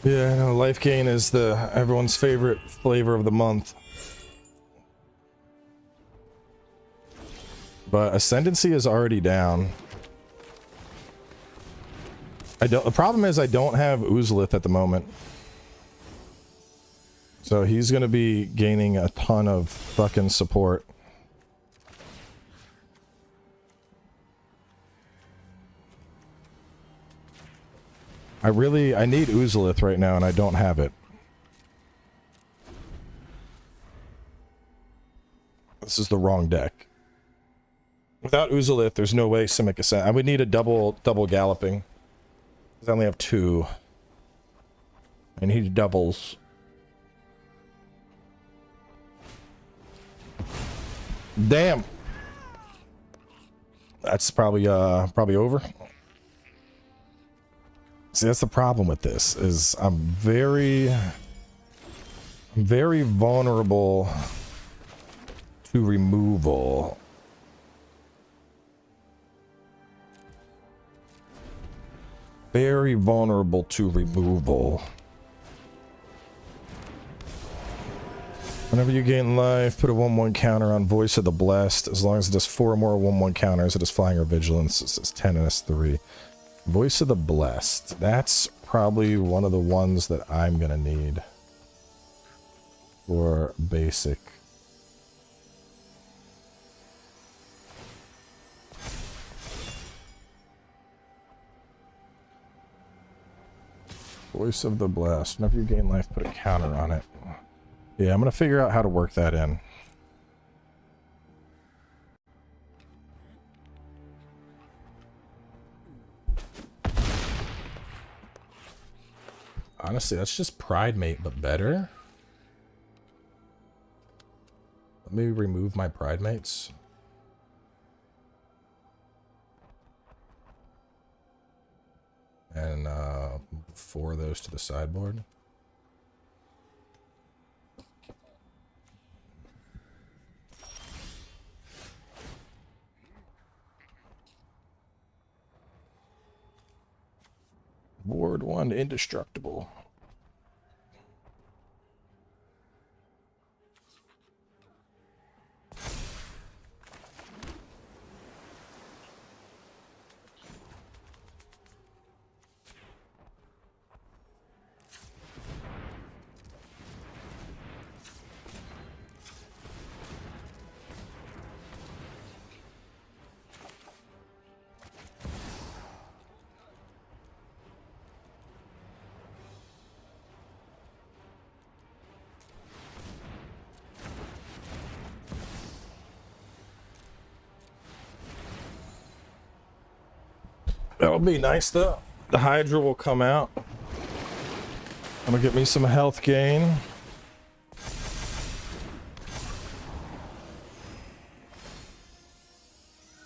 Yeah, I know, life gain is everyone's favorite flavor of the month. But Ascendancy is already down. The problem is I don't have Uzlith at the moment. So he's gonna be gaining a ton of fucking support. I need Uzlith right now, and I don't have it. This is the wrong deck. Without Uzlith, there's no way Simic Ascend. I would need a double galloping. Because I only have 2. I need doubles. Damn. That's probably over. See, that's the problem with this, is I'm very vulnerable to removal. Very vulnerable to removal. Whenever you gain life, put a 1/1 counter on Voice of the Blessed. As long as it does 4 or more 1/1 counters, it is Flying or Vigilance. It's 10 and it's 3. Voice of the Blessed. That's probably one of the ones that I'm gonna need for basic. Voice of the Blessed. Whenever you gain life, put a counter on it. Yeah, I'm gonna figure out how to work that in. Honestly, that's just Pride Mate, but better. Let me remove my Pride Mates. And 4 of those to the sideboard. Ward 1 indestructible. That'll be nice though. The Hydra will come out. I'm gonna get me some health gain.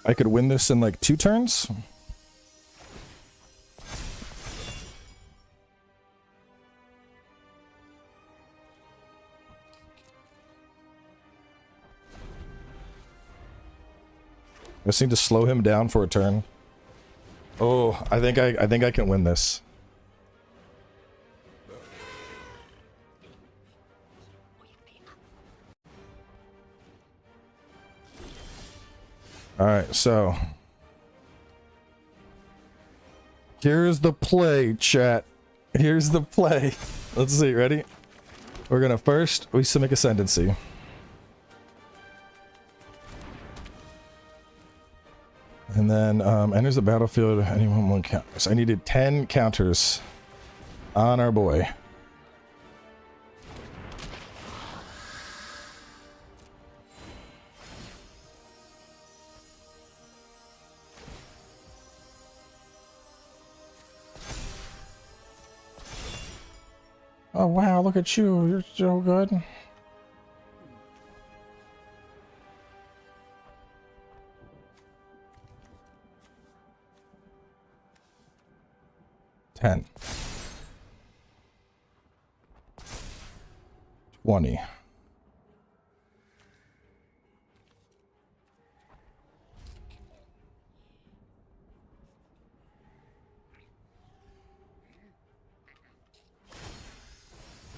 I could win this in like 2 turns. I just need to slow him down for a turn. Oh, I think I can win this. All right, so here's the play, chat. Here's the play. Let's see, ready? We're gonna first we Simic Ascendancy. And then enters the battlefield. Anyone one counters. I needed 10 counters on our boy. Oh wow, look at you. You're so good. $10. $20.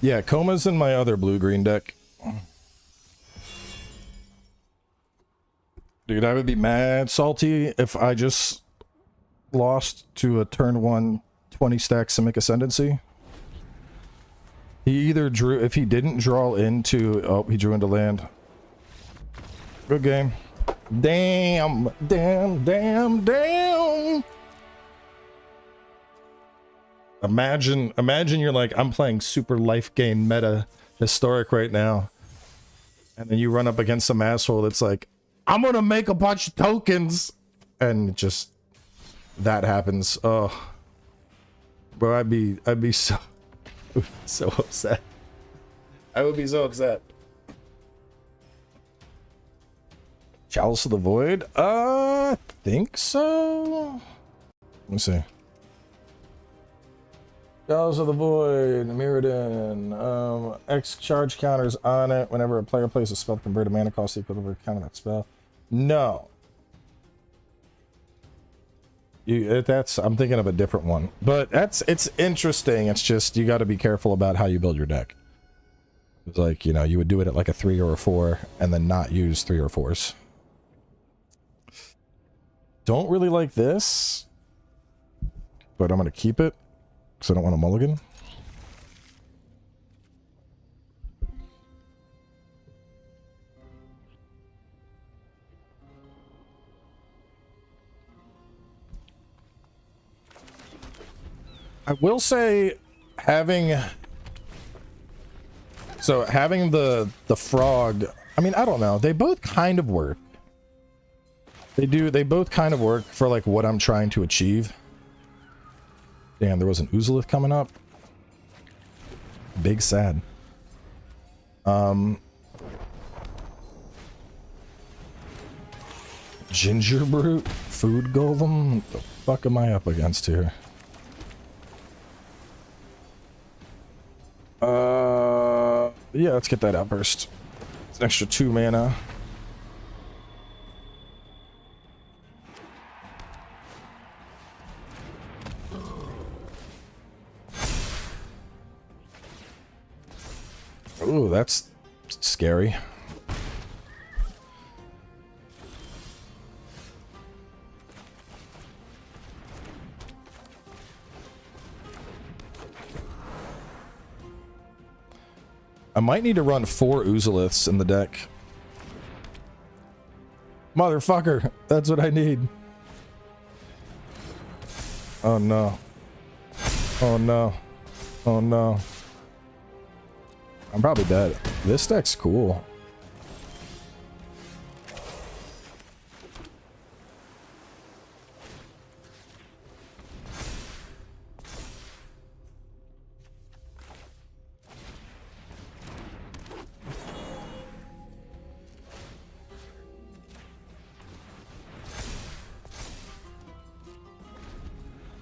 Yeah, Coma's in my other blue-green deck. Dude, I would be mad salty if I just lost to a turn 1 20-stack Simic Ascendancy. He either drew... If he didn't draw into... Oh, he drew into land. Good game. Damn! Damn! Damn! Damn! Imagine you're like, I'm playing super life gain meta historic right now. And then you run up against some asshole that's like, I'm gonna make a bunch of tokens. And just, that happens. Oh. Bro, I'd be so upset. I would be so upset. Chalice of the Void? I think so. Let me see. Chalice of the Void, Mirrodin. X charge counters on it. Whenever a player plays a spell to convert a mana cost equal to the count of that spell. No. I'm thinking of a different one. But it's interesting. It's just you gotta be careful about how you build your deck. It's like, you know, you would do it at like a 3 or a 4 and then not use 3 or 4s. Don't really like this, but I'm gonna keep it. Because I don't want a mulligan. I will say having the frog, I mean, I don't know. They both kind of work. They both kind of work for like what I'm trying to achieve. Damn, there was an Uzolith coming up. Big sad. Ginger Brute? Food Golem? What the fuck am I up against here? Yeah, let's get that outburst. It's an extra 2 mana. Ooh, that's scary. I might need to run 4 Uzoliths in the deck. Motherfucker, that's what I need. Oh no. Oh no. Oh no. I'm probably dead. This deck's cool.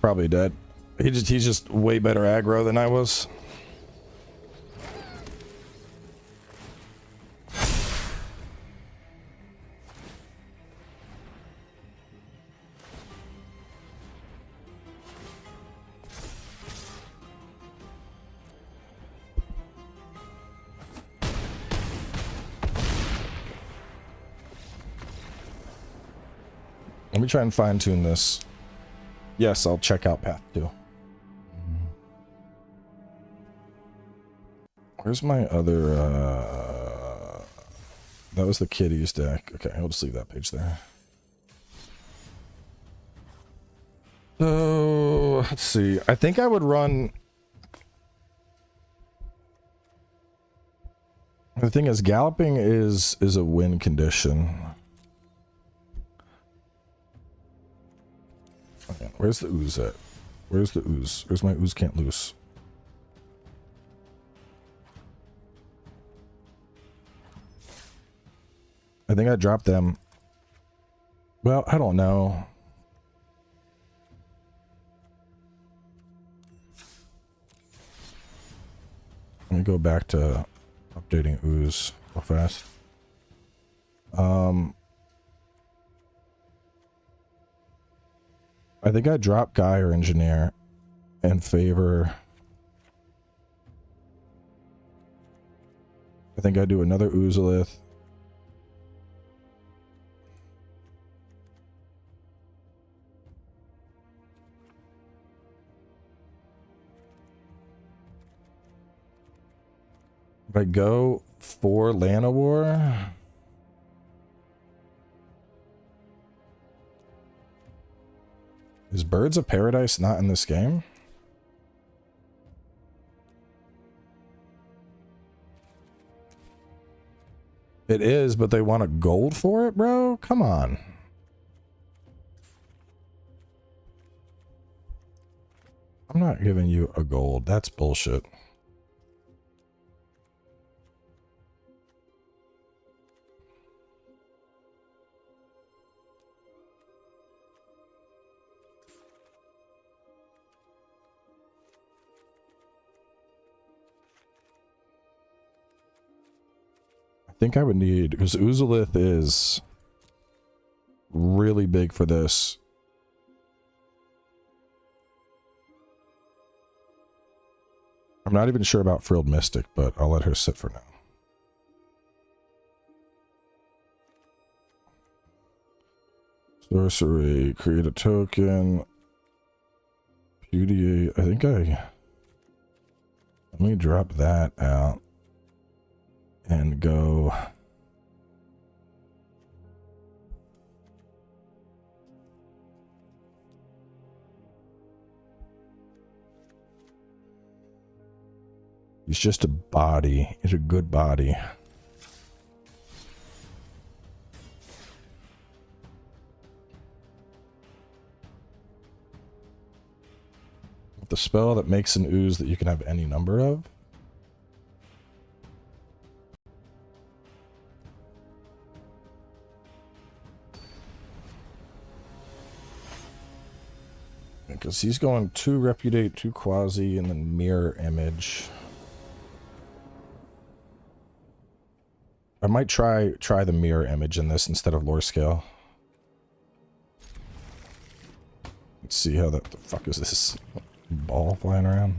Probably dead. He's just way better aggro than I was. Let me try and fine tune this. Yes, I'll check out path 2. Where's my other, that was the kitties deck. Okay, I'll just leave that page there. So, let's see. I think I would run... The thing is, galloping is a win condition. Okay, where's the ooze at? Where's the ooze? Where's my ooze can't lose? I think I dropped them. Well, I don't know. Let me go back to updating ooze real fast. I think I dropped Guy or Engineer in favor. I think I do another Oozolith. If I go for Llanowar, is Birds of Paradise not in this game? It is, but they want a gold for it, bro? Come on. I'm not giving you a gold. That's bullshit. I think I would need, because Oozolith is really big for this. I'm not even sure about Frilled Mystic, but I'll let her sit for now. Sorcery, create a token. Beauty, I think let me drop that out. And go. He's just a body. He's a good body. The spell that makes an ooze that you can have any number of. Because he's going 2 Repudiate, 2 Quasi, and then Mirror Image. I might try the Mirror Image in this instead of Lore Scale. Let's see how the fuck is this ball flying around?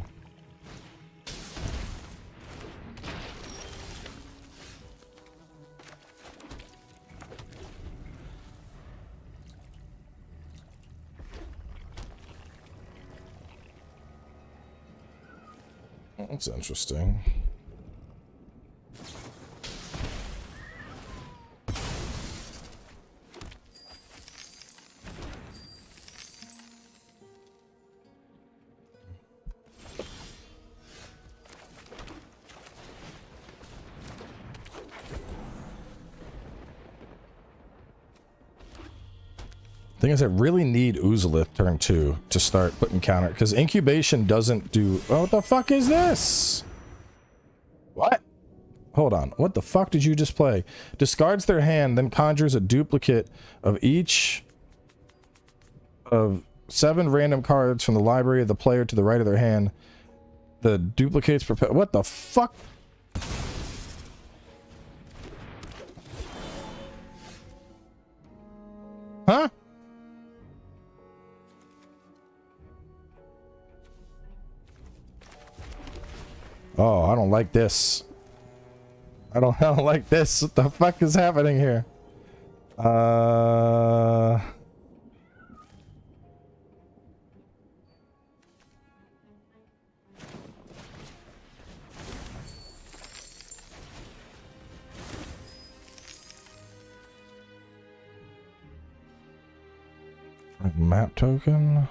That's interesting. Thing is, I really need Oozolith turn 2 to start putting counter, because incubation doesn't do. Oh, what the fuck is this? What? Hold on. What the fuck did you just play? Discards their hand, then conjures a duplicate of each of 7 random cards from the library of the player to the right of their hand. The duplicates what the fuck? Huh? Oh, I don't like this. I don't like this. What the fuck is happening here? Map token.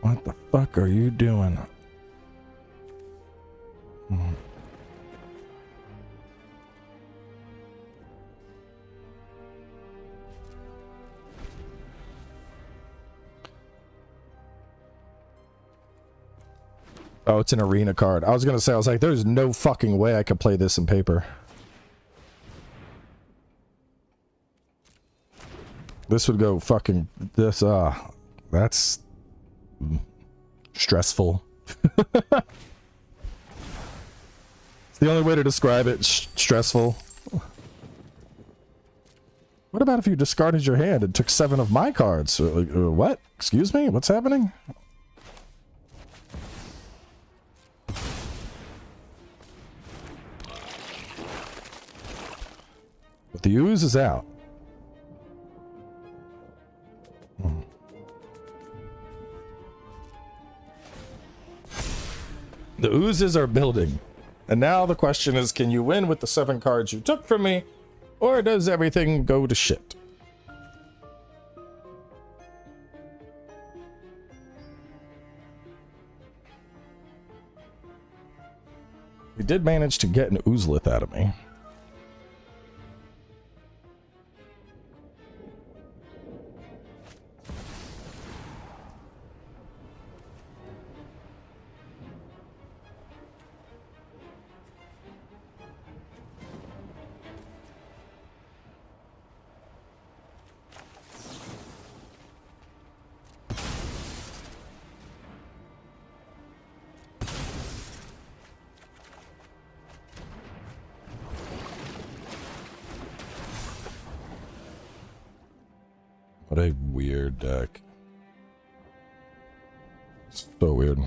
What the fuck are you doing? Oh, it's an arena card. I was gonna say, I was like, there's no fucking way I could play this in paper. This would go fucking this. That's stressful. It's the only way to describe it. Stressful. What about if you discarded your hand and took 7 of my cards? What? Excuse me? What's happening? But the ooze is out. The oozes are building. And now the question is, can you win with the 7 cards you took from me? Or does everything go to shit? You did manage to get an oozlith out of me. What a weird deck. So weird.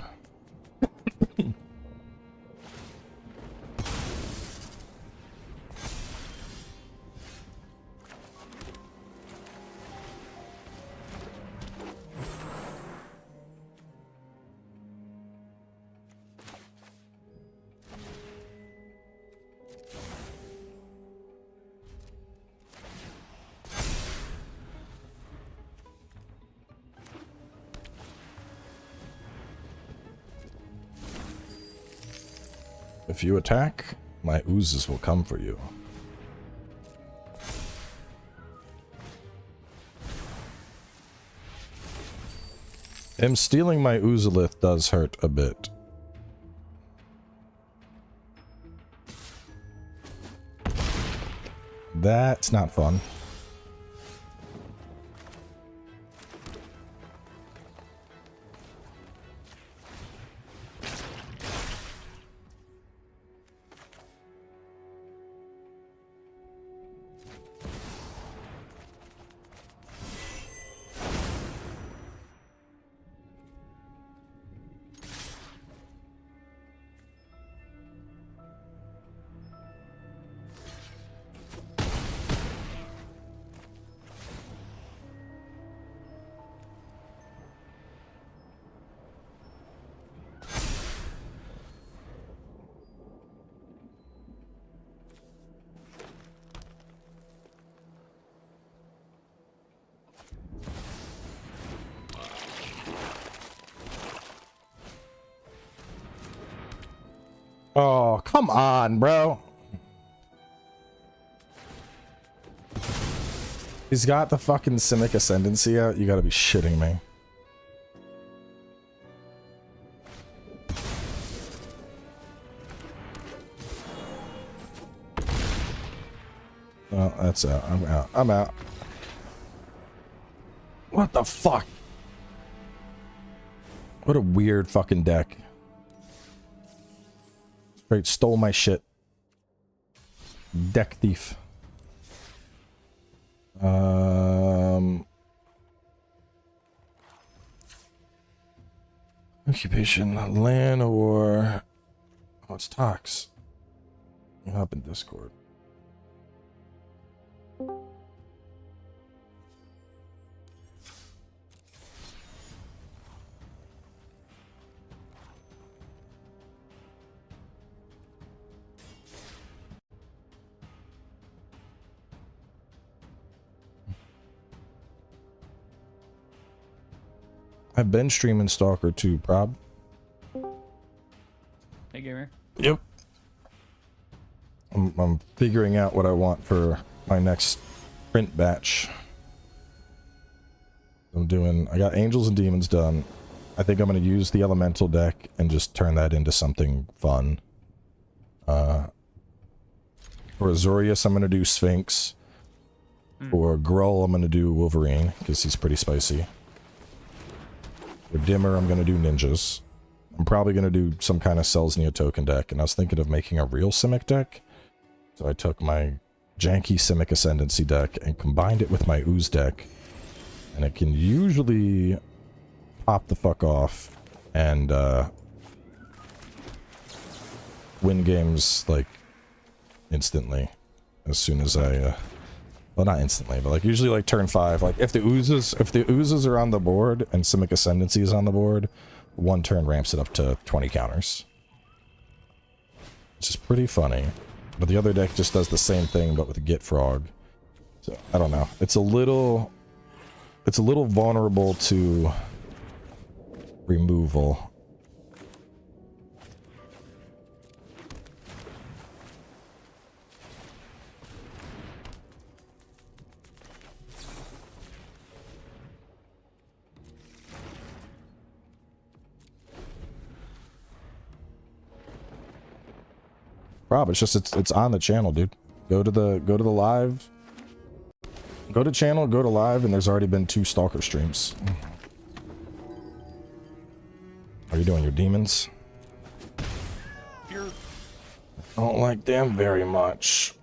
If you attack, my oozes will come for you. Him stealing my oozolith does hurt a bit. That's not fun. Oh, come on, bro. He's got the fucking Simic Ascendancy out. You gotta be shitting me. Well, that's out. I'm out. I'm out. What the fuck? What a weird fucking deck. Straight stole my shit. Deck thief. Occupation, land or... Oh, it's Tox. Hop in Discord. I've been streaming Stalker 2, Prob. Hey, gamer. Yep. I'm figuring out what I want for my next print batch. I got Angels and Demons done. I think I'm going to use the Elemental deck and just turn that into something fun. For Azorius, I'm going to do Sphinx. For Grull, I'm going to do Wolverine, because he's pretty spicy. For Dimmer, I'm going to do Ninjas. I'm probably going to do some kind of Cells Neo token deck, and I was thinking of making a real Simic deck. So I took my janky Simic Ascendancy deck and combined it with my Ooze deck. And it can usually pop the fuck off and win games, like, instantly. As soon as I... well, not instantly, but like usually like turn 5. Like if the oozes are on the board and Simic Ascendancy is on the board, one turn ramps it up to 20 counters. Which is pretty funny. But the other deck just does the same thing but with a Git Frog. So I don't know. It's a little vulnerable to removal. Rob, it's just it's on the channel, dude. Go to the live. Go to channel, go to live, and there's already been 2 Stalker streams. How are you doing, your demons? I don't like them very much.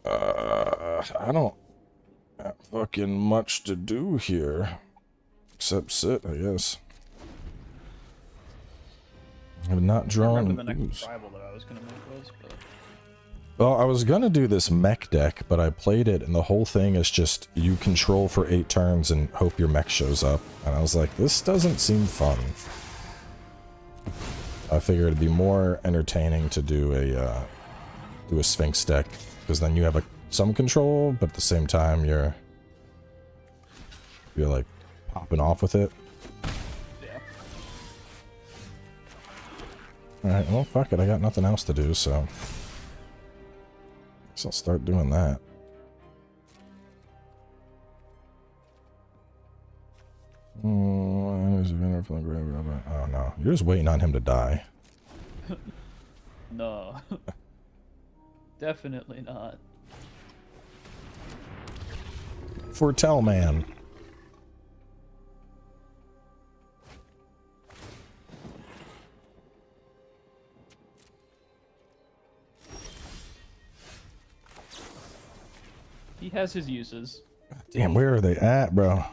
I don't have fucking much to do here. Except sit, I guess. I've not drawn. The next tribal that I was gonna make was, but... Well, I was gonna do this mech deck, but I played it, and the whole thing is just you control for 8 turns and hope your mech shows up. And I was like, this doesn't seem fun. I figured it'd be more entertaining to do a Sphinx deck, because then you have some control, but at the same time you're like popping off with it. Alright, well, fuck it. I got nothing else to do, so... guess I'll start doing that. Oh, no. You're just waiting on him to die. No. Definitely not. Foretell man. He has his uses. Damn, where are they at, bro?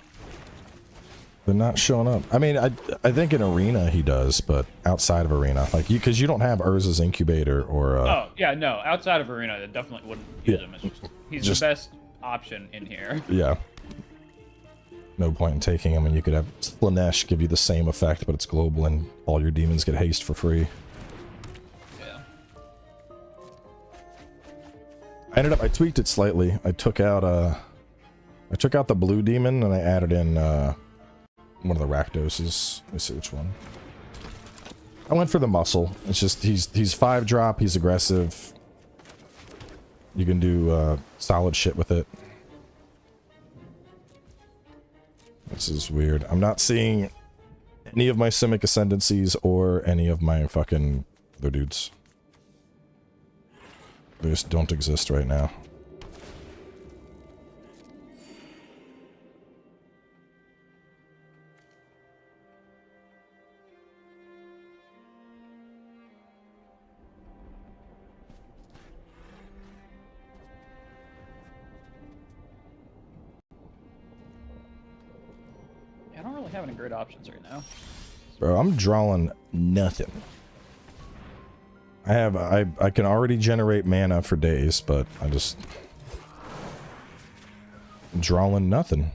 They're not showing up. I mean, I think in Arena he does, but outside of Arena, like because you don't have Urza's Incubator or. Oh yeah, no. Outside of Arena, I definitely wouldn't use him. It's he's the best option in here. Yeah. No point in taking him, and you could have Slanesh give you the same effect, but it's global, and all your demons get haste for free. I tweaked it slightly. I took out the blue demon and I added in one of the Rakdoses. Let me see which one. I went for the muscle. It's just he's 5-drop, he's aggressive. You can do solid shit with it. This is weird. I'm not seeing any of my Simic Ascendancies or any of my fucking other dudes. They just don't exist right now. Yeah, I don't really have any great options right now. Bro, I'm drawing nothing. I can already generate mana for days, but I just drawing nothing.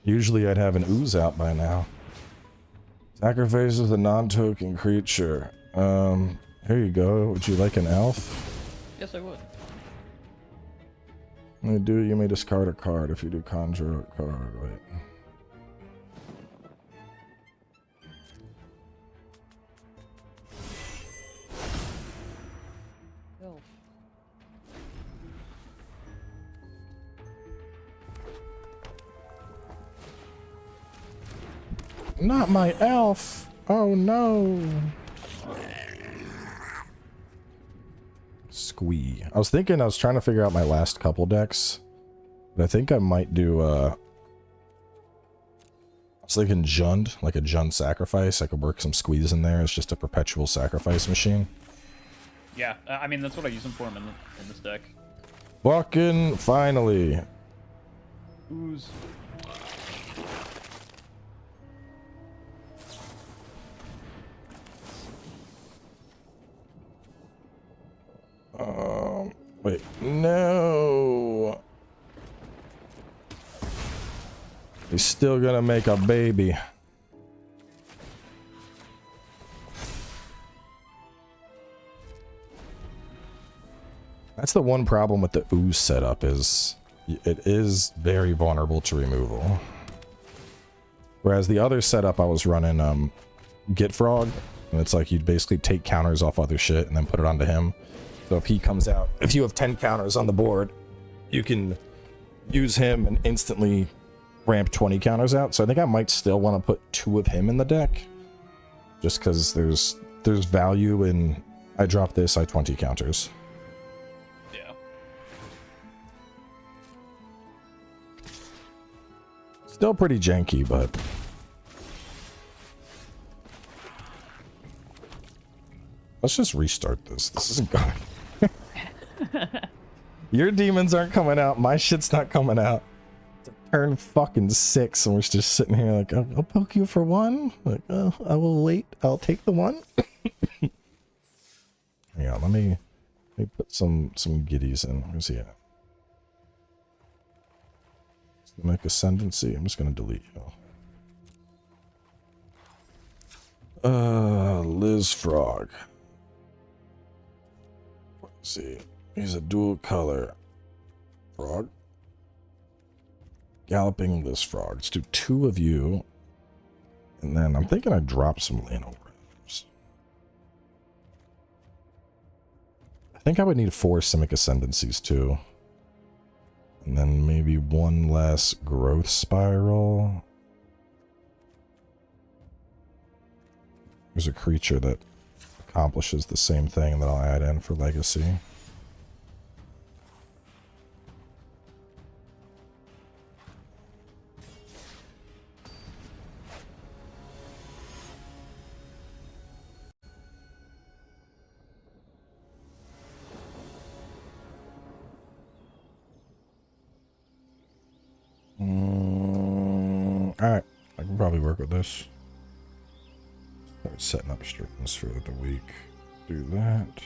Usually I'd have an ooze out by now. Sacrifices a non-token creature. Here you go. Would you like an elf? Yes, I would. You may discard a card. If you do, conjure a card. Wait. Elf. Not my elf! Oh no! Squee. I was trying to figure out my last couple decks. But I think I might do, I was thinking Jund, like a Jund sacrifice. I could work some squeeze in there. It's just a perpetual sacrifice machine. Yeah, I mean, that's what I use them for in this deck. Fucking finally. Ooze. Wait, no. He's still gonna make a baby. That's the one problem with the ooze setup is it is very vulnerable to removal. Whereas the other setup I was running, Get Frog, and it's like you'd basically take counters off other shit and then put it onto him. So if he comes out, if you have 10 counters on the board, you can use him and instantly ramp 20 counters out. So I think I might still want to put 2 of him in the deck. Just because there's value in, I drop this, I 20 counters. Yeah. Still pretty janky, but... Let's just restart this. This isn't going. Your demons aren't coming out. My shit's not coming out. It's turn fucking 6, and we're just sitting here like, I'll poke you for 1. Like, oh, I will wait. I'll take the 1. Yeah, let me put some giddies in. Where's he at? Simic Ascendancy. I'm just gonna delete you. Liz Frog. Let's see. He's a dual color frog. Galloping Liz Frog. Let's do 2 of you. And then I'm thinking I drop some Lano Realms. I think I would need 4 Simic Ascendancies too. And then maybe 1 less Growth Spiral. There's a creature that accomplishes the same thing that I'll add in for Legacy. Alright, I can probably work with this. Start setting up strictness for the week. Do that.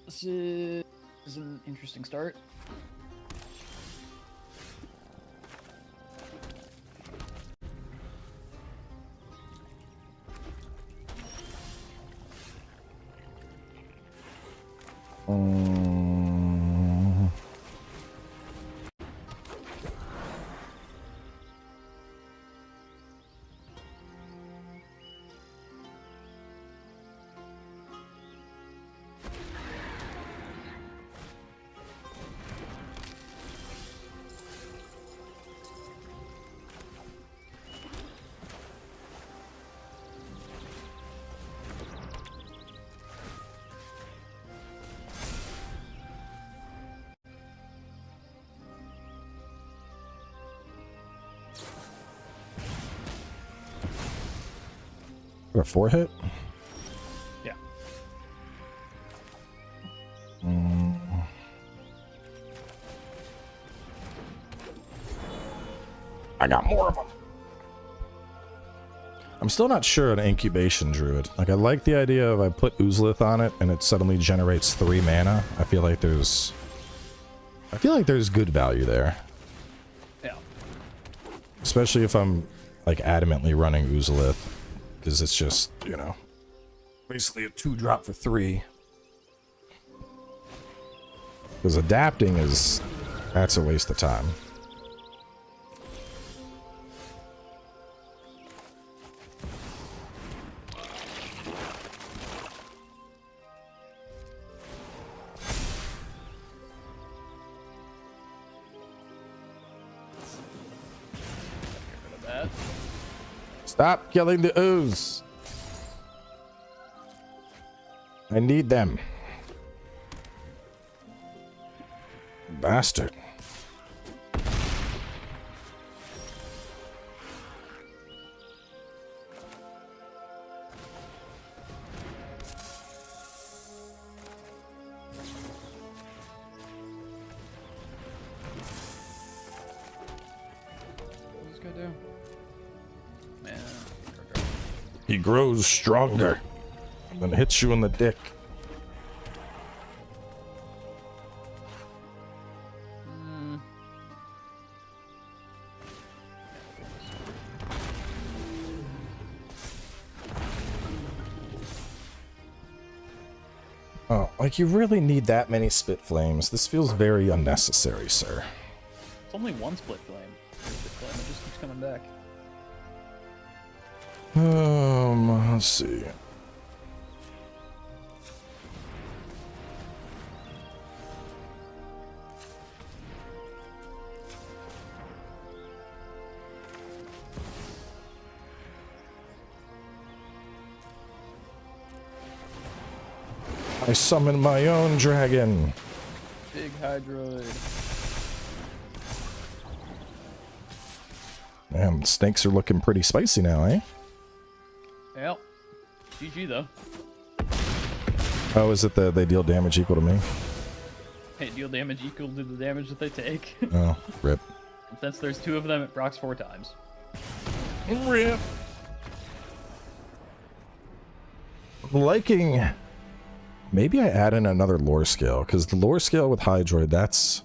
This is an interesting start. Got 4 hit? Yeah. I got more of them. I'm still not sure an incubation druid. Like, I like the idea of I put Oozlith on it and it suddenly generates 3 mana. I feel like there's good value there. Yeah. Especially if I'm like adamantly running Oozlith, because it's just, you know, basically a 2-drop for 3. Because adapting that's a waste of time. Stop killing the ooze. I need them. Bastard. What's this guy do? Man. He grows stronger and then hits you in the dick. Oh, like you really need that many spit flames. This feels very unnecessary, sir. It's only one split flame. Split flame, it just keeps coming back. Let's see. I summon my own dragon. Big Hydroid. Damn, snakes are looking pretty spicy now, eh? Yep. GG though. Oh, is it that they deal damage equal to me? They deal damage equal to the damage that they take. Oh, rip. And since there's 2 of them, it procs 4 times. Rip. I'm liking... Maybe I add in another lore scale, because the lore scale with Hydroid, that's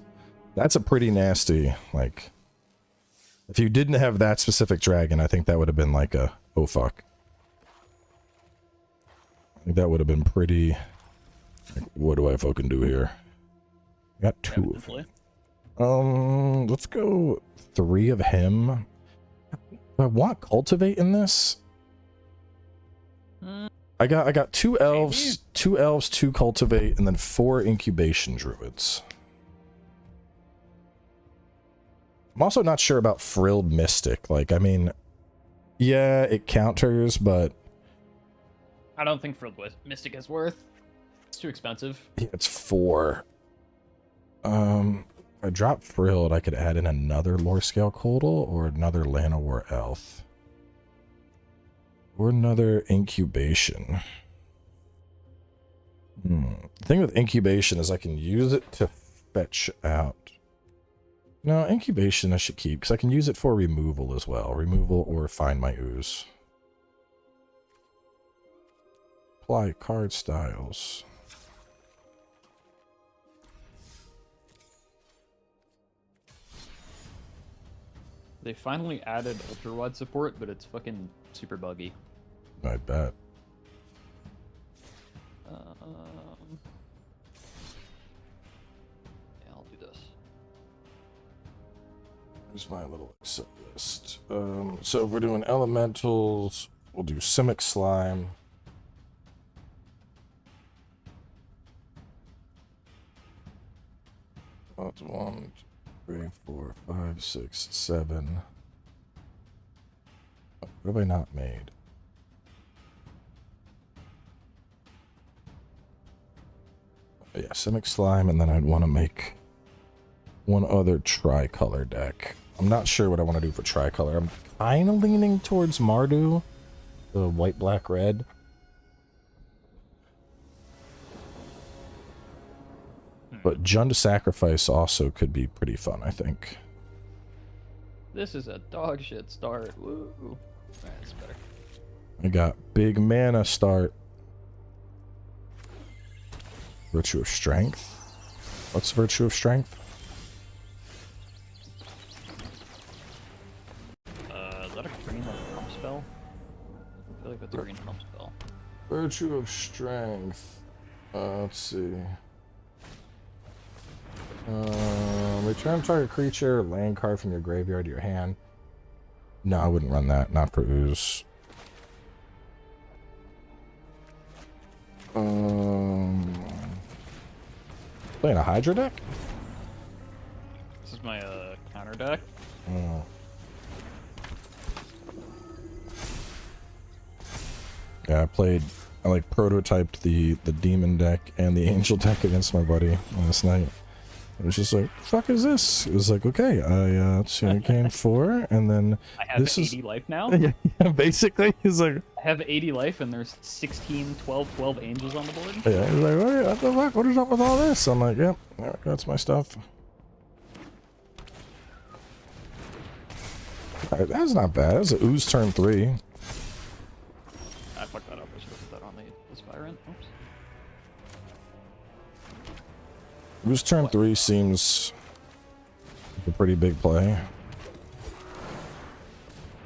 a pretty nasty, like... If you didn't have that specific dragon, I think that would have been like a... Oh, fuck. I think that would have been pretty... Like, what do I fucking do here? I got 2 of them. Let's go 3 of him. Do I want Cultivate in this? I got 2 elves, 2 Cultivate, and then 4 Incubation Druids. I'm also not sure about Frilled Mystic. Like, I mean, yeah, it counters, but... I don't think Frilled Mystic is worth. It's too expensive. Yeah, it's 4. If I drop Frilled, I could add in another Lore Scale Coldal or another Llanowar Elf. Or another Incubation. The thing with Incubation is I can use it to fetch out. No, Incubation I should keep, because I can use it for removal as well. Removal or find my ooze. Apply card styles. They finally added ultra wide support, but it's fucking super buggy. I bet. Yeah, I'll do this. Here's my little Excel list. So if we're doing elementals, we'll do Simic Slime. That's 1, 2, 3, 4, 5, 6, 7. What have I not made? Yeah, Simic Slime, and then I'd want to make one other Tricolor deck. I'm not sure what I want to do for Tricolor. I'm kind of leaning towards Mardu, The white, black, red. But Jund Sacrifice also could be pretty fun, I think. This is a dog shit start. Woo. Alright, that's better. I got big mana start. Virtue of Strength. What's Virtue of Strength? Is that a green pump spell? I feel like that's a green pump spell. Virtue of Strength. Let's see. Return target creature, land card from your graveyard to your hand. No, I wouldn't run that. Not for ooze. Playing a Hydra deck? This is my counter deck. Oh. Yeah, I like prototyped the demon deck and the angel deck against my buddy last night. It was just like, the fuck is this? It was like, okay, let's see, I gained 4, and then I have this 80 life now. Yeah, basically, he's like, I have 80 life and there's 16, 12 angels on the board. yeah, he's like, oh, yeah, what the fuck? What is up with all this? I'm like, yep, that's my stuff. All right, that's not bad. That's an ooze turn 3. I fucked that up. I should have put that on the Spirant. Oops. Ooze turn 3 seems like a pretty big play.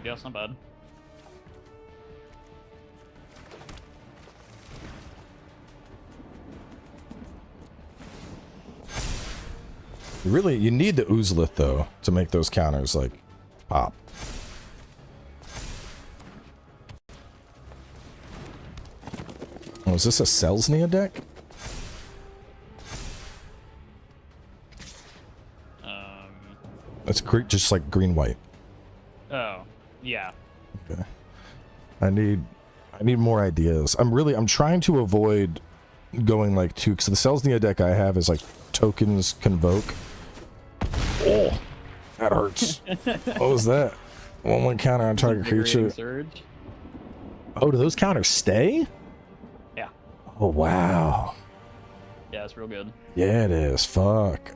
Yeah, it's not bad. You need the Oozlith though to make those counters like pop. Oh, is this a Selznia deck? It's just like green white. Oh, yeah. Okay. I need more ideas. I'm trying to avoid going like two, because the Selznia deck I have is like tokens convoke. Oh, that hurts. What was that? 1/1 counter on target creature. Surge. Oh, do those counters stay? Yeah. Oh wow. Yeah, it's real good. Yeah, it is. Fuck.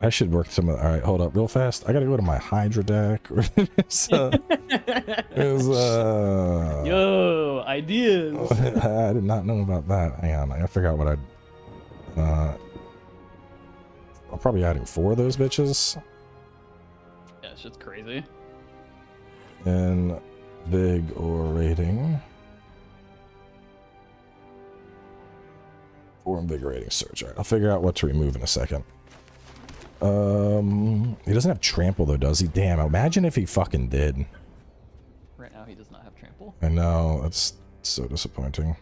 I should work some of. All right, hold up, real fast. I gotta go to my Hydra deck. Yo, ideas. I did not know about that. Hang on, I gotta figure out what I'd. I'll probably adding 4 of those bitches. Yeah, shit's crazy. And big or rating. 4 invigorating surge. All right, I'll figure out what to remove in a second. He doesn't have trample though, does he? Damn, imagine if he fucking did. Right now he does not have trample. I know, that's so disappointing.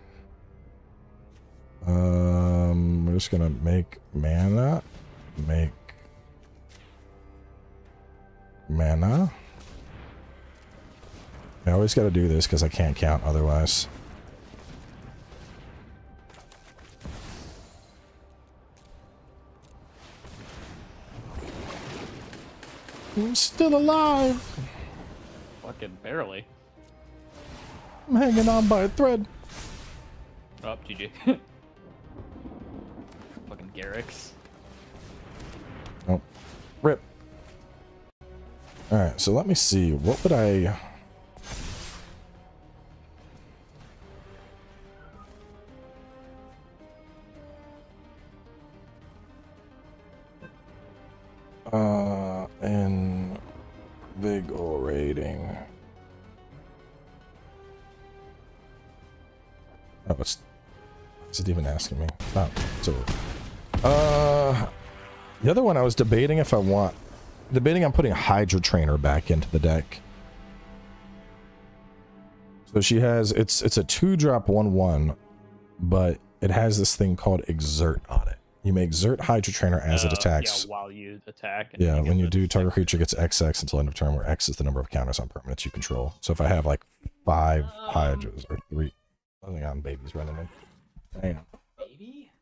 We're just gonna make mana. Make mana. I always gotta do this because I can't count otherwise. I'm still alive. Fucking barely. I'm hanging on by a thread. Oh, GG. Fucking Garrix. Oh, rip. All right, so let me see. What would I? Invigorating. Oh, what's it even asking me? Oh, so the other one I was debating if I want, debating on putting Hydra Trainer back into the deck. So she has, it's a 2-drop 1/1, but it has this thing called Exert on it. You may exert Hydra Trainer as it attacks. Yeah, while you attack. Yeah, when you do, target creature gets XX until end of turn, where X is the number of counters on permanents you control. So if I have like 5 Hydras or 3, I think I'm babies running in. Damn. Baby?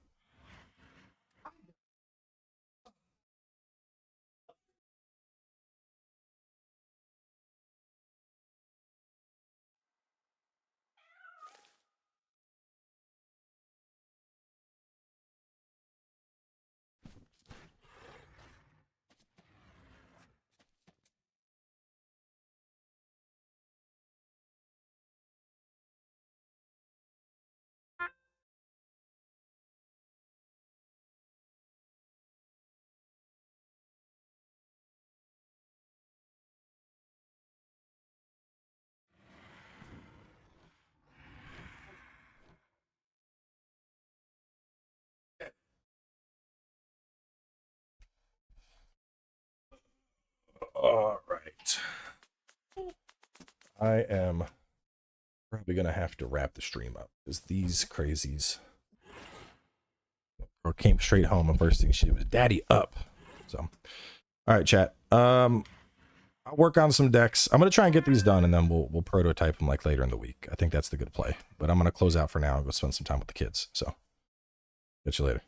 I am probably gonna have to wrap the stream up because these crazies or came straight home and first thing she did was daddy up. So all right, chat. I'll work on some decks. I'm gonna try and get these done and then we'll prototype them like later in the week. I think that's the good play. But I'm gonna close out for now and go spend some time with the kids. So catch you later.